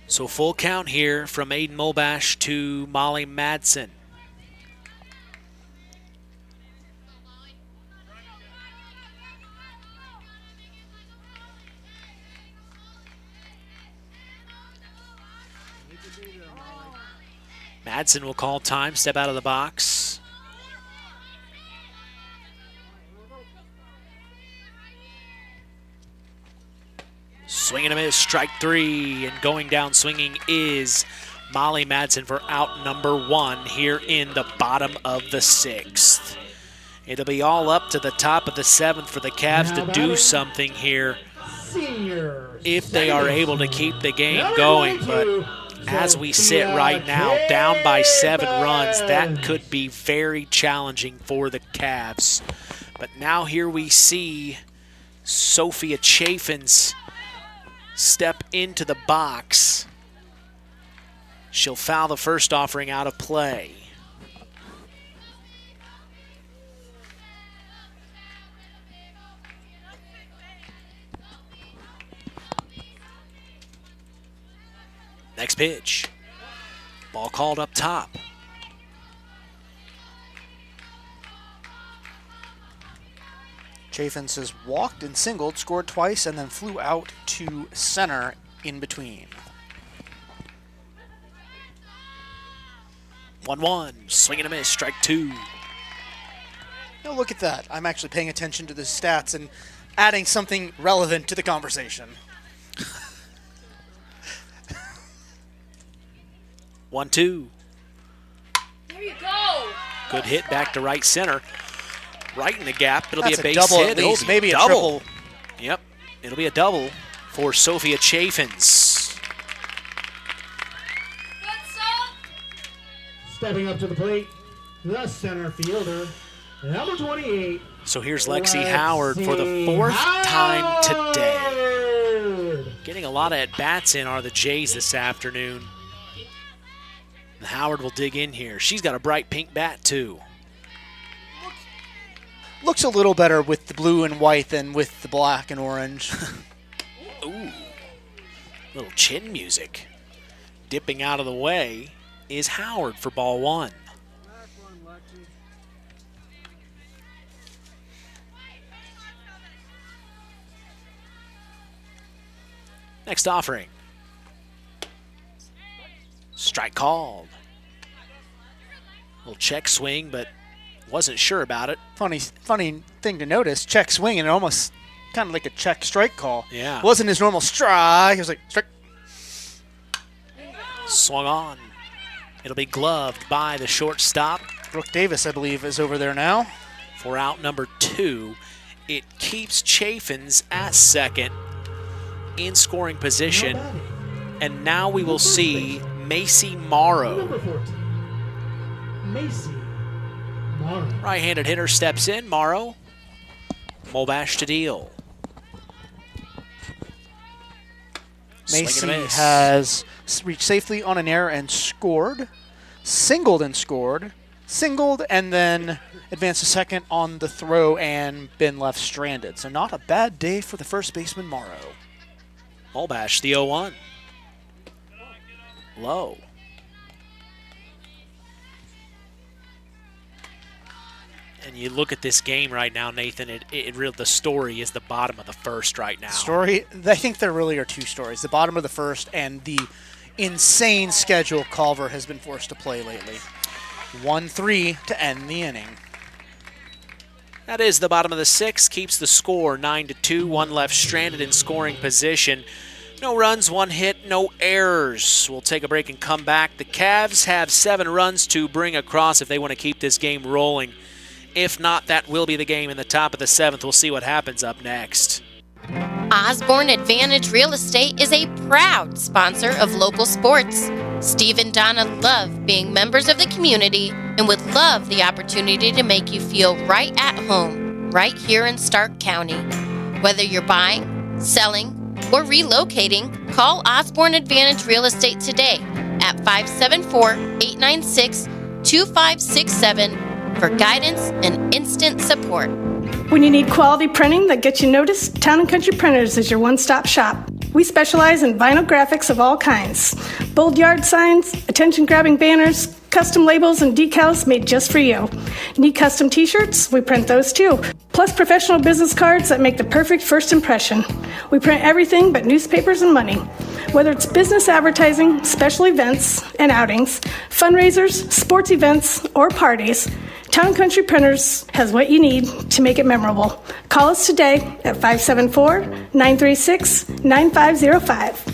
So full count here from Aiden Molbash to Molly Madsen. Madsen will call time, step out of the box. Swing and a miss, strike 3, and going down swinging is Molly Madsen for out number 1 here in the bottom of the 6th. It'll be all up to the top of the 7th for the Cavs to do something here if they are able to keep the game going, but as we sit right now, down by 7 runs, that could be very challenging for the Cavs. But now here we see Sophia Chaffins step into the box. She'll foul the first offering out of play. Next pitch. Ball called up top. Chaffins has walked and singled, scored twice, and then flew out to center in between. 1-1, swing and a miss, strike 2. Now look at that. I'm actually paying attention to the stats and adding something relevant to the conversation. 1-2. There you go. Good hit back to right center. Right in the gap. It'll That's be a base double hit. at least, maybe a double. triple. Yep. It'll be a double for Sophia Chaffins. Stepping up to the plate, the center fielder, number 28. So here's Lexi Howard for the 4th time today. Getting a lot of at-bats in are the Jays this afternoon. And Howard will dig in here. She's got a bright pink bat, too. Looks a little better with the blue and white than with the black and orange. Ooh. Little chin music. Dipping out of the way is Howard for ball 1. Next offering. Strike called. Little check swing, but wasn't sure about it. Funny thing to notice, check swing and almost kind of like a check strike call. Yeah. Wasn't his normal strike. He was like, strike. Swung on. It'll be gloved by the shortstop. Brooke Davis, I believe, is over there now. For out number 2, it keeps Chaffins at second in scoring position. And now we will see Macy Morrow. Number 14, Macy Morrow. Right-handed hitter steps in. Morrow. Molbash to deal. Macy has reached safely on an error and scored. Singled and scored. Singled and then advanced to second on the throw and been left stranded. So not a bad day for the first baseman, Morrow. Molbash, the 0-1. Low. And you look at this game right now, Nathan, the story is the bottom of the first right now. Story, I think there really are 2 stories. The bottom of the first and the insane schedule Culver has been forced to play lately. 1-3 to end the inning. That is the bottom of the 6th, keeps the score 9-2, 1 left stranded in scoring position. No runs, 1 hit, no errors. We'll take a break and come back. The Cavs have 7 runs to bring across if they want to keep this game rolling. If not, that will be the game in the top of the 7th. We'll see what happens up next. Osborne Advantage Real Estate is a proud sponsor of local sports. Steve and Donna love being members of the community and would love the opportunity to make you feel right at home, right here in Stark County. Whether you're buying, selling, or relocating, call Osborne Advantage Real Estate today at 574-896-2567 for guidance and instant support. When you need quality printing that gets you noticed, Town & Country Printers is your one-stop shop. We specialize in vinyl graphics of all kinds. Bold yard signs, attention-grabbing banners, custom labels and decals made just for you. Need custom t-shirts? We print those too. Plus professional business cards that make the perfect first impression. We print everything but newspapers and money. Whether it's business advertising, special events and outings, fundraisers, sports events, or parties, Town & Country Printers has what you need to make it memorable. Call us today at 574-936-9505.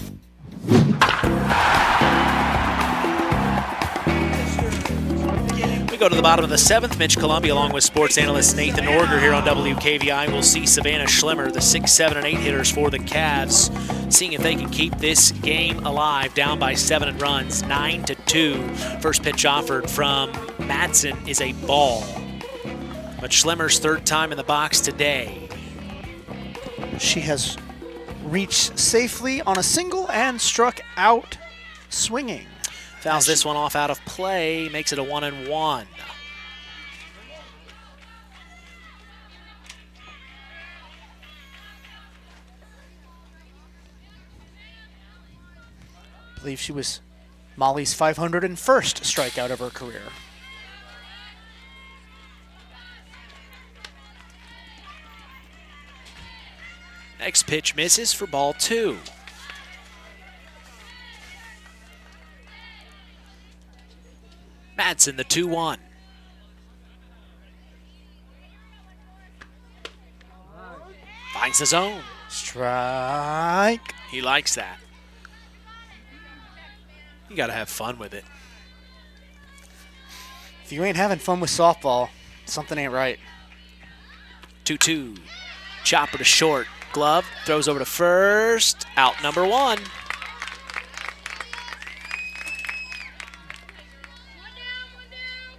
We go to the bottom of the 7th. Mitch Columbia along with sports analyst Nathan Orger here on WKVI. We'll see Savannah Schlemmer, the 6, 7, and 8 hitters for the Cavs, seeing if they can keep this game alive, down by 7 runs, 9-2. First pitch offered from Madsen is a ball. But Schlemmer's third time in the box today. She has reached safely on a single and struck out swinging. Fouls this one off out of play, makes it a 1-1. I believe she was Molly's 501st strikeout of her career. Next pitch misses for ball 2. Madsen, the 2-1. Finds the zone. Strike. He likes that. You got to have fun with it. If you ain't having fun with softball, something ain't right. 2-2. Chopper to short. Glove throws over to first. Out number 1.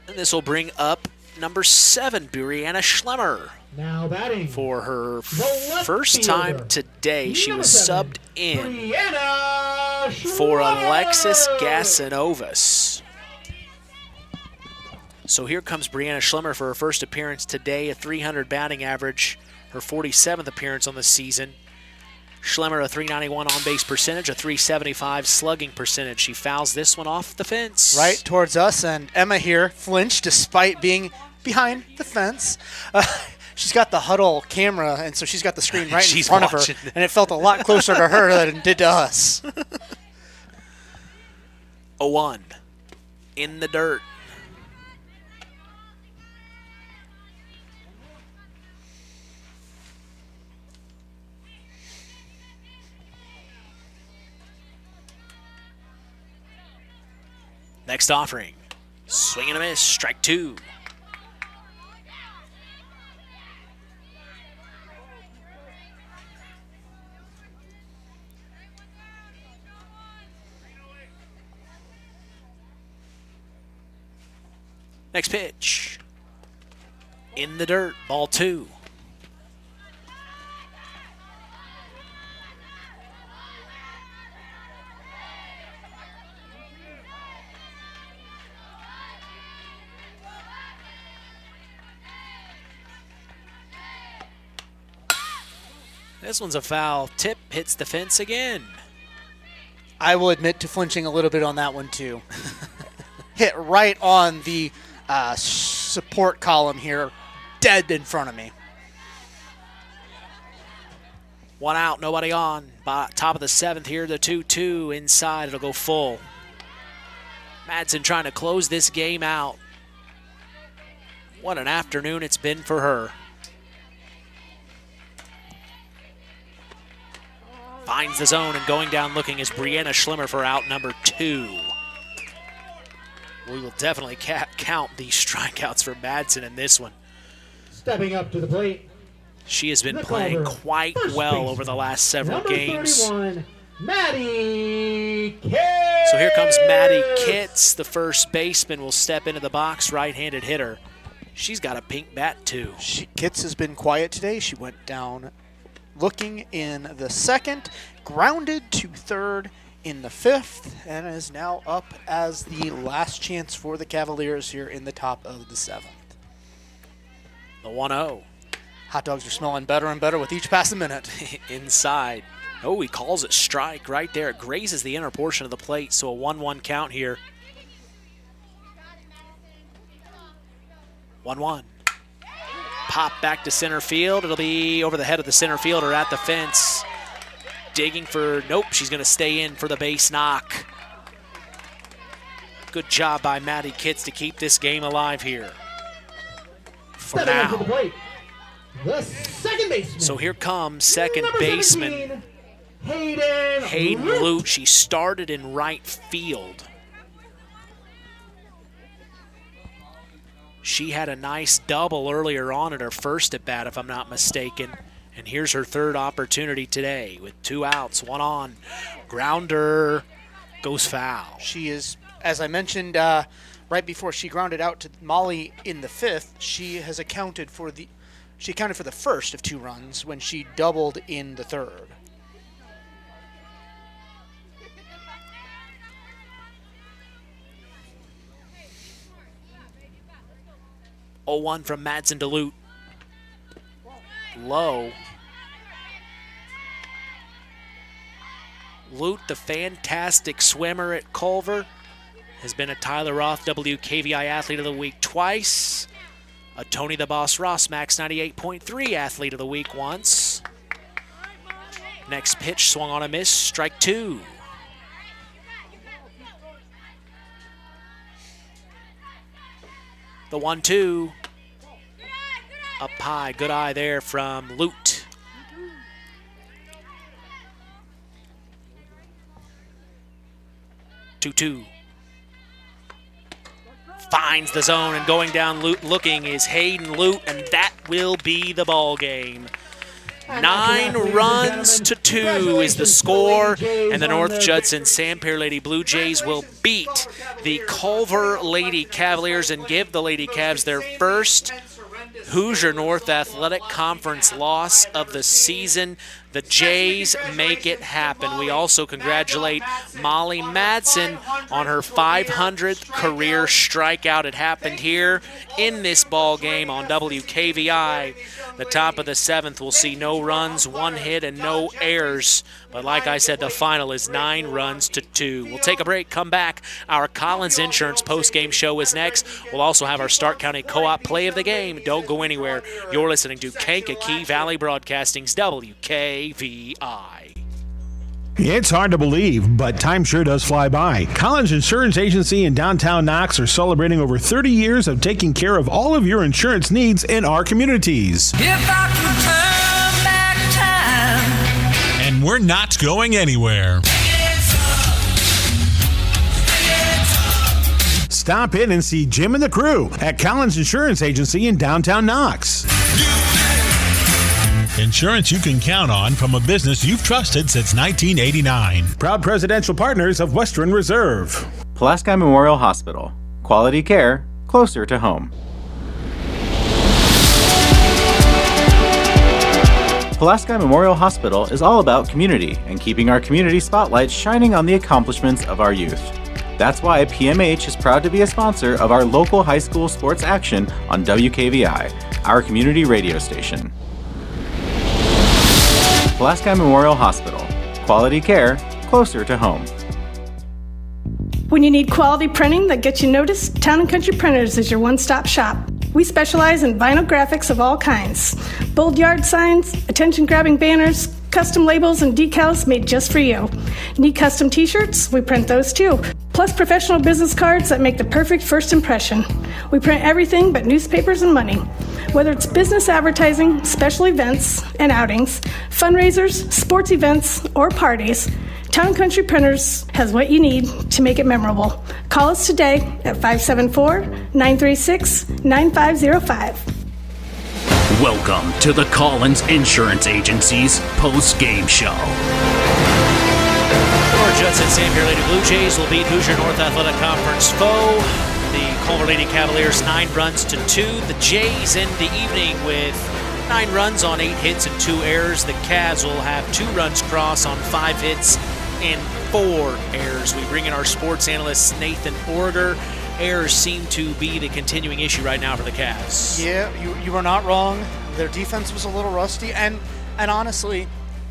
And this will bring up number 7, Brianna Schlemmer. Now batting for her first time today. She was subbed in for Alexis Gasanovas. So here comes Brianna Schlemmer for her first appearance today, a 300 batting average, her 47th appearance on the season. Schlemmer, a 391 on-base percentage, a 375 slugging percentage. She fouls this one off the fence. Right towards us, and Emma here flinched despite being behind the fence. She's got the huddle camera, and so she's got the screen right in front of her, and it felt a lot closer to her than it did to us. 0-1 in the dirt. Next offering, swing and a miss, strike 2. Next pitch, in the dirt, ball 2. This one's a foul tip, hits the fence again. I will admit to flinching a little bit on that one too. Hit right on the support column here, dead in front of me. 1 out, nobody on. Top of the 7th here, the 2-2 inside, it'll go full. Madsen trying to close this game out. What an afternoon it's been for her. Finds the zone, and going down looking is Brianna Schlemmer for out number 2. We will definitely count the strikeouts for Madsen in this one. Stepping up to the plate. She has been playing quite well over the last several games. 31, Maddie Kitts. So here comes Maddie Kitts, the first baseman, will step into the box, right-handed hitter. She's got a pink bat too. Kitts has been quiet today. She went down looking in the 2nd, grounded to 3rd in the 5th, and is now up as the last chance for the Cavaliers here in the top of the 7th. The 1-0. Hot dogs are smelling better and better with each passing minute. Inside. Oh, he calls it strike right there. It grazes the inner portion of the plate, so a 1-1 count here. 1-1. Pop back to center field. It'll be over the head of the center fielder at the fence. Digging for, nope, she's going to stay in for the base knock. Good job by Maddie Kitts to keep this game alive here. For Stepping up to now. the plate, the second baseman. So here comes second Number baseman 17, Hayden Lute. She started in right field. She had a nice double earlier on at her first at bat, if I'm not mistaken. And here's her third opportunity today with 2 outs, 1 on. Grounder goes foul. She is, as I mentioned right before she grounded out to Molly in the 5th, she accounted for the first of 2 runs when she doubled in the 3rd. Oh, 1 from Madsen to Lute. Low. Lute, the fantastic swimmer at Culver, has been a Tyler Roth WKVI Athlete of the Week twice, a Tony the Boss Ross Max 98.3 Athlete of the Week once. Next pitch swung on a miss, strike 2. The 1-2. Up high, good eye there from Lute. Two. Finds the zone, and going down Lute looking is Hayden Lute, and that will be the ball game. 9 runs to 2 is the score, and the North Judson-San Lady Blue Jays will beat the Culver Lady Cavaliers and give the Lady Cavs their first Hoosier North Athletic Conference loss of the season. The Jays make it happen. We also congratulate Molly Madsen on her 500th career strikeout. It happened here in this ball game on WKVI. The top of the 7th will see no runs, 1 hit, and no errors. But like I said, the final is 9 runs to 2. We'll take a break, come back. Our Collins Insurance postgame show is next. We'll also have our Stark County Co-op play of the game. Don't go anywhere. You're listening to Kankakee Valley Broadcasting's WKVI. It's hard to believe, but time sure does fly by. Collins Insurance Agency in downtown Knox are celebrating over 30 years of taking care of all of your insurance needs in our communities. If I could turn back time. And we're not going anywhere. Stop in and see Jim and the crew at Collins Insurance Agency in downtown Knox. Insurance you can count on from a business you've trusted since 1989. Proud presidential partners of Western Reserve. Pulaski Memorial Hospital. Quality care closer to home. Pulaski Memorial Hospital is all about community and keeping our community spotlight shining on the accomplishments of our youth. That's why PMH is proud to be a sponsor of our local high school sports action on WKVI, our community radio station. Pulaski Memorial Hospital. Quality care closer to home. When you need quality printing that gets you noticed, Town & Country Printers is your one-stop shop. We specialize in vinyl graphics of all kinds. Bold yard signs, attention-grabbing banners, custom labels and decals made just for you. Need custom t-shirts? We print those too. Plus professional business cards that make the perfect first impression. We print everything but newspapers and money. Whether it's business advertising, special events and outings, fundraisers, sports events, or parties, Town & Country Printers has what you need to make it memorable. Call us today at 574-936-9505. Welcome to the Collins Insurance Agency's post-game show. North Judson-San Lady Blue Jays will beat Hoosier North Athletic Conference foe, the Culver Lady Cavaliers, 9 runs to 2. The Jays end the evening with 9 runs on 8 hits and 2 errors. The Cavs will have 2 runs cross on 5 hits and 4 errors. We bring in our sports analyst, Nathan Orger. Errors seem to be the continuing issue right now for the Cavs. Yeah, you are not wrong. Their defense was a little rusty, and honestly,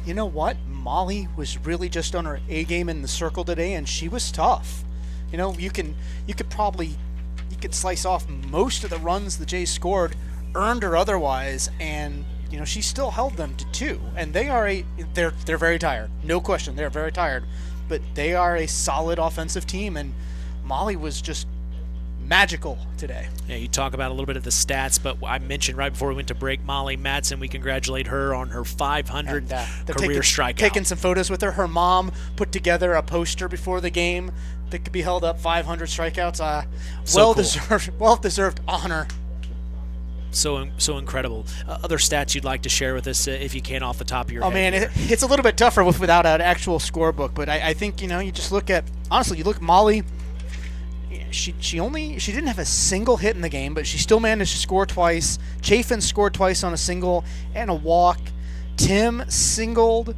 you know what? Molly was really just on her A game in the circle today, and she was tough. You know, you could slice off most of the runs the Jays scored, earned or otherwise, and you know she still held them to 2. And they're very tired, no question. They're very tired, but they are a solid offensive team, and Molly was just magical today. Yeah, you talk about a little bit of the stats, but I mentioned right before we went to break, Molly Madsen, we congratulate her on her 500 career strikeout. Taking some photos with her. Her mom put together a poster before the game that could be held up, 500 strikeouts. Well-deserved honor. So incredible. Other stats you'd like to share with us, if you can, off the top of your head? Oh man, it's a little bit tougher without an actual scorebook, but I think, you know, you just look at, honestly, you look at Molly. She didn't have a single hit in the game, but she still managed to score twice. Chafin scored twice on a single and a walk. Tim singled,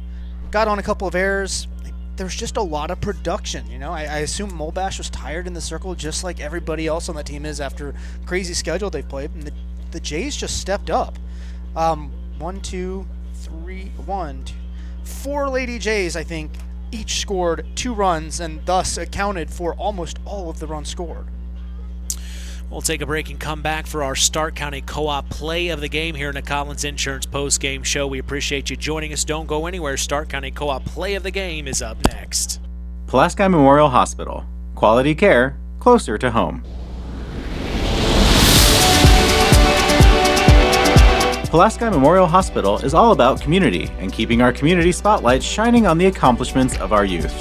got on a couple of errors. There's just a lot of production, you know. I assume Molbash was tired in the circle, just like everybody else on the team is after crazy schedule they've played. And the Jays just stepped up. 4 Lady Jays, I think, each scored 2 runs and thus accounted for almost all of the runs scored. We'll take a break and come back for our Stark County Co-op play of the game here in the Collins Insurance post-game show. We appreciate you joining us. Don't go anywhere. Stark County Co-op play of the game is up next. Pulaski Memorial Hospital. Quality care closer to home. Pulaski Memorial Hospital is all about community and keeping our community spotlight shining on the accomplishments of our youth.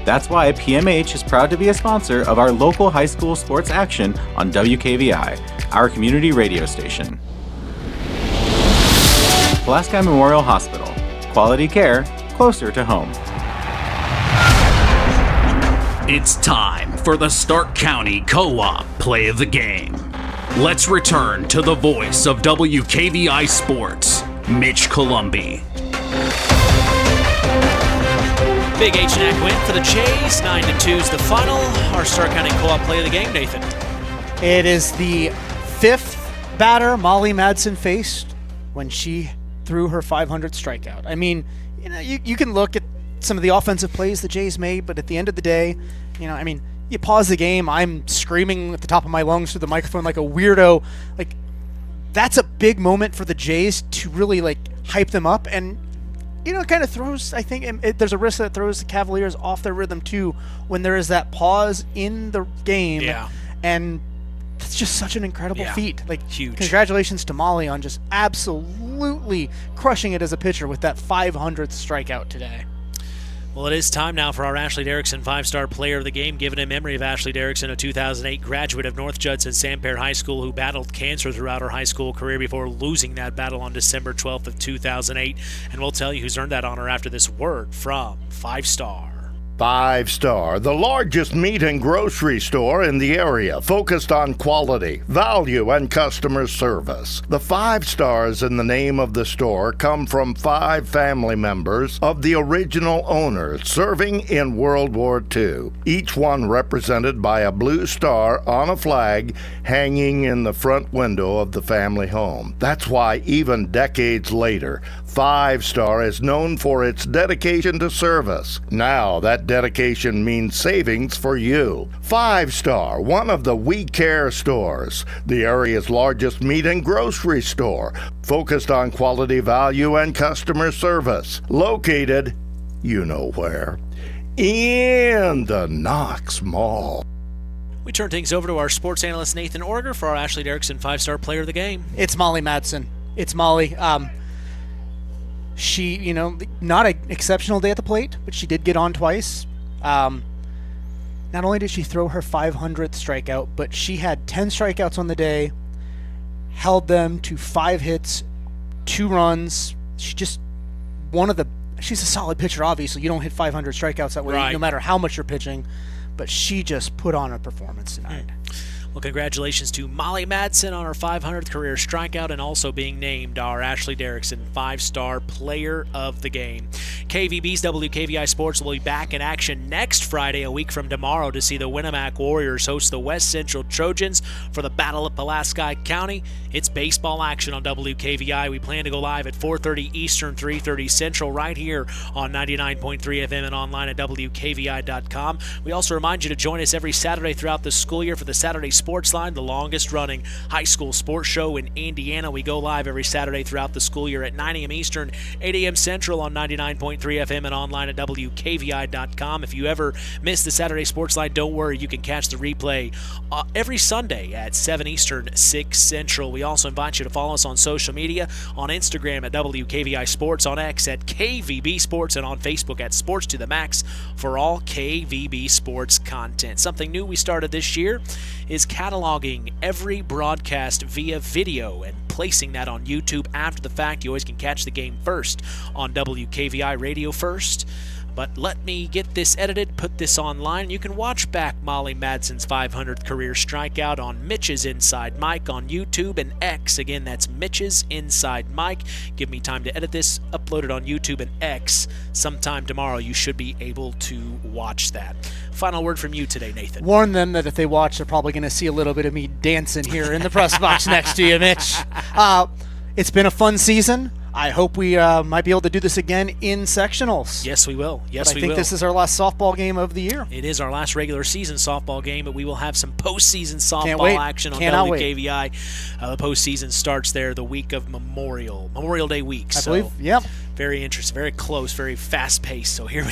That's why PMH is proud to be a sponsor of our local high school sports action on WKVI, our community radio station. Pulaski Memorial Hospital. Quality care closer to home. It's time for the Stark County Co-op play of the game. Let's return to the voice of WKVI Sports, Mitch Columbi. Big H&A win for the Jays. 9-2 is the final. Our Stark County Co-op play of the game, Nathan. It is the 5th batter Molly Madsen faced when she threw her 500th strikeout. I mean, you know, you can look at some of the offensive plays the Jays made, but at the end of the day, you know, I mean, you pause the game, I'm screaming at the top of my lungs through the microphone like a weirdo. Like, that's a big moment for the Jays to really, like, hype them up. And, you know, it kind of throws, I think, there's a risk that it throws the Cavaliers off their rhythm, too, when there is that pause in the game. Yeah. And it's just such an incredible feat. Like, huge. Congratulations to Molly on just absolutely crushing it as a pitcher with that 500th strikeout today. Well, it is time now for our Ashley Derrickson 5-star player of the game, given in memory of Ashley Derrickson, a 2008 graduate of North Judson-San High School who battled cancer throughout her high school career before losing that battle on December 12th of 2008. And we'll tell you who's earned that honor after this word from 5-star. 5-Star, the largest meat and grocery store in the area, focused on quality, value, and customer service. The 5 stars in the name of the store come from 5 family members of the original owners serving in World War II, each one represented by a blue star on a flag hanging in the front window of the family home. That's why even decades later, 5-Star is known for its dedication to service. Now that dedication means savings for you. 5-Star, one of the We Care stores, the area's largest meat and grocery store, focused on quality, value, and customer service. Located, you know where, in the Knox Mall. We turn things over to our sports analyst Nathan Orger for our Ashley Derrickson 5-star player of the game. It's Molly Madsen. It's Molly. She, you know, not an exceptional day at the plate, but she did get on twice. Not only did she throw her 500th strikeout, but she had 10 strikeouts on the day, held them to 5 hits, 2 runs. She's a solid pitcher, obviously. You don't hit 500 strikeouts that way, no matter how much you're pitching. But she just put on a performance tonight. Well, Well, congratulations to Molly Madsen on her 500th career strikeout and also being named our Ashley Derrickson 5-star player of the game. KVB's WKVI Sports will be back in action next Friday, a week from tomorrow, to see the Winnemac Warriors host the West Central Trojans for the Battle of Pulaski County. It's baseball action on WKVI. We plan to go live at 4:30 Eastern, 3:30 Central, right here on 99.3 FM and online at WKVI.com. We also remind you to join us every Saturday throughout the school year for the Saturday Sports Line, the longest-running high school sports show in Indiana. We go live every Saturday throughout the school year at 9 a.m. Eastern, 8 a.m. Central on 99.3 FM and online at WKVI.com. If you ever miss the Saturday Sports Line, don't worry. You can catch the replay every Sunday at 7 Eastern, 6 Central. We also invite you to follow us on social media, on Instagram at WKVI Sports, on X at KVB Sports, and on Facebook at Sports to the Max for all KVB Sports content. Something new we started this year is cataloging every broadcast via video and placing that on YouTube after the fact. You always can catch the game first on WKVI Radio first. But let me get this edited, put this online. You can watch back Molly Madsen's 500th career strikeout on Mitch's Inside Mike on YouTube and X. Again, that's Mitch's Inside Mike. Give me time to edit this, upload it on YouTube and X. Sometime tomorrow you should be able to watch that. Final word from you today, Nathan. Warn them that if they watch, they're probably going to see a little bit of me dancing here in the press box next to you, Mitch. It's been a fun season. I hope we might be able to do this again in sectionals. Yes, we will. I think this is our last softball game of the year. It is our last regular season softball game, but we will have some postseason softball action on WKVI. The postseason starts there the week of Memorial Day week. I believe, yep. Very interesting, very close, very fast-paced. So here,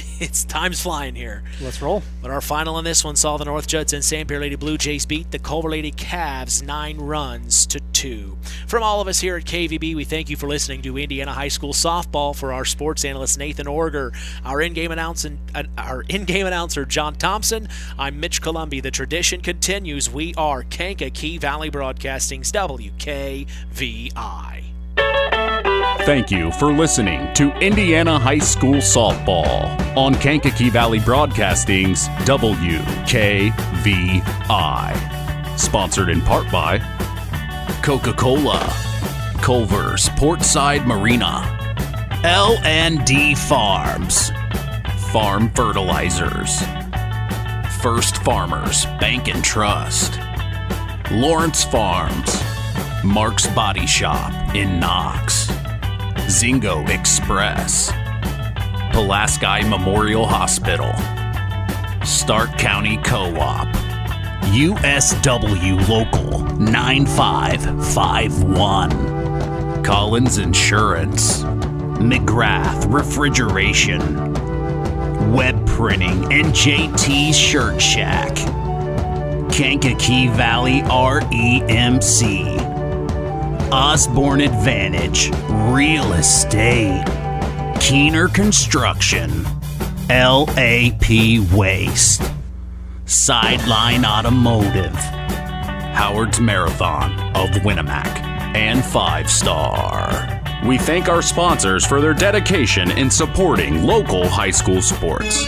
time's flying here. Let's roll. But our final in this one saw the North Judson-San Pierre Lady Blue Jays beat the Culver Lady Cavs 9-2. From all of us here at KVB, we thank you for listening to Indiana High School Softball. For our sports analyst Nathan Orger, our in-game announcer John Thompson, I'm Mitch Columby. The tradition continues. We are Kankakee Valley Broadcasting's WKVI. Thank you for listening to Indiana High School Softball on Kankakee Valley Broadcasting's WKVI. Sponsored in part by Coca-Cola, Culver's Portside Marina, L&D Farms, Farm Fertilizers, First Farmers Bank and Trust, Lawrence Farms, Mark's Body Shop in Knox, Zingo Express, Pulaski Memorial Hospital, Stark County Co-op, USW Local 9551, Collins Insurance, McGrath Refrigeration, Web Printing and JT's Shirt Shack, Kankakee Valley REMC, Osborne Advantage Real Estate, Keener Construction, LAP Waste, Sideline Automotive, Howard's Marathon of Winnemac, and 5-Star. We thank our sponsors for their dedication in supporting local high school sports.